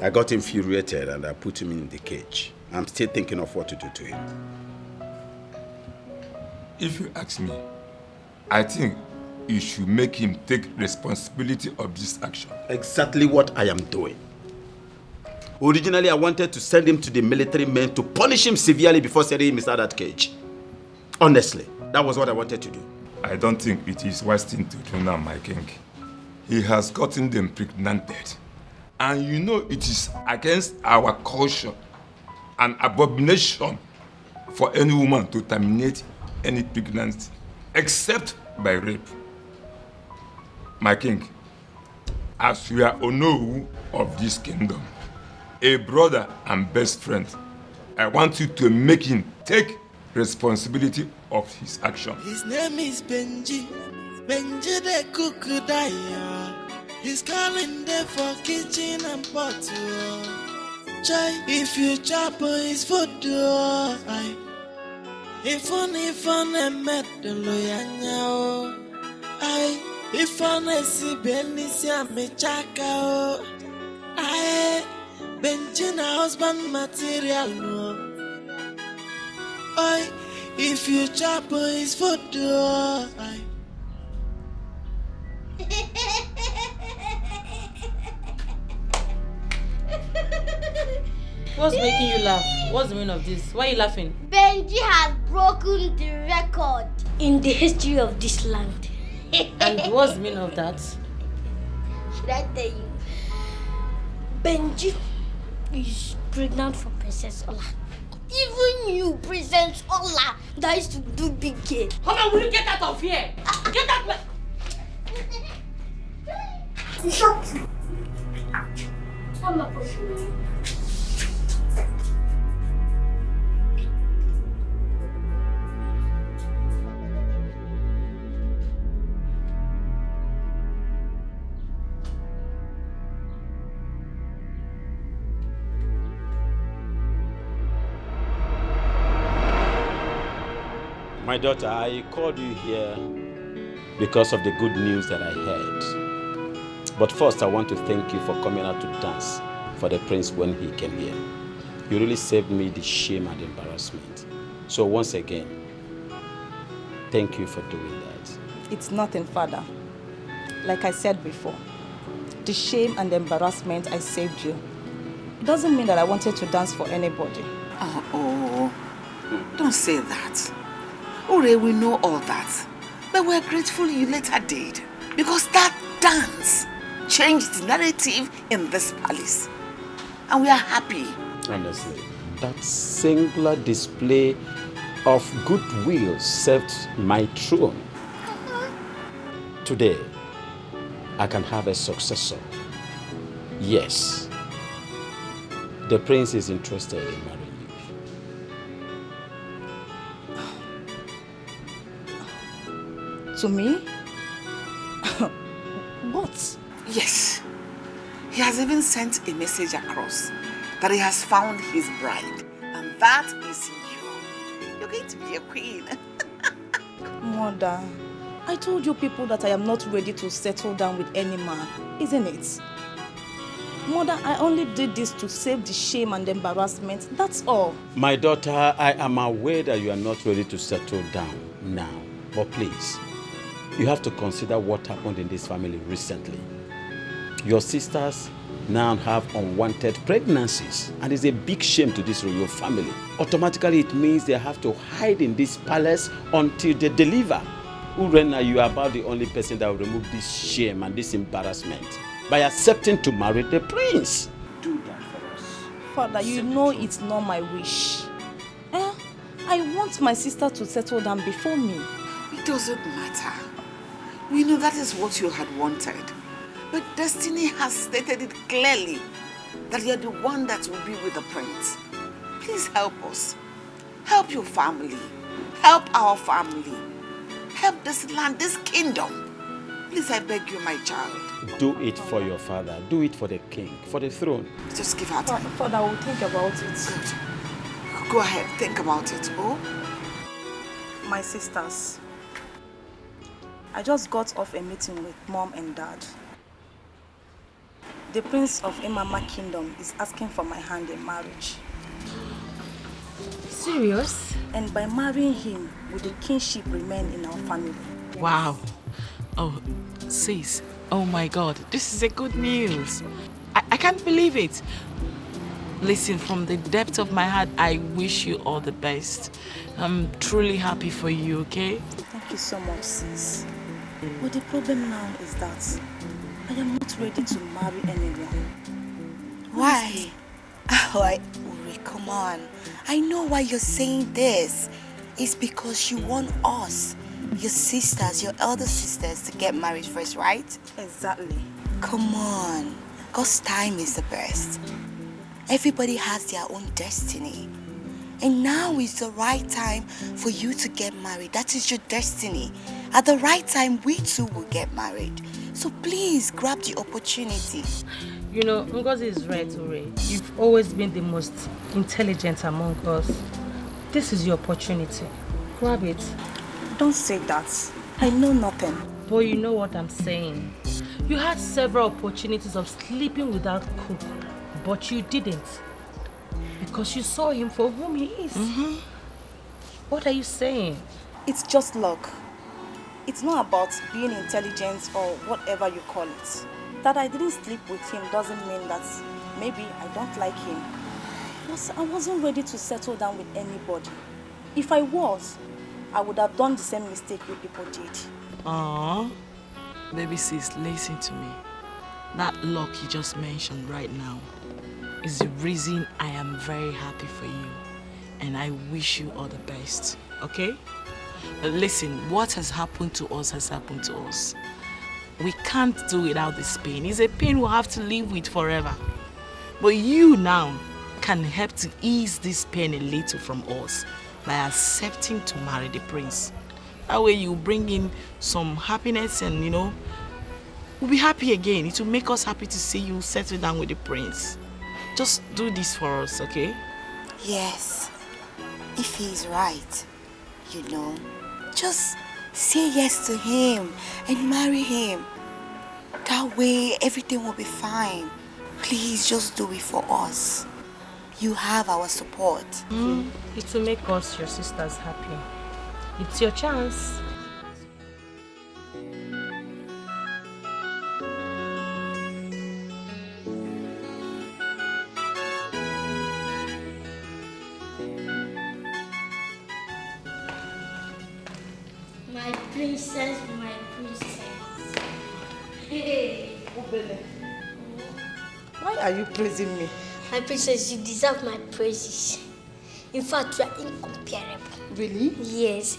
I got infuriated and I put him in the cage. I'm still thinking of what to do to him. If you ask me, I think you should make him take responsibility of this action. Exactly what I am doing. Originally, I wanted to send him to the military men to punish him severely before sending him inside that cage. Honestly, that was what I wanted to do. I don't think it is wise thing to do now, my king. He has gotten them impregnated. And you know it is against our culture an abomination for any woman to terminate any pregnancy, except by rape. My king, as you are Onowu of this kingdom, a brother and best friend, I want you to make him take responsibility of his action. His name is Benji. Benji the cook Naija. He's calling there for kitchen and pot. Chai, if you chop his food, if on met the lawyer, if on a si benisia me chaka, Benjina husband material, no. If you chop his food, What's making you laugh? What's the meaning of this? Why are you laughing? Benji has broken the record in the history of this land. And what's the meaning of that? Should I tell you? Benji is pregnant for Princess Ola. Even you, Princess Ola, that used to do big game. Come on, will you get out of here? Get out! Shut I'm not pushing. My daughter, I called you here because of the good news that I heard. But first, I want to thank you for coming out to dance for the prince when he came here. You really saved me the shame and embarrassment. So once again, thank you for doing that. It's nothing, Father. Like I said before, the shame and the embarrassment I saved you. It doesn't mean that I wanted to dance for anybody. Oh, don't say that. Ore, we know all that. But we're grateful you later did. Because that dance changed the narrative in this palace. And we are happy. Honestly, that singular display of goodwill served my throne. Today, I can have a successor. Yes, the prince is interested in marrying you. To me? What? Yes. He has even sent a message across that he has found his bride. And that is you. You're going to be a queen. Mother, I told you people that I am not ready to settle down with any man, isn't it? Mother, I only did this to save the shame and embarrassment. That's all. My daughter, I am aware that you are not ready to settle down now. But please, you have to consider what happened in this family recently. Your sisters now have unwanted pregnancies, and it's a big shame to this royal family. Automatically, it means they have to hide in this palace until they deliver. Urena, you are about the only person that will remove this shame and this embarrassment by accepting to marry the prince. Do that for us. Father, you know it's not my wish. I want my sister to settle down before me. It doesn't matter. We know that is what you had wanted. But destiny has stated it clearly that you're the one that will be with the prince. Please help us. Help your family. Help our family. Help this land, this kingdom. Please, I beg you, my child. Do it for your father. Do it for the king, for the throne. Just give her time. Father, I will think about it. Good. Go ahead, think about it. Oh? My sisters, I just got off a meeting with Mom and Dad. The Prince of Imama Kingdom is asking for my hand in marriage. Serious? And by marrying him, will the kingship remain in our family? Wow. Oh, sis. Oh my God. This is a good news. I can't believe it. Listen, from the depth of my heart, I wish you all the best. I'm truly happy for you, okay? Thank you so much, sis. But the problem now is that I am not ready to marry anyone. Why? Uri, come on. I know why you're saying this. It's because you want us, your sisters, your elder sisters, to get married first, right? Exactly. Come on. God's time is the best. Everybody has their own destiny. And now is the right time for you to get married. That is your destiny. At the right time, we too will get married. So please, grab the opportunity. You know, Ngozi is right, Uri. You've always been the most intelligent among us. This is your opportunity. Grab it. Don't say that. I know nothing. But you know what I'm saying. You had several opportunities of sleeping without Cook, but you didn't. Because you saw him for whom he is. What are you saying? It's just luck. It's not about being intelligent or whatever you call it. That I didn't sleep with him doesn't mean that maybe I don't like him. I wasn't ready to settle down with anybody. If I was, I would have done the same mistake you people did. Aww. Baby sis, listen to me. That luck you just mentioned right now is the reason I am very happy for you. And I wish you all the best, okay? But listen, what has happened to us has happened to us. We can't do without this pain. It's a pain we'll have to live with forever. But you now can help to ease this pain a little from us by accepting to marry the prince. That way you bring in some happiness and, you know, we'll be happy again. It will make us happy to see you settle down with the prince. Just do this for us, okay? Yes. If he's right, you know, just say yes to him and marry him. That way everything will be fine. Please just do it for us. You have our support. It will make us, your sisters, happy. It's your chance. My princess, my princess. Hey. Why are you praising me? My princess, you deserve my praises. In fact, you are incomparable. Really? Yes.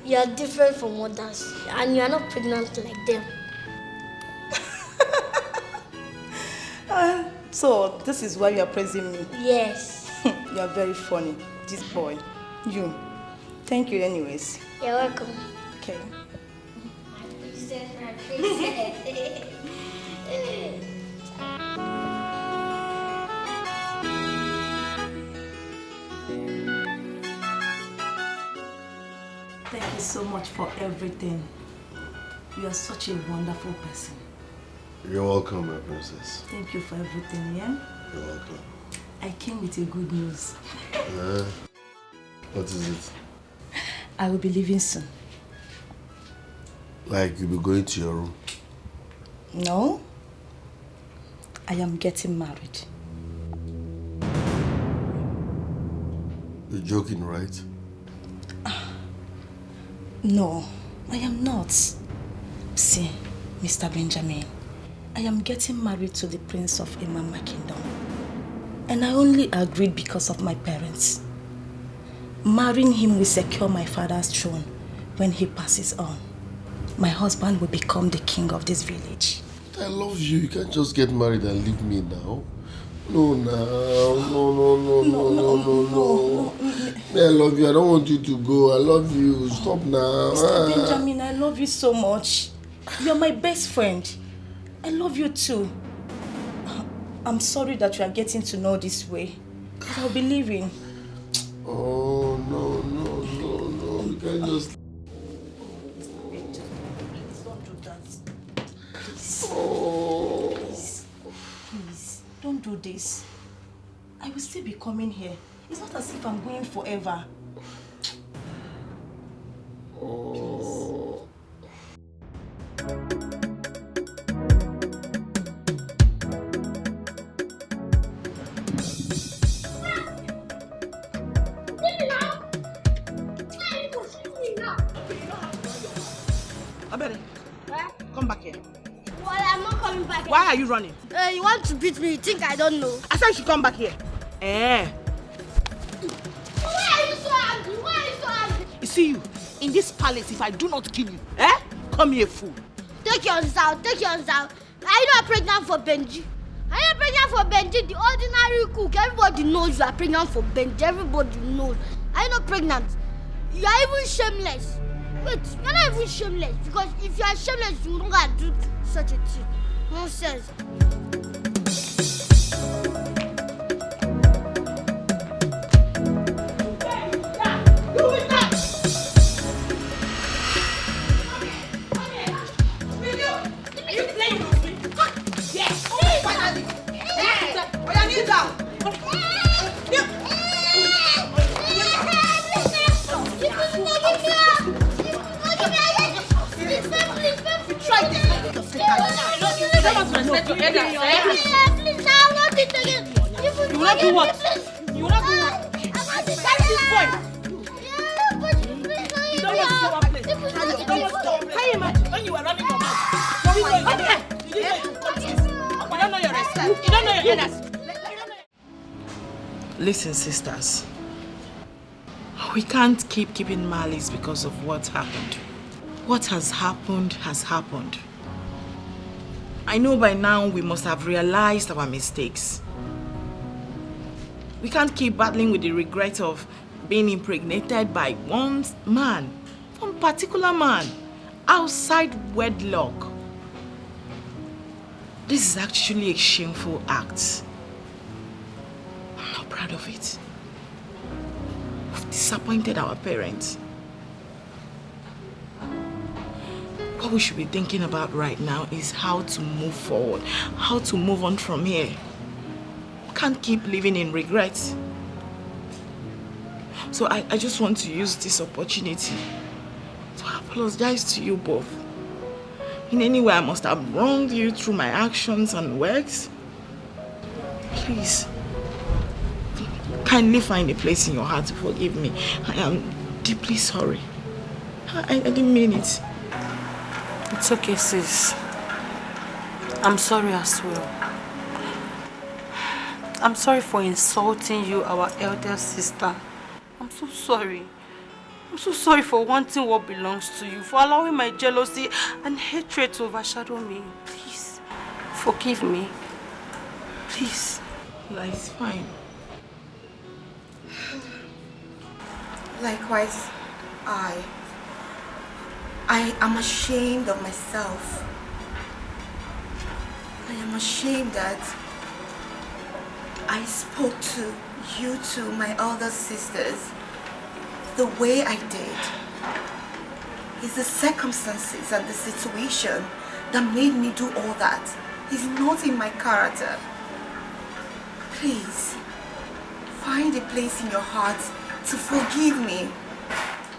You are different from others, and you are not pregnant like them. So, this is why you are praising me? Yes. You are very funny. This boy. You. Thank you anyways. You're welcome. Okay. My princess, my princess. Thank you so much for everything. You are such a wonderful person. You're welcome, my princess. Thank you for everything, yeah? You're welcome. I came with a good news. What is it? I will be leaving soon. Like you'll be going to your room? No. I am getting married. You're joking, right? No, I am not. See, Mr. Benjamin, I am getting married to the prince of Imama Kingdom. And I only agreed because of my parents. Marrying him will secure my father's throne when he passes on. My husband will become the king of this village. I love you. You can't just get married and leave me now. No. I love you. I don't want you to go. I love you. Stop now. Mr. Benjamin, I love you so much. You're my best friend. I love you too. I'm sorry that you are getting to know this way. But I'll be leaving. Oh, no. You can't just... Don't do that. Oh. Please, don't do this. I will still be coming here. It's not as if I'm going forever. Oh. Come back here. Well, I'm not coming back. Why are you running? You want to beat me? You think I don't know? I said you should come back here. Why are you so angry? Why are you so angry? You see you, in this palace, if I do not kill you, come here, fool. Take yours out. Are you not pregnant for Benji? Are you not pregnant for Benji, the ordinary cook? Everybody knows you are pregnant for Benji. Everybody knows. Are you not pregnant? You are even shameless. Wait, you're not even shameless. Because if you are shameless, you don't gotta do such a thing. Nonsense. You will not do what? You will not do what? Carry this boy. You don't want to go one place. You don't want to go. Can you imagine when you were running your mouth? You don't know your respect. You don't know your manners. Listen, sisters. We can't keep keeping malice because of what happened. What has happened has happened. I know by now we must have realized our mistakes. We can't keep battling with the regret of being impregnated by one particular man, outside wedlock. This is actually a shameful act. I'm not proud of it. We've disappointed our parents. What we should be thinking about right now is how to move forward, how to move on from here. Can't keep living in regrets. So I just want to use this opportunity to apologize to you both. In any way I must have wronged you through my actions and words. Please, kindly find a place in your heart to forgive me. I am deeply sorry. I didn't mean it. It's okay, sis. I'm sorry as well. I'm sorry for insulting you, our elder sister. I'm so sorry. I'm so sorry for wanting what belongs to you, for allowing my jealousy and hatred to overshadow me. Please, forgive me. Please. Yeah, it's fine. Likewise, I am ashamed of myself. I am ashamed that I spoke to you two, my elder sisters, the way I did. It's the circumstances and the situation that made me do all that. It's not in my character. Please, find a place in your heart to forgive me.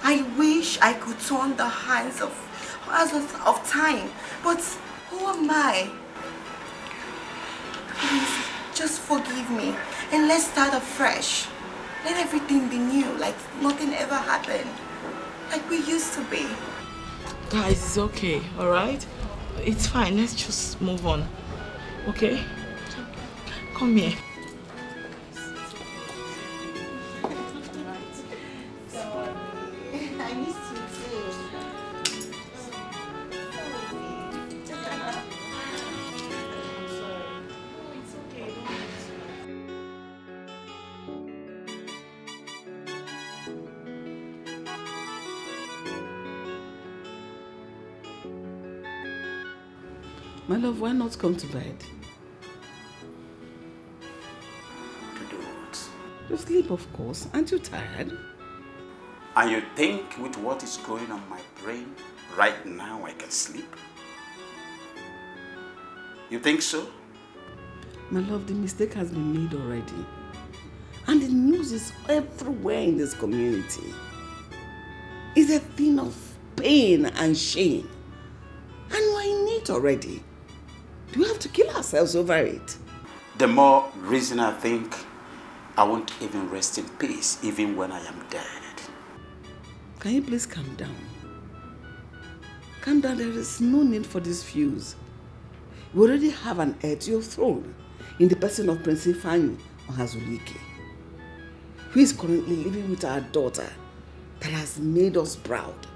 I wish I could turn the hands of time, but who am I? Please, just forgive me and let's start afresh. Let everything be new, like nothing ever happened. Like we used to be. Guys, it's okay, alright? It's fine, let's just move on. Okay? Come here. I missed you too. My love, why not come to bed? To do what? To sleep, of course. Aren't you tired? And you think with what is going on my brain right now I can sleep? You think so? My love, the mistake has been made already. And the news is everywhere in this community. It's a thing of pain and shame. And we're in it already. Do we have to kill ourselves over it? The more reason I think I won't even rest in peace even when I am dead. Can you please calm down? Calm down, there is no need for this fuse. We already have an heir to your throne in the person of Prince Ifeanyi Ohazulike, who is currently living with our daughter that has made us proud.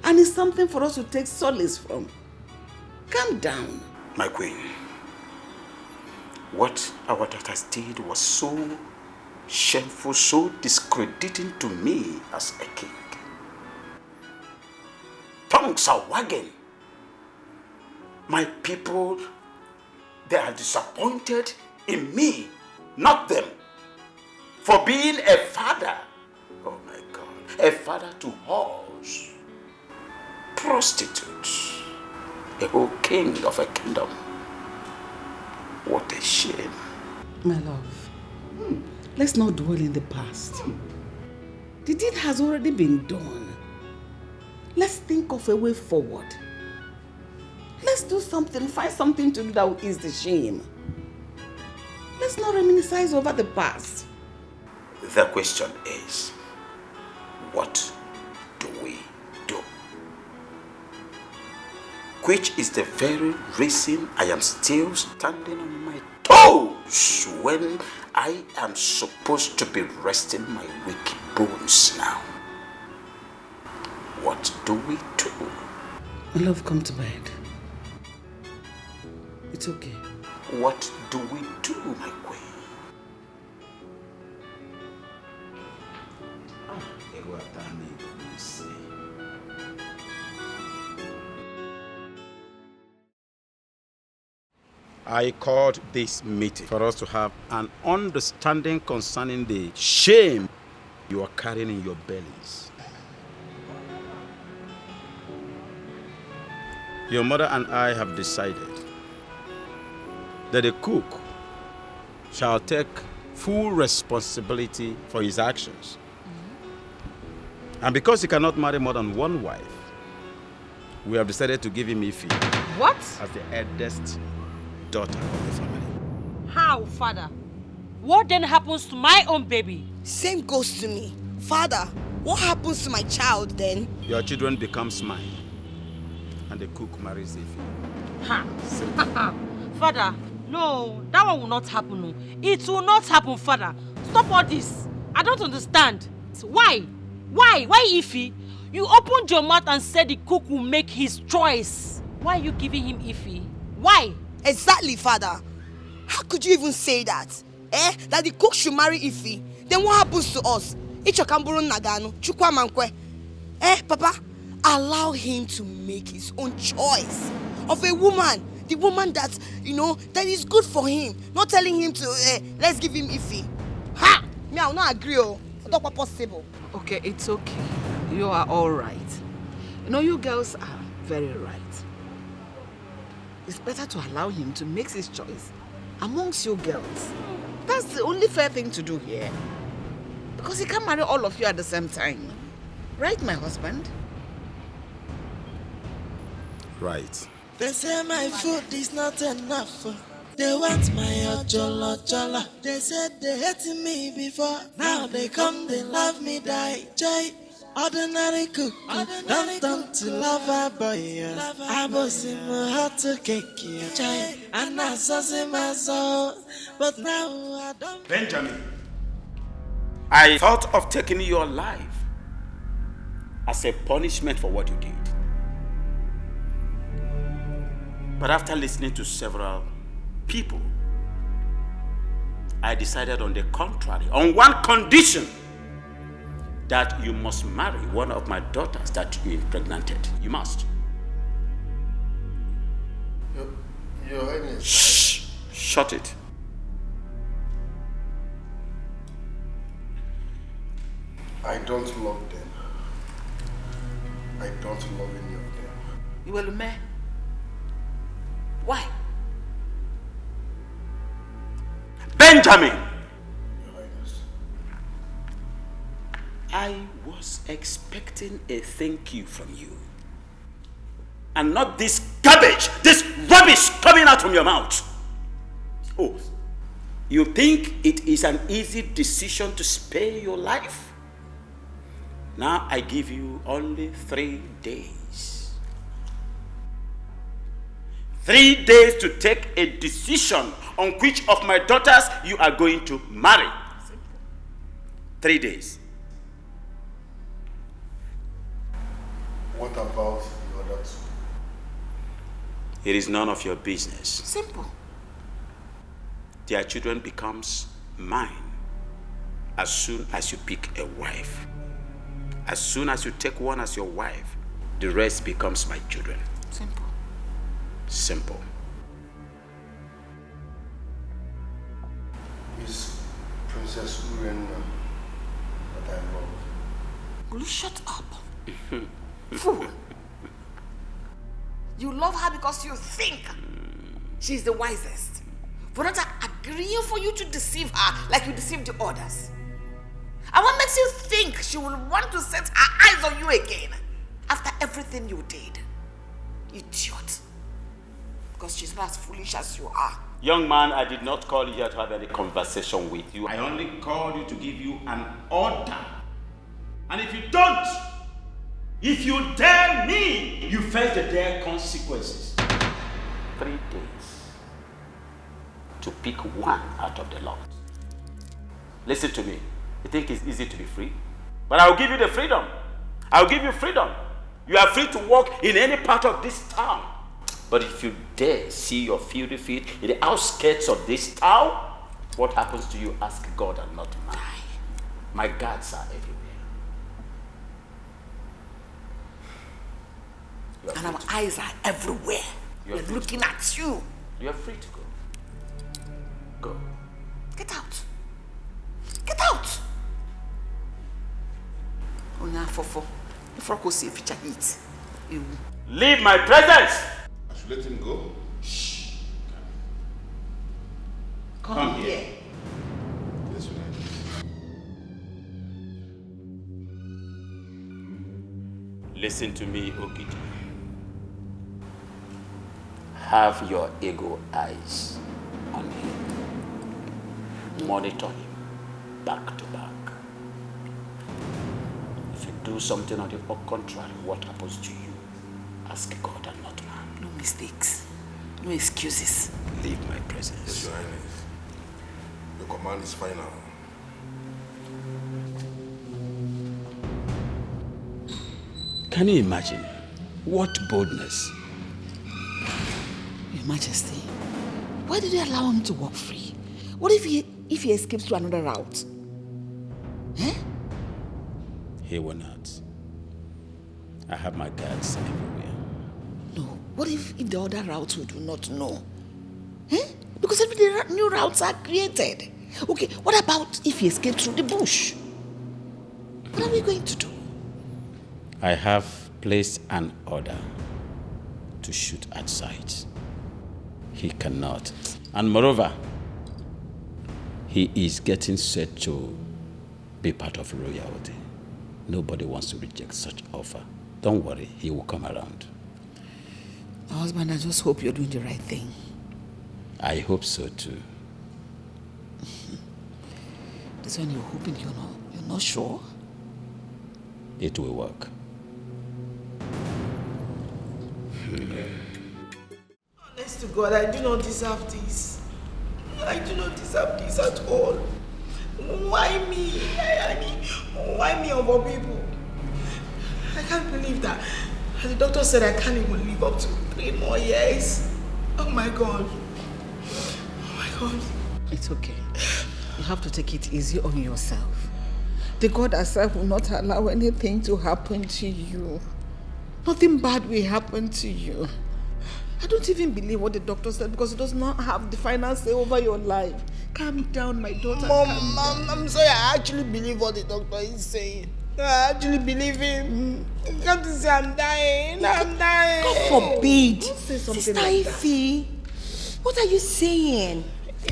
And it's something for us to take solace from. Calm down. My queen, what our daughters did was so shameful, so discrediting to me as a king. Tongues are wagging. My people, they are disappointed in me, not them, for being a father. Oh my God, a father to whores, prostitutes, a whole king of a kingdom. What a shame. My love, let's not dwell in the past. The deed has already been done. Let's think of a way forward. Let's do something, find something to do that will ease the shame. Let's not reminisce over the past. The question is, what do we do? Which is the very reason I am still standing on my toes when I am supposed to be resting my weak bones now. What do we do? My love, come to bed. It's okay. What do we do, my queen? I called this meeting for us to have an understanding concerning the shame you are carrying in your bellies. Your mother and I have decided that the cook shall take full responsibility for his actions. And because he cannot marry more than one wife, we have decided to give him Ife. What? As the eldest daughter of the family. How, father? What then happens to my own baby? Same goes to me. Father, what happens to my child then? Your children becomes mine. And the cook marries Ife. Ha! Father, no, that one will not happen. No. It will not happen, father. Stop all this. I don't understand. Why? Why? Why Ife? You opened your mouth and said the cook will make his choice. Why are you giving him Ife? Why? Exactly, father. How could you even say that? That the cook should marry Ife? Then what happens to us? Ichokamburu Nagano, Chukwa Mankwe. Papa, allow him to make his own choice of a woman. The woman that, that is good for him. Not telling him to, let's give him Ife. Ha! Me, I will not agree. It's not possible. Okay, it's okay. You are all right. You girls are very right. it's better to allow him to make his choice amongst you girls. That's the only fair thing to do here. Because he can't marry all of you at the same time. Right, my husband? Right. They say my food is not enough. They want my ojola. They said they hated me before. Now they come, they love me, die. Jay, ordinary cook, don't turn to lover boy. I was in my heart to cake, Jay, and I saw in my soul. But now I don't. Benjamin, I thought of taking your life as a punishment for what you did. But after listening to several people, I decided on the contrary, on one condition, that you must marry one of my daughters that you impregnated. You must. Your Highness. Shh! Shut it. I don't love them. I don't love any of them. You will marry? Why? Benjamin! Your Highness. I was expecting a thank you from you. And not this garbage, this rubbish coming out from your mouth. Oh, you think it is an easy decision to spare your life? Now I give you only 3 days. 3 days to take a decision on which of my daughters you are going to marry. 3 days. What about the other two? It is none of your business. Simple. Their children becomes mine as soon as you pick a wife. As soon as you take one as your wife, the rest becomes my children. Simple. Simple. Is Princess Urena that I love? Will you shut up? Fool. You love her because you think she's the wisest. For not agreeing for you to deceive her like you deceived the others. And what makes you think she will want to set her eyes on you again after everything you did? Idiot. Because she's not as foolish as you are. Young man, I did not call you here to have any conversation with you. I only called you to give you an order. And if you don't, if you dare me, you face the dire consequences. 3 days to pick one out of the lot. Listen to me. You think it's easy to be free? But I'll give you the freedom. I'll give you freedom. You are free to walk in any part of this town. But if you dare see your filthy feet in the outskirts of this town, what happens to you, ask God and not mine. My guards are everywhere. And our eyes are everywhere. We're looking at you. You are free to go. Go. Get out. Get out. Onya fofo. If I could see if it's you. Leave my presence. I should let him go. Shh. Come here. Yes, Your Highness. Listen to me, Okiti. Have your ego eyes on him. Monitor him back to back. If you do something on the contrary, what happens to you? Ask God and not man. No mistakes. No excuses. Leave my presence. Yes, Your Highness. Your command is final. Can you imagine? What boldness. Your Majesty, why did you allow him to walk free? What if he escapes to another route? Eh? He will not. I have my guards everywhere. No. What if the other routes we do not know? Eh? Because every day new routes are created. Okay, what about if he escapes through the bush? What are we going to do? I have placed an order to shoot at sight. He cannot. And moreover, he is getting set to be part of royalty. Nobody wants to reject such offer. Don't worry, he will come around. My husband, I just hope you're doing the right thing. I hope so too. This one you're hoping you're not sure? It will work. Honest to God, I do not deserve this. I do not deserve this at all. Why me? I mean, why me of all people? I can't believe that. The doctor said I can't even live up to 3 more years. Oh my God. Oh my God. It's okay. You have to take it easy on yourself. The God herself will not allow anything to happen to you. Nothing bad will happen to you. I don't even believe what the doctor said because he does not have the final say over your life. Calm down, my daughter. Mom, I'm sorry. I actually believe what the doctor is saying. I actually believe him. You can't say I'm dying. I'm dying. God forbid. Sister Ify, what are you saying?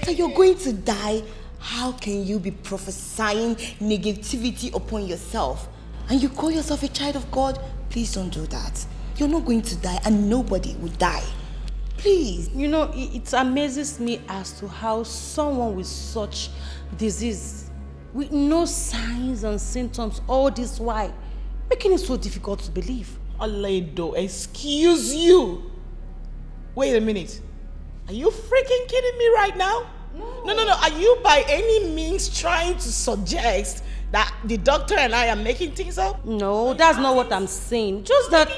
That you're going to die? How can you be prophesying negativity upon yourself? And you call yourself a child of God? Please don't do that. You're not going to die and nobody will die. Please. You know, it amazes me as to how someone with such disease, with no signs and symptoms all this while, making it so difficult to believe. Aledo, excuse you. Wait a minute. Are you freaking kidding me right now? No. Are you by any means trying to suggest that the doctor and I are making things up? No, that's not what I'm saying. Just that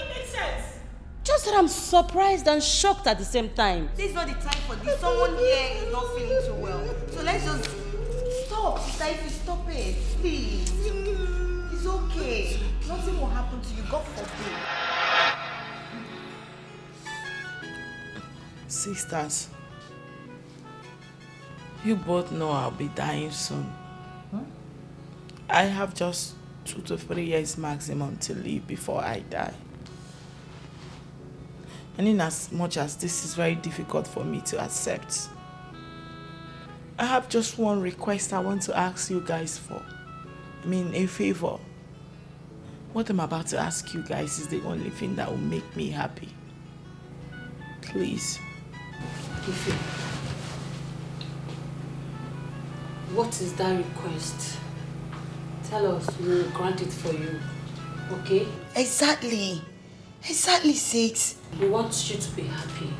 I'm surprised and shocked at the same time. This is not the time for this. Someone here is not feeling too well. So let's just stop. Sister Ify, stop it. Please. It's okay. Nothing will happen to you. God forbid. Sisters, you both know I'll be dying soon. Huh? I have just 2 to 3 years maximum to live before I die. And in as much as this is very difficult for me to accept, I have just one request I want to ask you guys for. I mean, a favor. What I'm about to ask you guys is the only thing that will make me happy. Please. Ify, what is that request? Tell us, we will grant it for you. Okay? Exactly, Sis. We want you to be happy.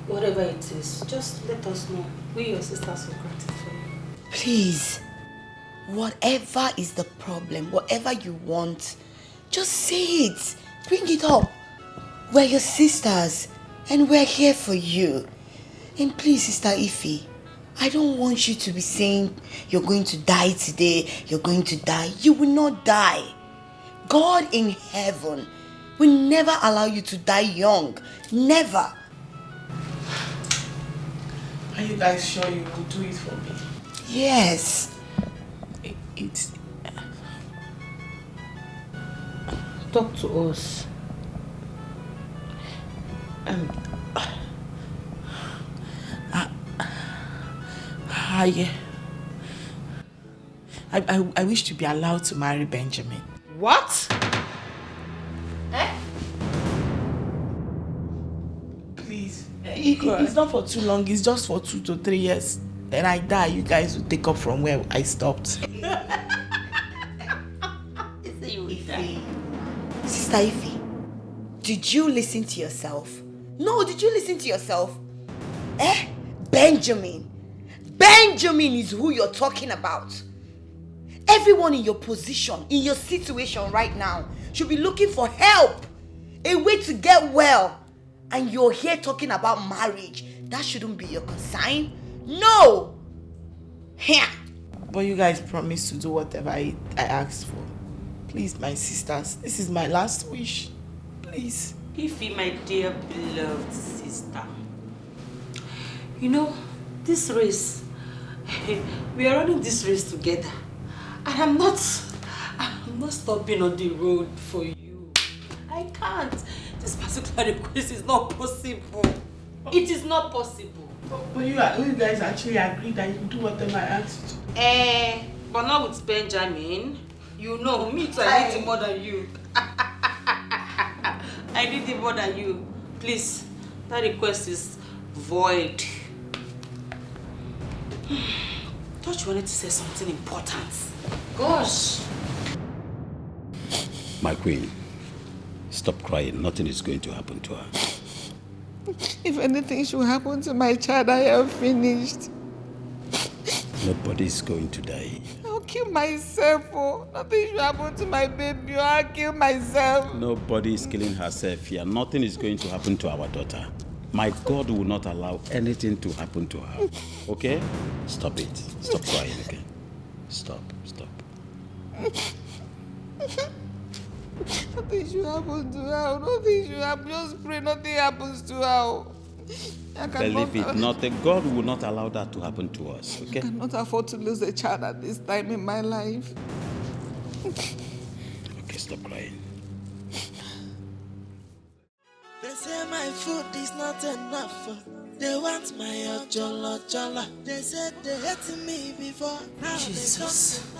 Whatever it is, just let us know. We, your sisters, will grant it for you. Please, whatever is the problem, whatever you want, just say it. Bring it up. We're your sisters, and we're here for you. And please, Sister Ify, I don't want you to be saying you're going to die today, you're going to die. You will not die. God in heaven will never allow you to die young. Never. Are you guys sure you will do it for me? Yes. It's... Talk to us. I wish to be allowed to marry Benjamin. What? Please. It's not for too long. It's just for 2 to 3 years. Then I die. You guys will take up from where I stopped. Sister Ify, did you listen to yourself? No, did you listen to yourself? Benjamin is who you're talking about. Everyone in your position, in your situation right now, should be looking for help, a way to get well. And you're here talking about marriage. That shouldn't be your concern. No! Here. But you guys promised to do whatever I asked for. Please, my sisters, this is my last wish. Please. Ify, my dear beloved sister. You know, this race, we are running this race together. And I'm not stopping on the road for you. I can't. This particular request is not possible. It is not possible. But you guys actually agreed that you do whatever I asked you to. But not with Benjamin. You know, me too, I need it more than you. I need it more than you. Please, that request is void. Thought you wanted to say something important. Gosh. My queen, stop crying. Nothing is going to happen to her. If anything should happen to my child, I am finished. Nobody is going to die. I'll kill myself. Oh. Nothing should happen to my baby. I'll kill myself. Nobody is killing herself here. Nothing is going to happen to our daughter. My God will not allow anything to happen to her. Okay? Stop it. Stop crying, okay? Stop. Nothing should happen to her. Nothing should happen. Just pray nothing happens to her. Believe it, nothing. God will not allow that to happen to us, okay? I cannot afford to lose a child at this time in my life. Okay, stop crying. They say my food is not enough. They want my ojolo. They said they hated me before. Now Jesus.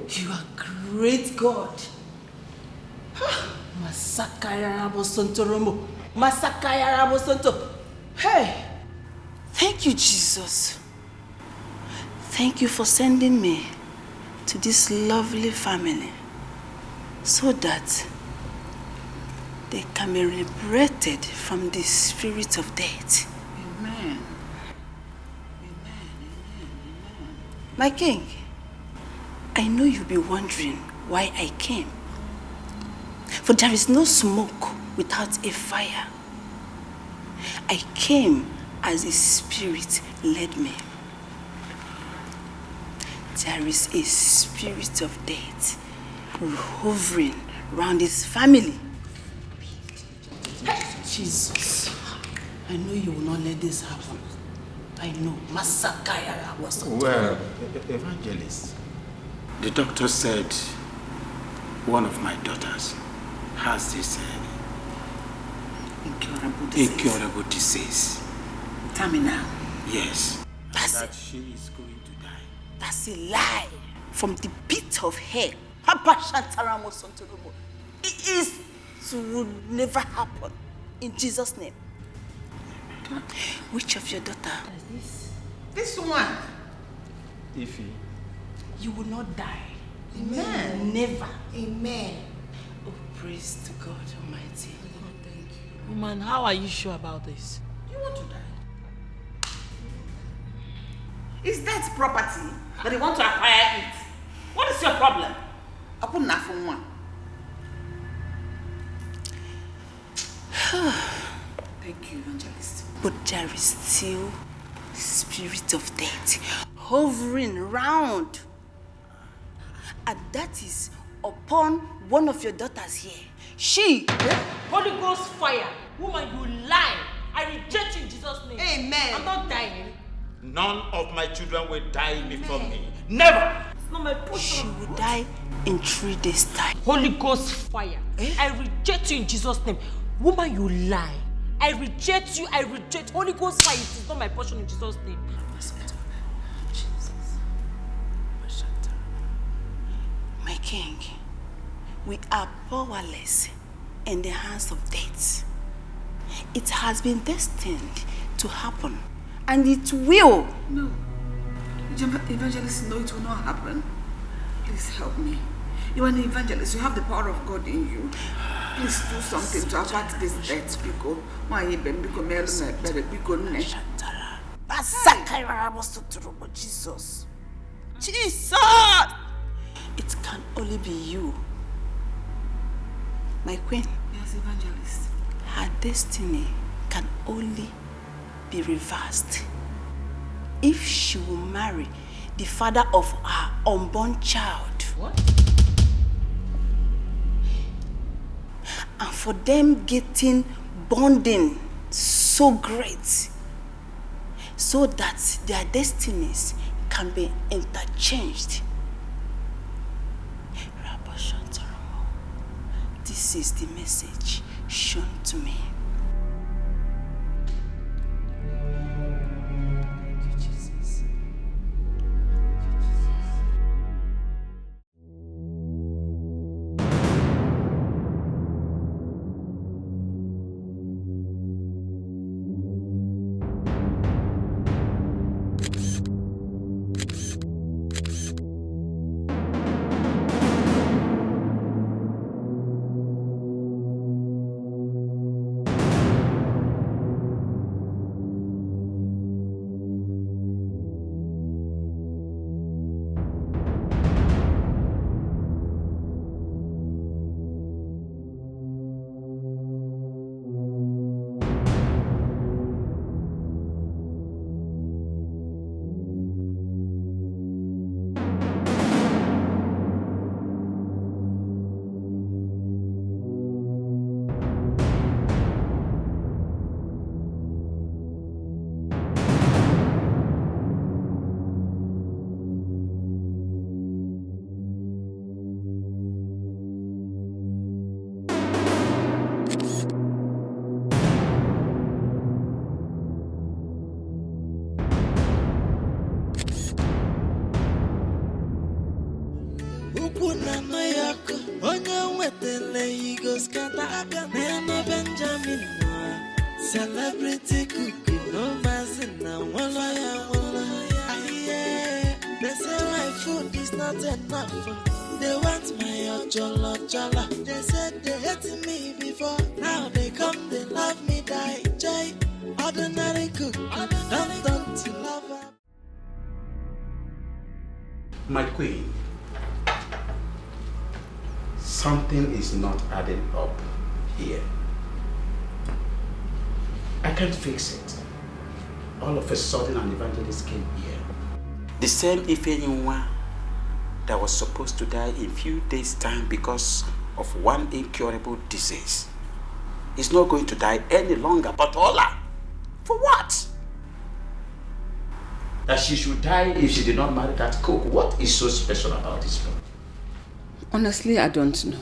You are great God. Masakaya Rabosonto Romo. Masakaya Rabosonto. Hey! Thank you, Jesus. Thank you for sending me to this lovely family so that they can be liberated from the spirit of death. Amen. My king, I know you'll be wondering why I came. For there is no smoke without a fire. I came as a spirit led me. There is a spirit of death hovering around this family. Jesus, I know you will not let this happen. I know. Masakaya was. Well, evangelist, the doctor said one of my daughters has this incurable disease. Terminal. Yes. That's that she is going to die. That's a lie from the pit of hell. It will never happen. In Jesus' name. Which of your daughter? This one. Ify. You will not die. Amen. Never. Amen. Oh, praise to God Almighty. Thank you. Woman, how are you sure about this? You want to die? Is that property that you want to acquire it? What is your problem? I put nothing one. Thank you, evangelist. But there is still spirit of death hovering around. And that is upon one of your daughters here. She. Holy Ghost fire. Woman, you lie. I reject you in Jesus' name. Amen. I'm not dying. None of my children will die before me. Never! It's not my portion. She will die in 3 days' time. Holy Ghost fire. I reject you in Jesus' name. Woman, you lie. I reject you. I reject Holy Ghost fire. It is not my portion in Jesus' name. My king, we are powerless in the hands of death. It has been destined to happen, and it will. No. Evangelist, no, it will not happen. Please help me. You are an evangelist. You have the power of God in you. Please do something to avert this death, because Jesus. Jesus! It can only be you. My queen. Yes, evangelist. Her destiny can only be reversed if she will marry the father of her unborn child. What? And for them getting bonding so great so that their destinies can be interchanged. This is the message shown to me. Kata, Nana Benjamin, celebrity cuckoo, no mazina, wallaya. They say my food is not enough. They want my jollo. They said they hated me before. Now they come, they love me, die. Jay, ordinary cook, don't to lover. My queen, something is not adding up here. I can't fix it. All of a sudden, an evangelist came here. The same Ifenyinwa that was supposed to die in few days' time because of one incurable disease is not going to die any longer. But Ola, for what? That she should die if she did not marry that cook. What is so special about this one? Honestly, I don't know.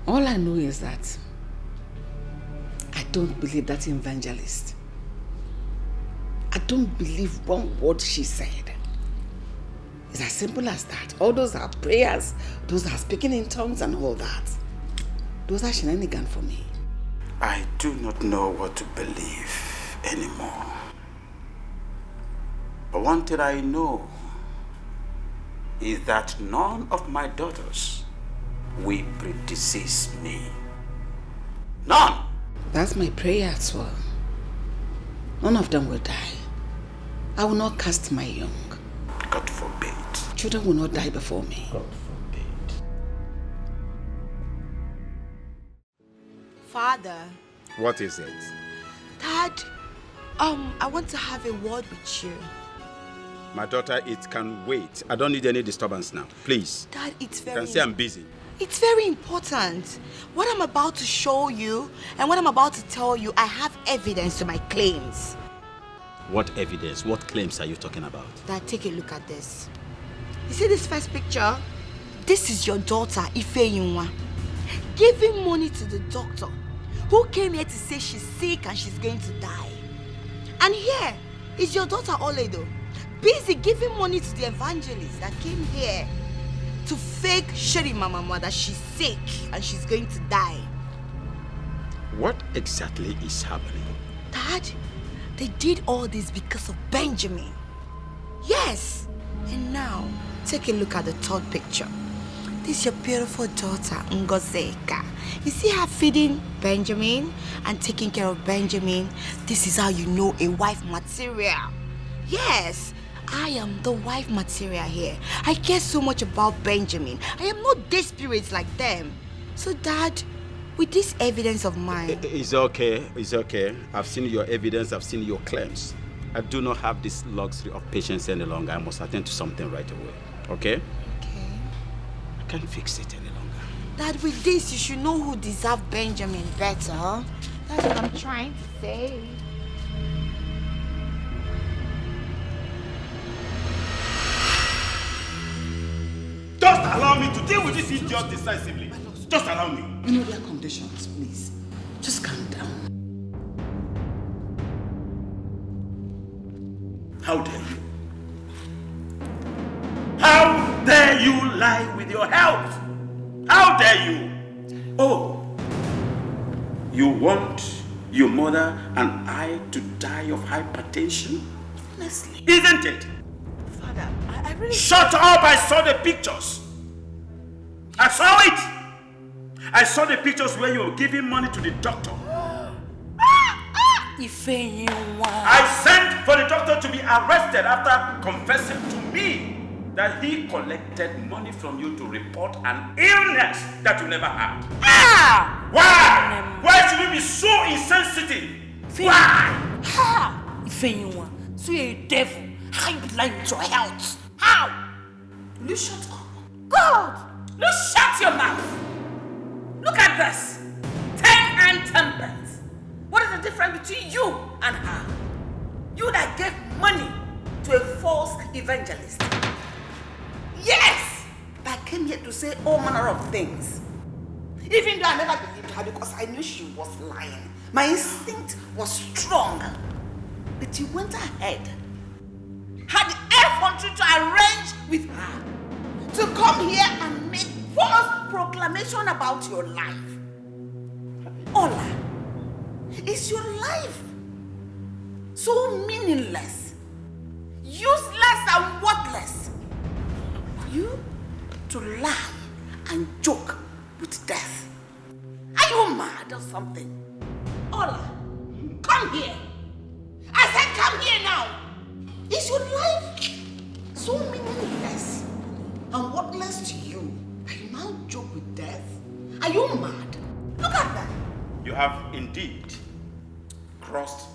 All I know is that I don't believe that evangelist. I don't believe one word she said. It's as simple as that. All those are prayers, those are speaking in tongues and all that. Those are shenanigans for me. I do not know what to believe anymore. But one thing I know is that none of my daughters will predecease me. None! That's my prayer as well. None of them will die. I will not cast my young. God forbid. Children will not die before me. God forbid. Father. What is it? Dad, I want to have a word with you. My daughter, it can wait. I don't need any disturbance now. Please. Dad, it's very... You can say I'm busy. It's very important. What I'm about to show you and what I'm about to tell you, I have evidence to my claims. What evidence? What claims are you talking about? Dad, take a look at this. You see this first picture? This is your daughter, Ifeyinwa, giving money to the doctor who came here to say she's sick and she's going to die. And here is your daughter, Oledo, busy giving money to the evangelist that came here to fake Sherry Mama that she's sick and she's going to die. What exactly is happening? Dad, they did all this because of Benjamin. Yes. And now, take a look at the third picture. This is your beautiful daughter, Ngozeka. You see her feeding Benjamin and taking care of Benjamin? This is how you know a wife material. Yes. I am the wife material here. I care so much about Benjamin. I am not desperate like them. So, Dad, with this evidence of mine... It's okay. It's okay. I've seen your evidence. I've seen your claims. I do not have this luxury of patience any longer. I must attend to something right away. Okay? Okay. I can't fix it any longer. Dad, with this, you should know who deserves Benjamin better, huh? That's what I'm trying to say. Just allow me to deal with this idiot decisively. Just allow me. You know their conditions, please. Just calm down. How dare you? How dare you lie with your health? How dare you? Oh, you want your mother and I to die of hypertension? Honestly. Isn't it? Father, I really... Shut up! I saw the pictures. I saw it. I saw the pictures where you were giving money to the doctor. I sent for the doctor to be arrested after confessing to me that he collected money from you to report an illness that you never had. Why? Why should you be so insensitive? Why? So you're a devil. How you be lying to your health? How? Will you shut up? God! Look, shut your mouth! Look at this. 10 and 10 pence. What is the difference between you and her? You that gave money to a false evangelist. Yes! That came here to say all manner of things. Even though I never believed her because I knew she was lying. My instinct was strong. But you went ahead. Had the effrontery to arrange with her to come here and make false proclamation about your life. Ola, is your life so meaningless, useless and worthless for you to lie and joke with death? Are you mad or something? Ola, come here. I said come here now. Is your life so meaningless and worthless to you that you now joke with death? Are you mad? Look at that. You have indeed crossed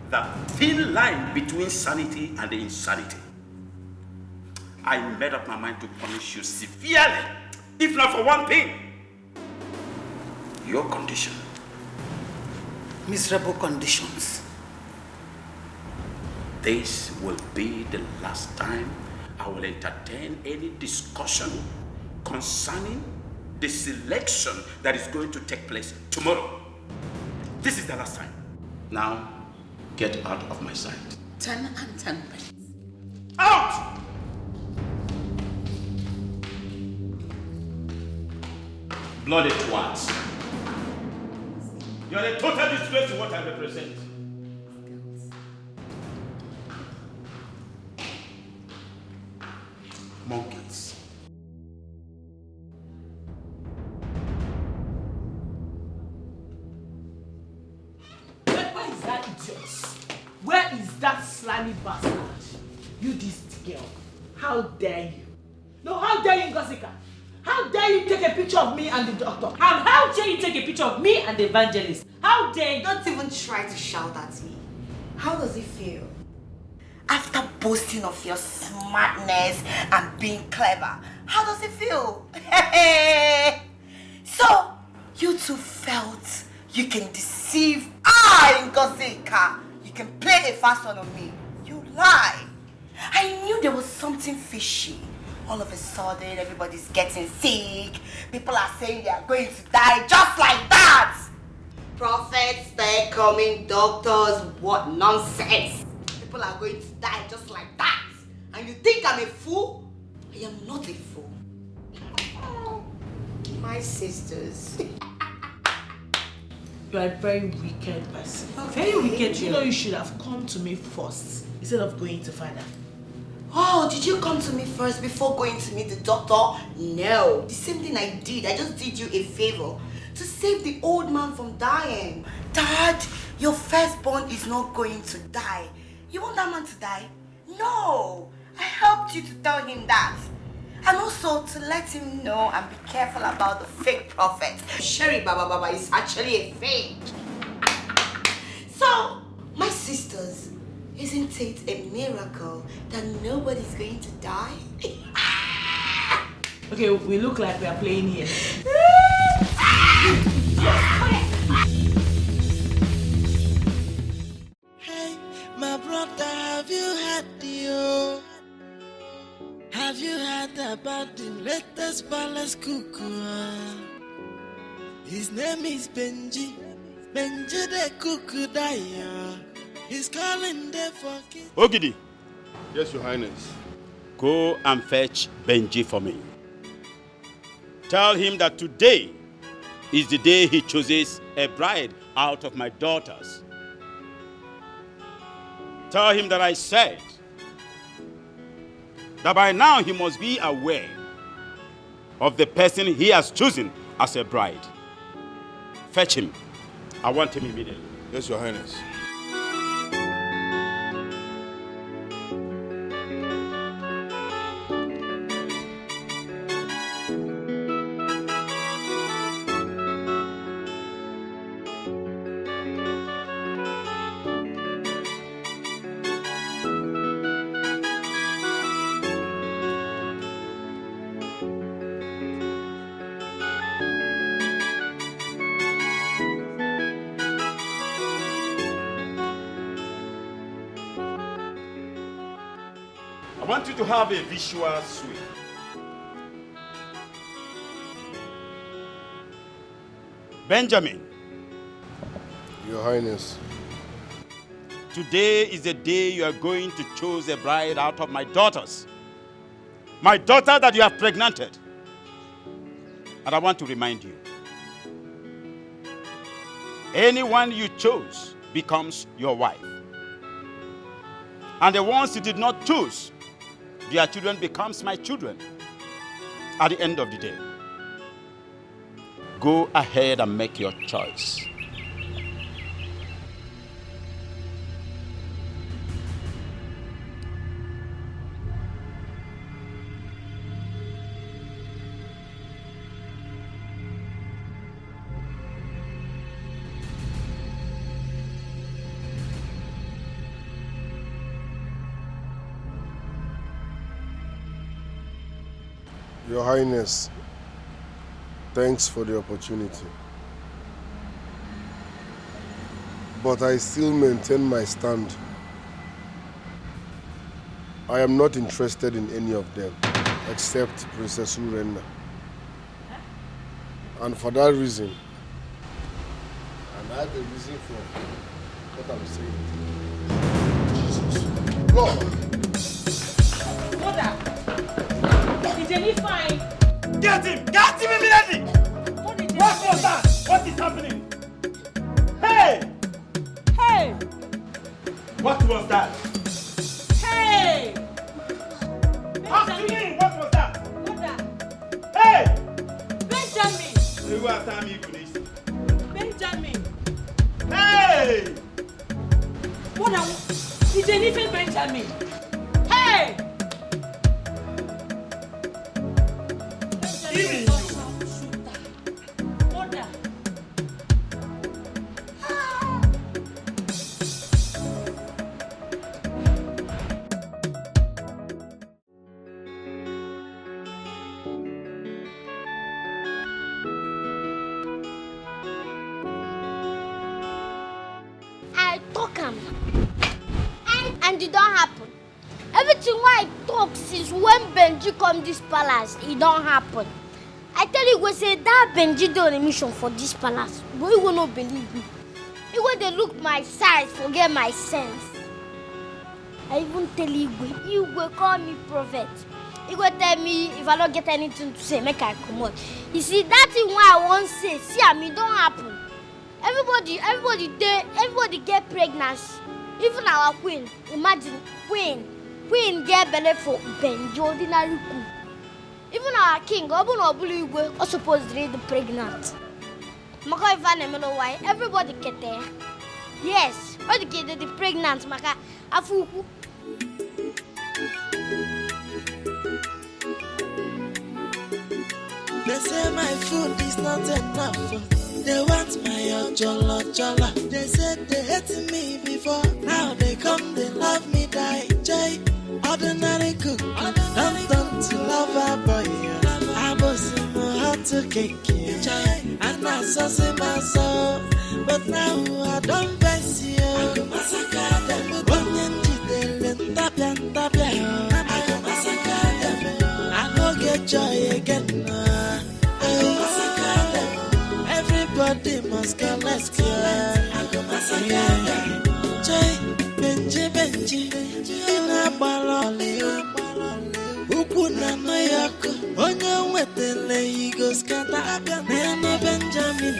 that thin line between sanity and insanity. I made up my mind to punish you severely, if not for one thing. Your condition. Miserable conditions. This will be the last time I will entertain any discussion concerning the selection that is going to take place tomorrow. This is the last time. Now, get out of my sight. 10 and 10 pence. Out! Bloody twats. You are a total disgrace to what I represent. Monkeys. Where is that idiot? Where is that slimy bastard? You this girl. How dare you? No, how dare you, Ngosika? How dare you take a picture of me and the doctor? And how dare you take a picture of me and the evangelist? How dare you? Don't even try to shout at me. How does it feel? After boasting of your smartness and being clever, how does it feel? So, you two felt you can deceive Ngosika. You can play a fast one on me. You lie. I knew there was something fishy. All of a sudden, everybody's getting sick. People are saying they are going to die just like that. Prophets, they're coming, doctors, what nonsense. People are going to die just like that. And you think I'm a fool? I am not a fool. My sisters. You are a very wicked person. Okay. Very wicked. You know you should have come to me first instead of going to father. Oh, did you come to me first before going to meet the doctor? No. The same thing I did. I just did you a favor to save the old man from dying. Dad, your firstborn is not going to die. You want that man to die? No. I helped you to tell him that. And also to let him know and be careful about the fake prophet. Sherry Baba is actually a fake. So, my sisters, isn't it a miracle that nobody's going to die? Okay, we look like we are playing here. Hey, my brother, have you had the Have you heard about the latest palace cuckoo? His name is Benji. Benji the cuckoo Daya. He's calling there for kids. Ogidi. Yes, Your Highness. Go and fetch Benji for me. Tell him that today is the day he chooses a bride out of my daughters. Tell him that I said that by now he must be aware of the person he has chosen as a bride. Fetch him. I want him immediately. Yes, Your Highness. I want you to have a visual swing. Benjamin. Your Highness. Today is the day you are going to choose a bride out of my daughters. My daughter that you have pregnanted. And I want to remind you, anyone you chose becomes your wife. And the ones you did not choose, their children becomes my children. At the end of the day, go ahead and make your choice. Your Highness, thanks for the opportunity. But I still maintain my stand. I am not interested in any of them, except Princess Urenna. And for that reason, and that's the reason for what I'm saying. Lord! Mother! Is Jenny fine? Get him! Get him immediately! What was that? What is happening? Hey! Hey! What was that? Hey! Ask me! What was that? Mother! Hey! Benjamin! Who are time you this? Benjamin! Hey! Mother! Is Jenny fine, Benjamin? Hey! Even you. Mother! I talk am. And it don't happen. Everything why I talk since when Benji come this palace, it don't happen. I tell you, go say that Benji do on a mission for this palace, but you will not believe me. You go they look my size, forget my sense. I even tell you go call me prophet. You go tell me if I don't get anything to say, make I come out. You see, that thing why I won't say, see, I mean, don't happen. Everybody get pregnancy. Even our queen, imagine, queen get belly for Benji, ordinary cook. Even our king, Obulu, are supposed to be pregnant. Maka if I know why, everybody get there. Yes, all the kids are pregnant, Maka, afuku. They say my food is not enough. They want my jollo jollo. They said they hated me before. Now they come, they love me, die. Jay, ordinary cook. Don't to love a boy. I was in my heart to cake. And I saw my soul. But now I don't bless you. I go massacre them. I go get joy again. Everybody must go, let's go. Benji, in a baroli. Upuna Mayako, Onya Wetele, he goes Kata, Nana Benjamin,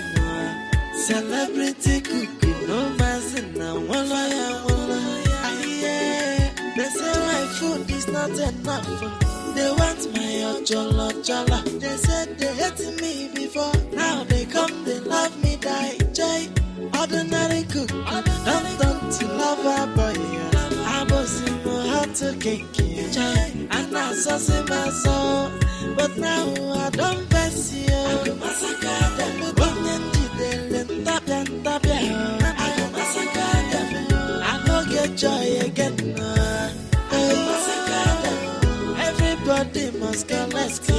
celebrity cookie, no mazina, walla. They say my food is not enough. They want my jollo jollo. They said they hated me before. Now they come, they love me, die. Jay, ordinary cook. Don't to love a boy. I was in my heart to cake. And I saw my soul. But now I don't bless you. I go massacre them. I go get joy again. Everybody must go, let's go.